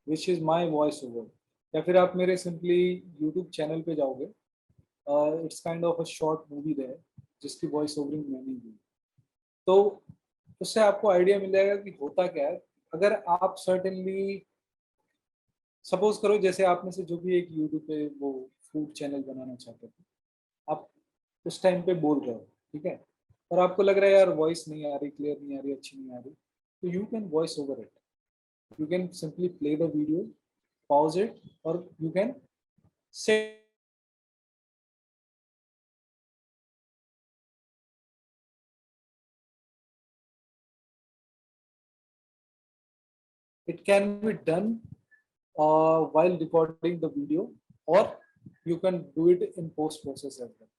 which is my voice over, या फिर आप मेरे simply YouTube channel पे जाओगे, it's kind of a short movie there जिसकी voice overing मैंने की, तो उससे आपको आइडिया मिल जाएगा कि होता क्या है। अगर आप सर्टेनली सपोज करो, जैसे आप में से जो भी एक यूट्यूब पे वो फूड चैनल बनाना चाहते थे, आप उस टाइम पे बोल रहे हो, ठीक है, और आपको लग रहा है यार वॉइस नहीं आ रही, क्लियर नहीं आ रही, अच्छी नहीं आ रही, तो you can voice over it. You can simply play the video, pause it, और you can say it can be done while recording the video, or you can do it in post process as well.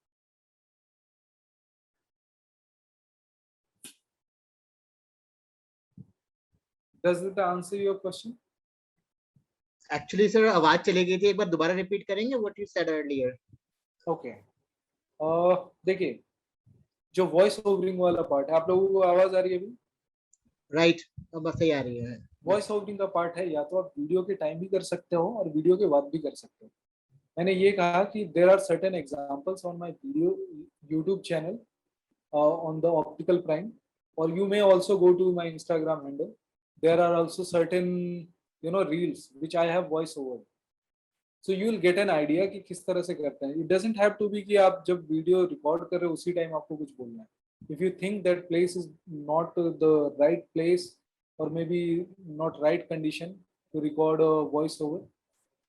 Does that answer your question? Actually sir आवाज चली गई थी, एक बार दोबारा repeat करेंगे what you said earlier? Okay, देखिए, जो voice ovarian वाला पार्ट है, आप लोगों को आवाज आ रही है अभी? राइट, अब सही आ रही है। वॉइस ओवरिंग का पार्ट है, या तो आप वीडियो के टाइम भी कर सकते हो और वीडियो के बाद भी कर सकते हो। मैंने ये कहा कि there are certain examples on my video YouTube channel on the optical prime, or you may also go to my Instagram handle. There are also certain reels which I have voice over, so you will get an idea कि किस तरह से करते हैं। It doesn't have to be कि आप जब video record कर रहे हो उसी टाइम आपको कुछ बोलना है। If you think that place is not the right place or maybe not right condition to record a voice over,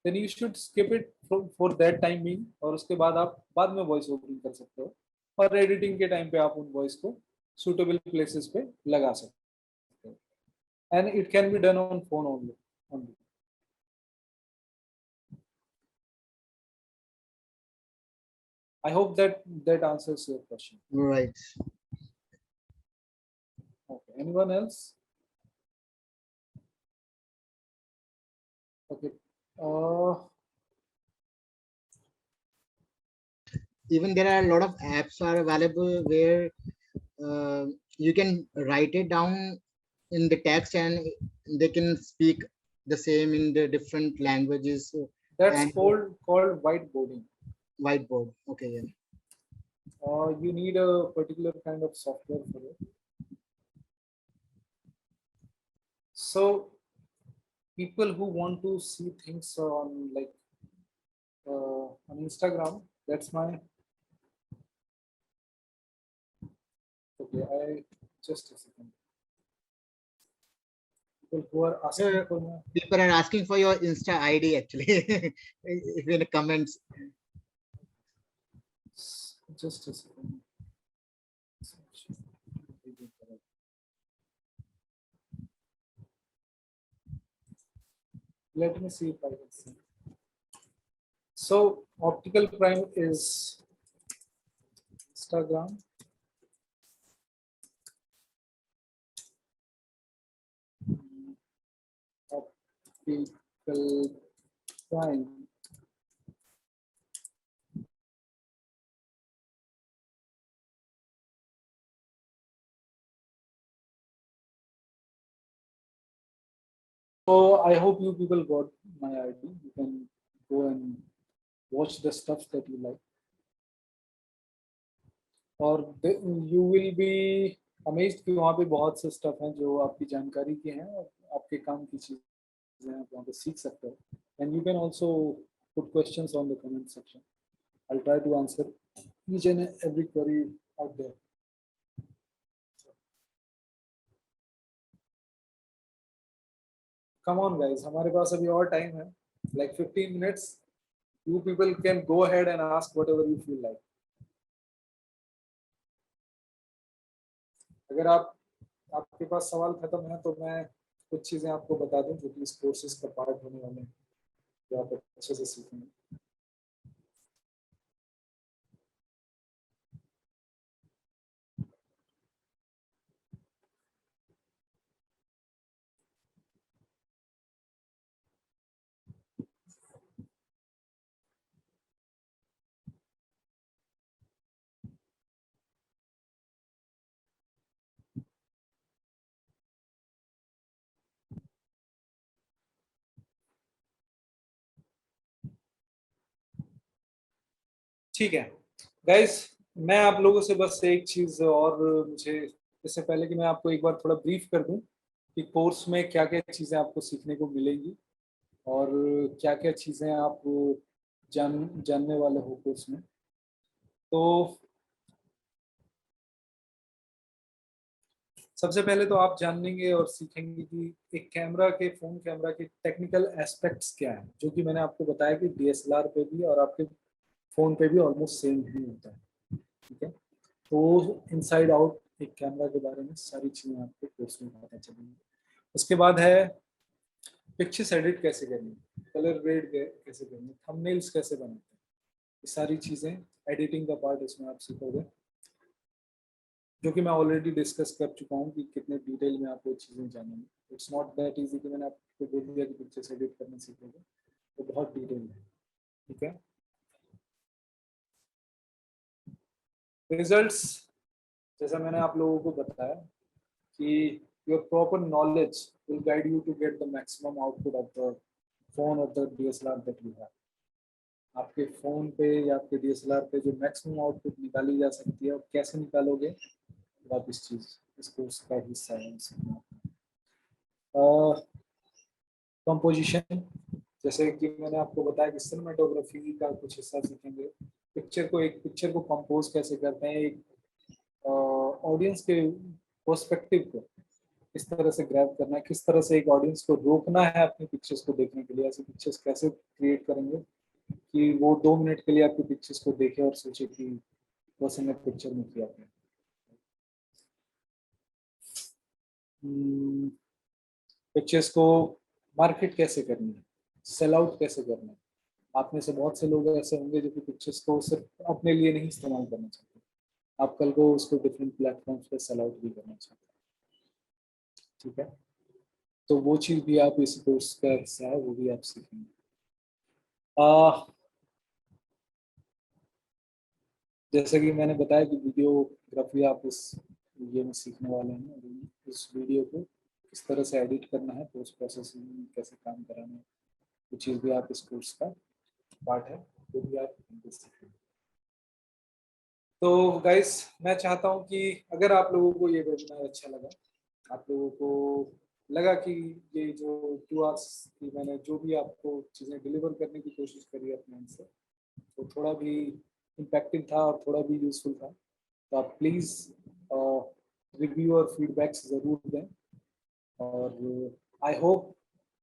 then you should skip it for that time being, और उसके बाद आप बाद में वॉइस ओवरिंग कर सकते हो, और एडिटिंग के टाइम पे आप उन वॉइस को सुटेबल प्लेसेस पे लगा सकते हो, and it can be done on phone only. I hope that answers your question. Right. Okay. Anyone else? Okay. Even there are a lot of apps are available where you can write it down in the text and they can speak the same in the different languages. That's called whiteboarding. Whiteboard. Okay, yeah. You need a particular kind of software for it. So people who want to see things on on Instagram, that's my okay. I just a second. People who are asking for my, people are asking for your Insta ID actually. If in the comments. Just a second. Let me see if I can see. So Optical Prime is Instagram. optical prime. So I hope you people got my idea. You can go and watch the stuff that you like, और you will be amazed कि वहाँ पे बहुत से stuff हैं जो आपकी जानकारी के हैं और आपके काम की चीजें आप वहाँ पे सीख सकते हो. And you can also put questions on the comment section. I'll try to answer each and every query out there. Come on guys, हमारे पास अभी और टाइम है, like 15 minutes. You people can go ahead and ask whatever you feel like. अगर आपके पास सवाल खत्म है तो मैं कुछ चीजें आपको बता दूं जो कि इस कोर्सेज का पार्ट होने वाले हैं, जो आप अच्छे से सीखेंगे. ठीक है गाइस, मैं आप लोगों से बस एक चीज और, मुझे इससे पहले कि मैं आपको एक बार थोड़ा ब्रीफ कर दूं कि कोर्स में क्या क्या चीजें आपको सीखने को मिलेंगी और क्या क्या चीजें आप जानने वाले हो कोर्स में. तो सबसे पहले तो आप जानेंगे और सीखेंगे कि एक फोन कैमरा के टेक्निकल एस्पेक्ट्स क्या है, जो कि मैंने आपको बताया कि DSLR पे भी और आपके फोन पे भी ऑलमोस्ट सेम ही होता है. ठीक है, तो इनसाइड आउट एक कैमरा के बारे में सारी चीजें आपको कोर्स में पता चलेंगी. उसके बाद है पिक्चर्स एडिट कैसे करनी, कलर ग्रेड कैसे करनी, थंबनेल्स कैसे बनाते हैं, ये सारी चीजें एडिटिंग का पार्ट इसमें आप सीखोगे, जो कि मैं ऑलरेडी डिस्कस कर चुका हूँ कि कितने डिटेल में आपको चीजें जानेंगे. इट्स नॉट दैट इजी कि मैंने आपको बोल दिया कि पिक्चर्स एडिट करना सीखोगे, तो बहुत डिटेल है. ठीक है, रिजल्ट्स जैसा मैंने आप लोगों को बताया कि your proper knowledge will guide you to get the maximum output of the phone or the DSLR that you have. आपके फोन पे या आपके DSLR पे जो मैक्सिमम आउटपुट निकाली जा सकती है, और कैसे निकालोगे तो आप इस कोर्स का हिस्सा है. कंपोजिशन, जैसे कि मैंने आपको बताया कि सिनेमेटोग्राफी का कुछ हिस्सा सीखेंगे. एक पिक्चर को कंपोज कैसे करते हैं, एक ऑडियंस के पर्सपेक्टिव को किस तरह से ग्रैब करना है, किस तरह से एक ऑडियंस को रोकना है अपनी पिक्चर्स को देखने के लिए. ऐसे पिक्चर्स कैसे क्रिएट करेंगे कि वो 2 मिनट के लिए आपकी पिक्चर्स को देखे और सोचे कि वैसे मैं पिक्चर में किया था. पिक्चर्स को मार्केट कैसे करनी है, सेल आउट कैसे करना है. आप में से बहुत से लोग ऐसे होंगे जो कि पिक्चर्स को सिर्फ अपने लिए नहीं इस्तेमाल करना चाहते, आप कल को उसको डिफरेंट प्लेटफॉर्म्स पे सेल आउट भी करना चाहते हैं. ठीक है, तो वो चीज भी आप इस कोर्स का हिस्सा है, वो भी आप सीखेंगे. जैसे कि मैंने बताया कि वीडियोग्राफी आप इस ये में सीखने वाले हैं. इस वीडियो को किस तरह से एडिट करना है, पोस्ट प्रोसेसिंग में कैसे काम कराना है, वो चीज़ भी आप इस कोर्स का पार्ट है, वो भी आप सीखेंगे. तो गाइस, मैं चाहता हूँ कि अगर आप लोगों को ये वेबिनार अच्छा लगा, आप लोगों को लगा कि ये जो 2 आवर्स की मैंने जो भी आपको चीज़ें डिलीवर करने की कोशिश करी अपने एंड से, तो थोड़ा भी इम्पैक्टिव था और थोड़ा भी यूजफुल था, तो आप प्लीज़ रिव्यू और फीडबैक्स ज़रूर दें. और आई होप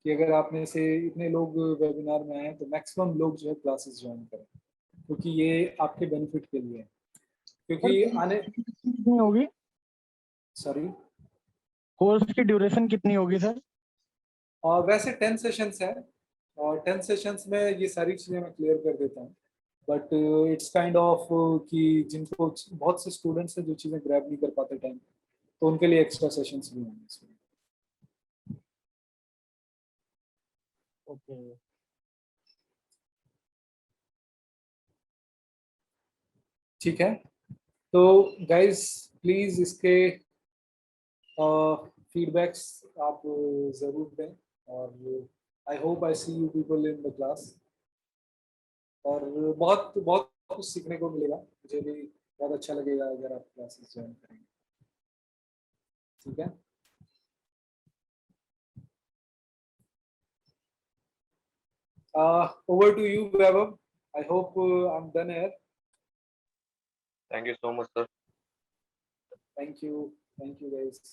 कि अगर आप में से इतने लोग वेबिनार में आए तो मैक्सिमम लोग जो है क्लासेस ज्वाइन करें, क्योंकि ये आपके बेनिफिट के लिए है. क्योंकि आने कितनी होगी, सॉरी, कोर्स की ड्यूरेशन कितनी होगी सर? वैसे 10 सेशंस है, और 10 सेशंस में ये सारी चीज़ें मैं क्लियर कर देता हूँ. बट इट्स काइंड ऑफ कि जिनको बहुत से स्टूडेंट्स हैं जो चीज़ें ग्रैब नहीं कर पाते टाइम, तो उनके लिए एक्स्ट्रा सेशंस भी होंगे इसमें. ओके ठीक है, तो गाइस प्लीज इसके फीडबैक्स आप जरूर दें, और I hope I see you people in the class, और बहुत बहुत कुछ सीखने को मिलेगा, मुझे भी बहुत अच्छा लगेगा अगर आप क्लासेस ज्वाइन करेंगे। ठीक है, over to you, Vaibhav. I hope I'm done here. Thank you so much, sir. Thank you guys.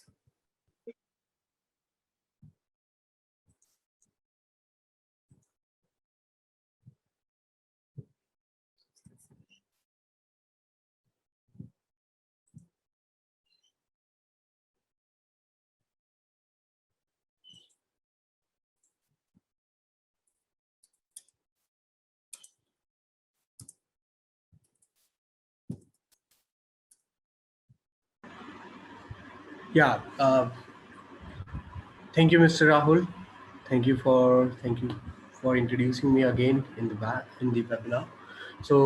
Yeah. Thank you, Mr. Rahul. Thank you for introducing me again in the webinar. So,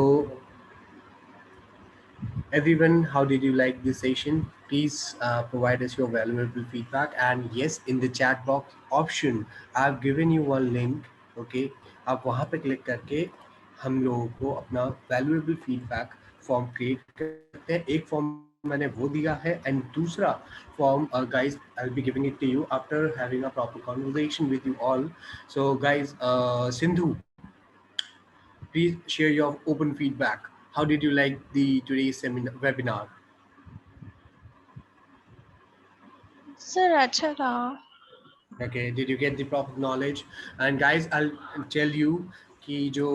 everyone, how did you like this session? Please provide us your valuable feedback. And yes, in the chat box option, I've given you one link. Okay, आप वहाँ पे click करके हम लोगों को अपना valuable feedback form create करते हैं. एक फॉर्म मैंने वो दिया है, एंड दूसरा form guys, I'll be giving it to you after having a proper conversation with you all. So guys, Sindhu, please share your open feedback. How did you like the today's webinar? Sir अच्छा रहा. Okay, did you get the proper knowledge? And guys, I'll tell you कि जो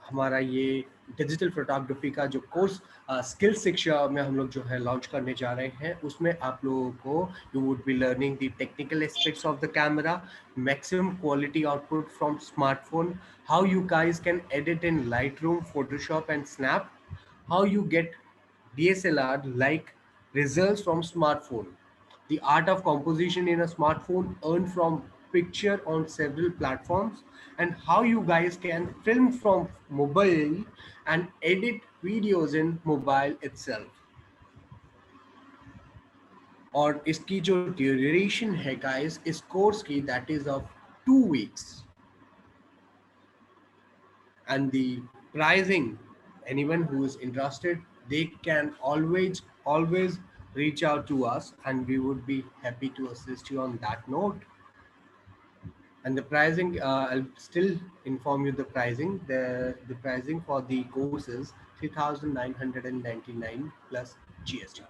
हमारा ये digital photography का जो course skill शिक्षा में हम लोग जो है लॉन्च करने जा रहे हैं, उसमें आप लोगों को you would be learning the technical aspects of the camera, maximum quality output from smartphone, how you guys can edit in Lightroom, Photoshop and snap, how you get DSLR like results from smartphone, the art of composition in a smartphone earned from picture on several platforms, and how you guys can film from mobile and edit videos in mobile itself. और इसकी जो duration है guys इस course की, that is of 2 weeks. And the pricing, anyone who is interested, they can always reach out to us, and we would be happy to assist you on that note. And the pricing, I'll still inform you the pricing. The pricing for the course is 3,999 plus GST.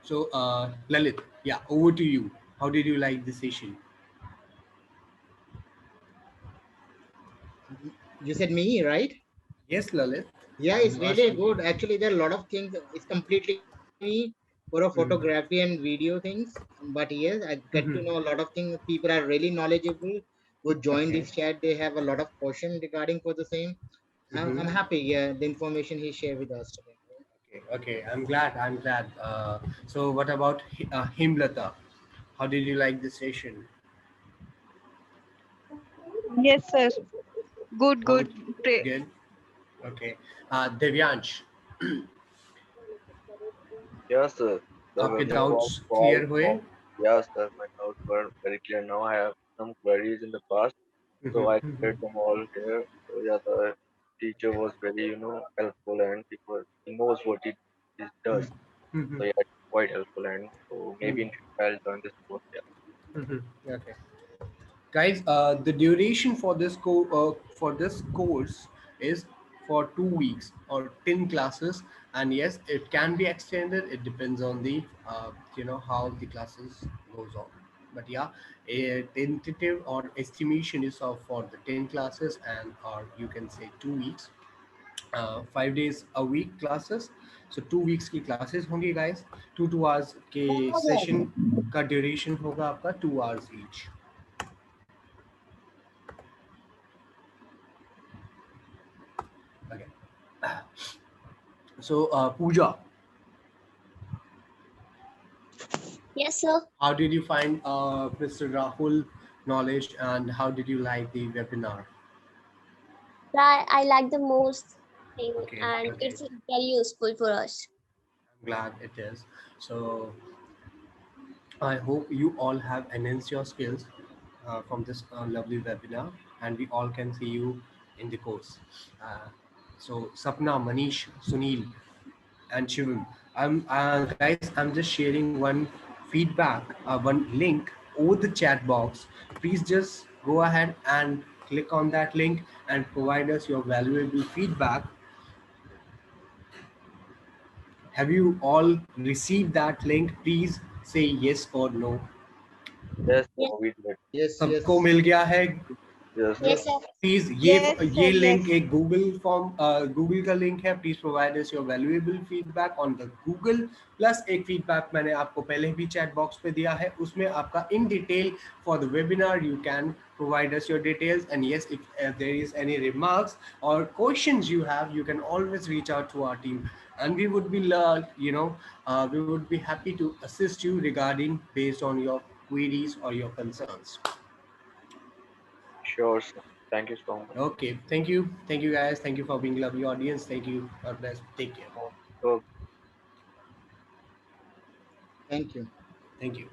So Lalit, yeah, over to you. How did you like the session? You said me, right? Yes, Lalit. Yeah, it's really good. Actually, there are a lot of things. It's completely for a photography and video things. But yes, I get to know a lot of things. People are really knowledgeable who join this chat. They have a lot of questions regarding for the same. I'm happy. Yeah, the information he shared with us today. Okay, I'm glad. So what about Himlata? How did you like the session? Yes, sir. Good. Good. Okay. Devyansh, Yes, sir. The आपके webinar was doubts clear हुए? Yes, sir. My doubts were very clear. Now I have some queries in the past, so I cleared them all here. So yeah, the teacher was very, helpful, and he knows what he does. So yeah, it's quite helpful, and so maybe in future I'll join this course. Yeah. Okay. Guys, the duration for this course is for 2 weeks or 10 classes, and yes, it can be extended. It depends on the how the classes goes on. But yeah, a tentative or estimation is of for the 10 classes, and or you can say 2 weeks, 5 days a week classes. So 2 weeks की classes होंगी guys. 2 hours के session का duration होगा आपका 2 hours each. Okay. So Pooja. Yes, sir. sir. How did you find Mr. Rahul knowledge, and how did you like the webinar? I like the most thing, Okay, and okay. it's very useful for us. I'm glad it is. So I hope you all have enhanced your skills from this lovely webinar, and we all can see you in the course. So Sapna, Manish, Sunil, and Shivam, guys, I'm just sharing one feedback, one link over the chat box. Please just go ahead and click on that link and provide us your valuable feedback. Have you all received that link? Please say yes or no. Yes, sir, we did. Yes, सबको मिल गया है? Yes, Yes, sir. sir. Please ये link एक Google form Google का link है. Please provide us your valuable feedback on the Google. Plus एक feedback मैंने आपको पहले भी चैट बॉक्स पे दिया है, उसमें आपका in detail for the webinar you can provide us your details, and yes, if there is any remarks or questions you have, you can always reach out to our team, and we would be we would be happy to assist you regarding based on your queries or your concerns. Sure, sir. Thank you so much. Okay, thank you guys, thank you for being lovely audience. Thank you, God bless, take care. Okay. Thank you. Thank you.